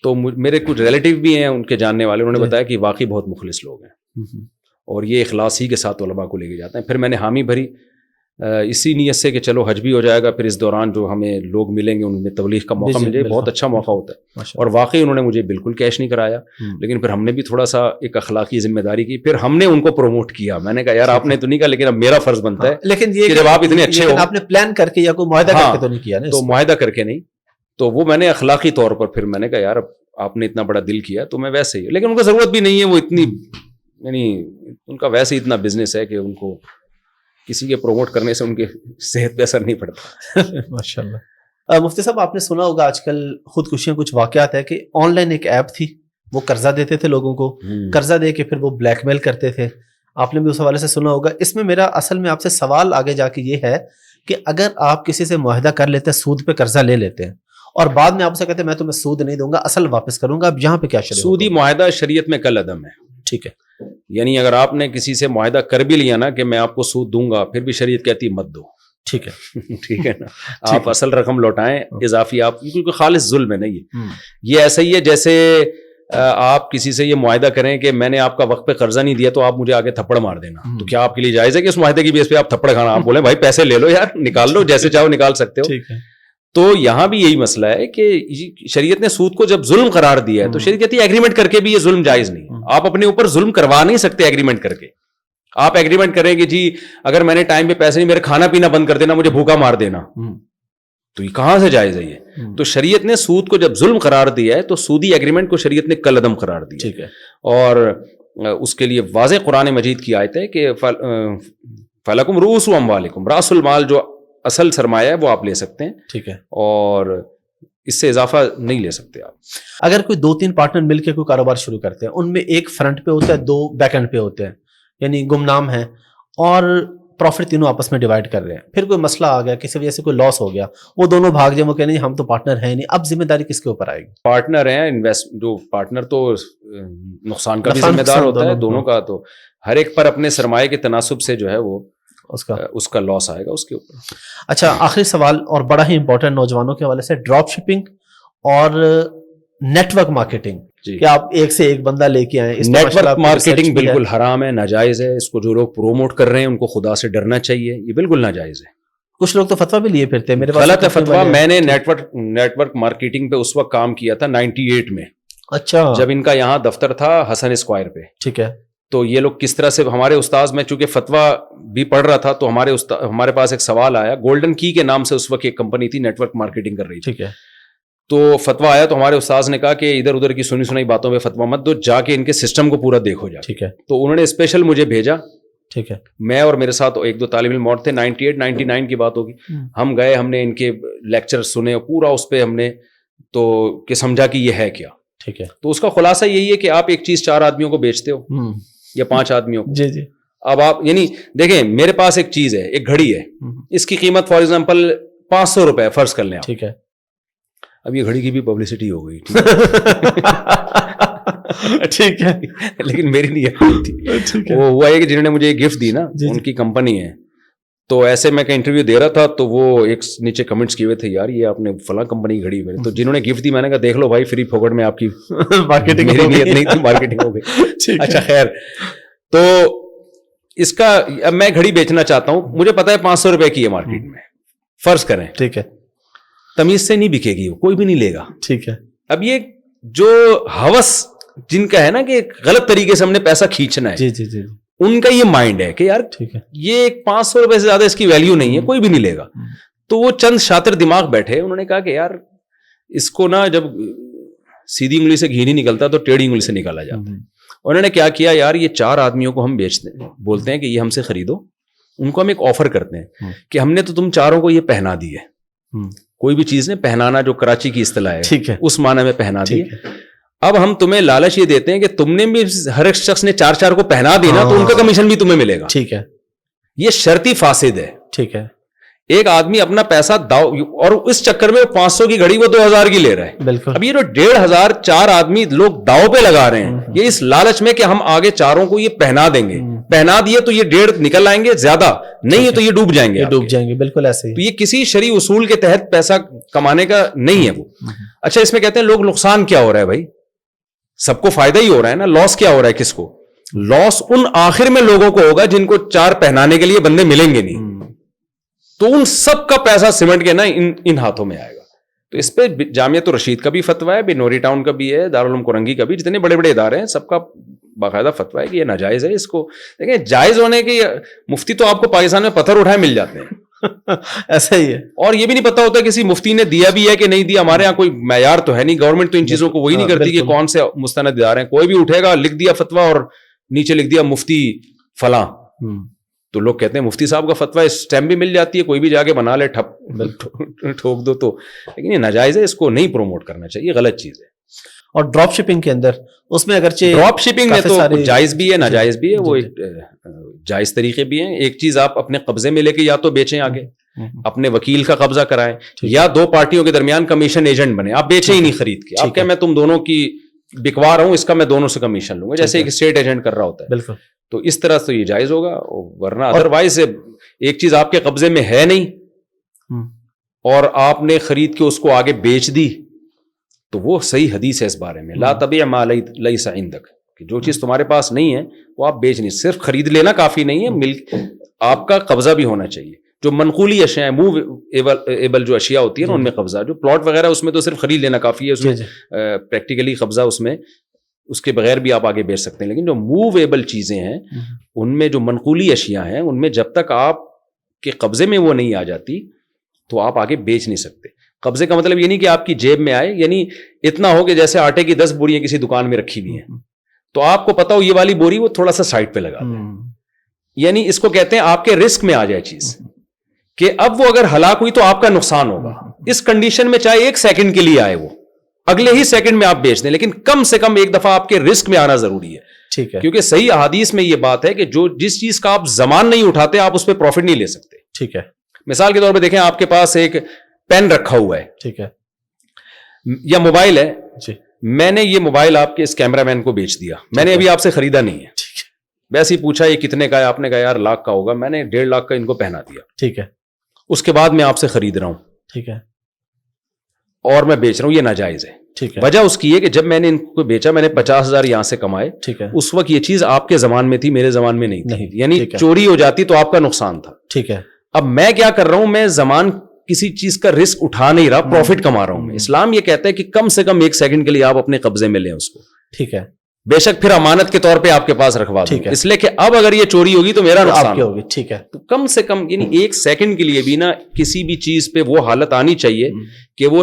تو میرے کچھ ریلیٹیو بھی ہیں ان کے جاننے والے, انہوں نے بتایا کہ واقعی بہت مخلص لوگ ہیں, اور یہ اخلاص ہی کے ساتھ علماء کو لے کے جاتے ہیں. پھر میں نے حامی بھری اسی نیت سے کہ چلو حج بھی ہو جائے گا, پھر اس دوران جو ہمیں لوگ ملیں گے ان میں تبلیغ کا موقع مل جائے. بہت اچھا موقع ہوتا ہے, اور واقعی انہوں نے مجھے بالکل کیش نہیں کرایا, لیکن پھر ہم نے بھی تھوڑا سا ایک اخلاقی ذمہ داری کی, پھر ہم نے ان کو پروموٹ کیا. میں نے کہا یار آپ نے تو نہیں کہا, لیکن اب میرا فرض بنتا ہے. لیکن یہ جب آپ اتنے اچھے ہو, آپ نے پلان کر کے یا کوئی معاہدہ کر کے تو نہیں کیا نا. تو معاہدہ کر کے نہیں, تو وہ میں نے اخلاقی طور پر پھر میں نے کہا یار آپ نے اتنا بڑا دل کیا تو میں ویسے ہی, لیکن ان کو ضرورت بھی نہیں ہے, وہ اتنی یعنی ان کا ویسے اتنا بزنس ہے کہ ان کو کسی کے پروموٹ کرنے سے ان کے صحت پہ اثر نہیں پڑتا. ماشاء اللہ. مفتی صاحب آپ نے سنا ہوگا آج کل خودکشیاں کچھ واقعات ہے کہ آن لائن ایک ایپ تھی, وہ قرضہ دیتے تھے لوگوں کو, قرضہ دے کے پھر وہ بلیک میل کرتے تھے. آپ نے بھی اس حوالے سے سنا ہوگا. اس میں میرا اصل میں آپ سے سوال آگے جا کے یہ ہے کہ اگر آپ کسی سے معاہدہ کر لیتے ہیں, سود پہ قرضہ لے لیتے ہیں, اور بعد میں آپ سے کہتے ہیں میں تمہیں سود نہیں دوں گا, اصل واپس کروں گا, اب یہاں پہ کیا شریعت؟ سودی معاہدہ شریعت میں کل عدم ہے. ٹھیک ہے. یعنی اگر آپ نے کسی سے معاہدہ کر بھی لیا نا کہ میں آپ کو سود دوں گا, پھر بھی شریعت کہتی مت دو. ٹھیک ہے. ٹھیک ہے نا, آپ اصل رقم لوٹائیں, اضافی آپ, کیونکہ خالص ظلم ہے نہیں. یہ ایسا ہی ہے جیسے آپ کسی سے یہ معاہدہ کریں کہ میں نے آپ کا وقت پہ قرضہ نہیں دیا تو آپ مجھے آگے تھپڑ مار دینا, تو کیا آپ کے لیے جائز ہے کہ اس معاہدے کی بیس پہ آپ تھپڑ کھانا؟ آپ بولیں بھائی پیسے لے لو یار, نکال لو, جیسے چاہو نکال سکتے ہو. تو یہاں بھی یہی مسئلہ ہے کہ شریعت نے سود کو جب ظلم قرار دیا ہے تو شریعت کہتی ہے ایگریمنٹ کر کے بھی یہ ظلم جائز نہیں. آپ اپنے اوپر ظلم کروا نہیں سکتے ایگریمنٹ کر کے. آپ ایگریمنٹ کریں کہ جی اگر میں نے ٹائم پہ پیسے نہیں, میرے کھانا پینا بند کر دینا, مجھے بھوکا مار دینا, تو یہ کہاں سے جائز ہے یہ؟ تو شریعت نے سود کو جب ظلم قرار دیا ہے تو سودی ایگریمنٹ کو شریعت نے کل عدم قرار دیا. ٹھیک ہے. اور اس کے لیے واضح قرآن مجید کی آیت ہے کہ فَلَكُمْ رُؤُوسُ أَمْوَالِكُمْ, راس المال جو اصل سرمایہ ہے وہ آپ لے سکتے ہیں. ٹھیک ہے. اور اس سے اضافہ نہیں لے سکتے آپ. اگر کوئی 2-3 پارٹنر مل کے کوئی کاروبار شروع کرتے ہیں, ان میں ایک فرنٹ پہ ہوتا ہے, 2 بیک اینڈ پہ ہوتے ہیں, یعنی گمنام ہیں, اور پروفٹ تینوں آپس میں ڈیوائڈ کر رہے ہیں. پھر کوئی مسئلہ آ گیا, کسی وجہ سے کوئی لاس ہو گیا, وہ دونوں بھاگ جائیں, وہ کہہ نہیں ہم تو پارٹنر ہیں نہیں, اب ذمہ داری کس کے اوپر آئے گی؟ پارٹنر ہیں, جو پارٹنر تو نقصان کا بھی ذمہ دار ہوتا ہے دونوں کا, تو ہر ایک پر اپنے سرمایہ کے تناسب سے جو ہے وہ اس کا لاس آئے گا اس کے اوپر. اچھا, آخری سوال اور بڑا ہی امپورٹنٹ نوجوانوں کے حوالے سے, ڈراپ شپنگ اور نیٹ ورک مارکیٹنگ. کہ آپ ایک سے ایک بندہ لے کے آئیں. نیٹ ورک مارکیٹنگ بالکل حرام ہے, ناجائز ہے. اس کو جو لوگ پروموٹ کر رہے ہیں ان کو خدا سے ڈرنا چاہیے, یہ بالکل ناجائز ہے. کچھ لوگ تو فتویٰ بھی لیے پھرتے ہیں, میرے پاس غلط ہے فتویٰ. میں نے نیٹ ورک مارکیٹنگ پہ اس وقت کام کیا تھا 98 میں. اچھا. جب ان کا یہاں دفتر تھا حسن اسکوائر پہ. ٹھیک ہے. تو یہ لوگ کس طرح سے, ہمارے استاذ, میں چونکہ فتویٰ بھی پڑھ رہا تھا تو ہمارے پاس ایک سوال آیا. گولڈن کی کے نام سے اس وقت ایک کمپنی تھی, نیٹ ورک مارکیٹنگ کر رہی تھی. ٹھیک ہے. تو فتویٰ آیا تو ہمارے استاذ نے کہا کہ ادھر ادھر کی سنی سنائی باتوں پہ فتویٰ مت دو, جا کے ان کے سسٹم کو پورا دیکھو جا. ٹھیک ہے. تو انہوں نے اسپیشل مجھے بھیجا. ٹھیک ہے. میں اور میرے ساتھ ایک دو طالب علم اور تھے, 98 99 کی بات ہوگی. ہم گئے, ہم نے ان کے لیکچر سنے پورا, اس پہ ہم نے تو کہ سمجھا کہ یہ ہے کیا. ٹھیک ہے. تو اس کا خلاصہ یہی ہے کہ آپ ایک چیز 4 آدمیوں کو بیچتے ہو یا 5 آدمیوں کو. جی جی. اب آپ یعنی دیکھیں میرے پاس ایک چیز ہے, ایک گھڑی ہے, اس کی قیمت فار ایگزامپل 500 روپے فرض کر لیں آپ. ٹھیک ہے. اب یہ گھڑی کی بھی پبلسٹی ہو گئی ٹھیک ہے, لیکن میری نہیں تھی. وہ ہوا ہے کہ جنہوں نے مجھے گفٹ دی نا, ان کی کمپنی ہے. تو ایسے میں کہیں انٹرویو دے رہا تھا تو وہ ایک نیچے کمنٹس کیے ہوئے تھے, یار یہ آپ نے فلاں کمپنی کی گھڑی میں. تو جنہوں نے گفٹ دی میں نے کہا دیکھ لو بھائی, فری پھوکٹ میں آپ کی مارکیٹنگ, میری نیت نہیں تھی, مارکیٹنگ ہو گئی. اچھا خیر, تو اس کا اب میں گھڑی بیچنا چاہتا ہوں, مجھے پتا ہے 500 روپے کی ہے مارکیٹ میں فرض کریں. ٹھیک ہے. تمیز سے نہیں بکے گی, وہ کوئی بھی نہیں لے گا. ٹھیک ہے. اب یہ جو ہوس جن کا ہے نا کہ غلط طریقے سے ہم نے پیسہ کھینچنا ہے, جی جی جی, ان کا یہ مائنڈ ہے کہ یار ٹھیک ہے, یہ 500 روپے سے زیادہ اس کی ویلیو نہیں ہے, کوئی بھی نہیں لے گا. تو وہ چند شاطر دماغ بیٹھے, انہوں نے کہا کہ یار اس کو نا جب سیدھی انگلی سے گھی نہیں نکلتا تو ٹیڑھی انگلی سے نکالا جاتا ہے. انہوں نے کیا کیا, یار یہ 4 آدمیوں کو ہم بیچتے ہیں, بولتے ہیں کہ یہ ہم سے خریدو. ان کو ہم ایک آفر کرتے ہیں کہ ہم نے تو تم چاروں کو یہ پہنا دی ہے. کوئی بھی چیز نے پہنانا جو کراچی کی اصطلاح ہے اس معنی میں پہنا دی ہے. اب ہم تمہیں لالچ یہ دیتے ہیں کہ تم نے بھی ہر ایک شخص نے 4 کو پہنا دی نا, تو ان کا کمیشن بھی تمہیں ملے گا. ٹھیک ہے. یہ شرطی فاسد ہے. ٹھیک ہے. ایک آدمی اپنا پیسہ داؤ, اور اس چکر میں 500 کی گھڑی وہ 2000 کی لے رہا ہے. بالکل. اب یہ جو 1500 4 آدمی لوگ داؤ پہ لگا رہے ہیں, یہ اس لالچ میں کہ ہم آگے 4 کو یہ پہنا دیں گے, پہنا دیے تو یہ 1.5 نکل آئیں گے, زیادہ نہیں ہے تو یہ ڈوب جائیں گے. ڈوب جائیں گے, بالکل ایسے ہی. تو یہ کسی شرعی اصول کے تحت پیسہ کمانے کا نہیں ہے وہ. اچھا اس میں کہتے ہیں لوگ نقصان کیا ہو رہا ہے بھائی, سب کو فائدہ ہی ہو رہا ہے نا, لاس کیا ہو رہا ہے کس کو؟ لاس ان آخر میں لوگوں کو ہوگا جن کو 4 پہنانے کے لیے بندے ملیں گے نہیں, تو ان سب کا پیسہ سیمنٹ کے نا ان ہاتھوں میں آئے گا. تو اس پہ جامعۃ الرشید کا بھی فتویٰ ہے, بنوری ٹاؤن کا بھی ہے, دارالعلوم کورنگی کا بھی, جتنے بڑے بڑے ادارے ہیں سب کا باقاعدہ فتویٰ ہے کہ یہ ناجائز ہے. اس کو دیکھیں جائز ہونے کے مفتی تو آپ کو پاکستان میں پتھر اٹھائے مل جاتے ہیں. ایسا ہی ہے. اور یہ بھی نہیں پتا ہوتا کسی مفتی نے دیا بھی ہے کہ نہیں دیا. ہمارے یہاں کوئی معیار تو ہے نہیں, گورنمنٹ تو ان چیزوں کو وہی نہیں کرتی کہ کون سے مستند ادارے ہیں. کوئی بھی اٹھے گا, لکھ دیا فتویٰ اور نیچے لکھ دیا مفتی فلاں, تو لوگ کہتے ہیں مفتی صاحب کا فتویٰ, اسٹیمپ بھی مل جاتی ہے, کوئی بھی جا کے بنا لے, ٹھوک دو. تو لیکن یہ ناجائز ہے, اس کو نہیں پروموٹ کرنا چاہیے, غلط چیز ہے. اور ڈراپ شپنگ کے اندر اس میں اگرچہ ڈراپ شپنگ میں تو جائز بھی ہے ناجائز بھی ہے. وہ جائز طریقے بھی ہیں. ایک چیز آپ اپنے قبضے میں لے کے یا تو بیچیں آگے, اپنے وکیل کا قبضہ کرائیں, یا 2 پارٹیوں کے درمیان کمیشن ایجنٹ بنے. آپ بیچیں ہی نہیں خرید کے, آپ کہ میں تم دونوں کی بکوا رہا ہوں, اس کا میں دونوں سے کمیشن لوں گا, جیسے ایک اسٹیٹ ایجنٹ کر رہا ہوتا ہے. بالکل. تو اس طرح سے یہ جائز ہوگا, ورنہ ادروائز ایک چیز آپ کے قبضے میں ہے نہیں اور آپ نے خرید کے اس کو آگے بیچ دی, تو وہ صحیح حدیث ہے اس بارے میں, لا تبیع ما لیس عندک, کہ جو چیز تمہارے پاس نہیں ہے وہ آپ بیچ نہیں. صرف خرید لینا کافی نہیں ہے, ملک آپ کا قبضہ بھی ہونا چاہیے. جو منقولی اشیاء ہیں, موو ایبل جو اشیاء ہوتی ہے نا, ان میں قبضہ. جو پلاٹ وغیرہ اس میں تو صرف خرید لینا کافی ہے, اس میں پریکٹیکلی قبضہ اس میں, اس کے بغیر بھی آپ آگے بیچ سکتے ہیں. لیکن جو موو ایبل چیزیں ہیں, ان میں جو منقولی اشیاء ہیں, ان میں جب تک آپ کے قبضے میں وہ نہیں آ جاتی تو آپ آگے بیچ نہیں سکتے. قبضے کا مطلب یہ نہیں کہ آپ کی جیب میں آئے, یعنی اتنا ہو کہ جیسے آٹے کی 10 بوریاں کسی دکان میں رکھی ہوئی ہیں, تو آپ کو پتا ہو یہ والی بوری وہ تھوڑا سا سائڈ پہ لگا دیں, یعنی اس کو کہتے ہیں آپ کے رسک میں آ جائے چیز, کہ اب وہ اگر ہلاک ہوئی تو آپ کا نقصان ہوگا. اس کنڈیشن میں چاہے 1 سیکنڈ کے لیے آئے, وہ اگلے ہی سیکنڈ میں آپ بیچ دیں, لیکن کم سے کم ایک دفعہ آپ کے رسک میں آنا ضروری ہے. ٹھیک ہے, کیونکہ صحیح احادیث میں یہ بات ہے کہ جو جس چیز کا آپ زمان نہیں اٹھاتے آپ اس پہ پروفٹ نہیں لے سکتے. ٹھیک ہے. مثال کے طور پہ دیکھیں, آپ کے پاس ایک پین رکھا ہوا ہے, ٹھیک ہے, یا موبائل ہے, میں نے یہ موبائل آپ کے اس کیمرہ مین کو بیچ دیا, میں نے ابھی آپ سے خریدا نہیں ہے, ویسے ہی پوچھا یہ کتنے کا ہے, آپ نے کہا یار 1 لاکھ کا ہوگا, میں نے 1.5 لاکھ کا ان کو پہنا دیا. ٹھیک ہے. اس کے بعد میں آپ سے خرید رہا ہوں, ٹھیک ہے, اور میں بیچ رہا ہوں, یہ ناجائز ہے. ٹھیک ہے. وجہ اس کی ہے کہ جب میں نے ان کو بیچا, میں نے 50,000 یہاں سے کمائے, ٹھیک ہے, اس وقت یہ چیز آپ کے زمان میں تھی, میرے زمان میں نہیں تھی, یعنی چوری ہو جاتی تو آپ کا نقصان تھا. ٹھیک ہے. اب میں کیا کر رہا ہوں, میں زمان کسی چیز کا رسک اٹھا نہیں رہا, پروفٹ کما رہا ہوں میں. اسلام یہ کہتا ہے کہ کم سے کم 1 سیکنڈ کے لیے آپ اپنے قبضے میں لیں اس کو. ٹھیک ہے. بے شک پھر امانت کے طور پہ آپ کے پاس رکھوا دوں, اس لیے کہ اب اگر یہ چوری ہوگی تو میرا نقصان ہوگی. ٹھیک ہے. تو کم سے کم یعنی 1 سیکنڈ کے لیے بھی نا کسی بھی چیز پہ وہ حالت آنی چاہیے کہ وہ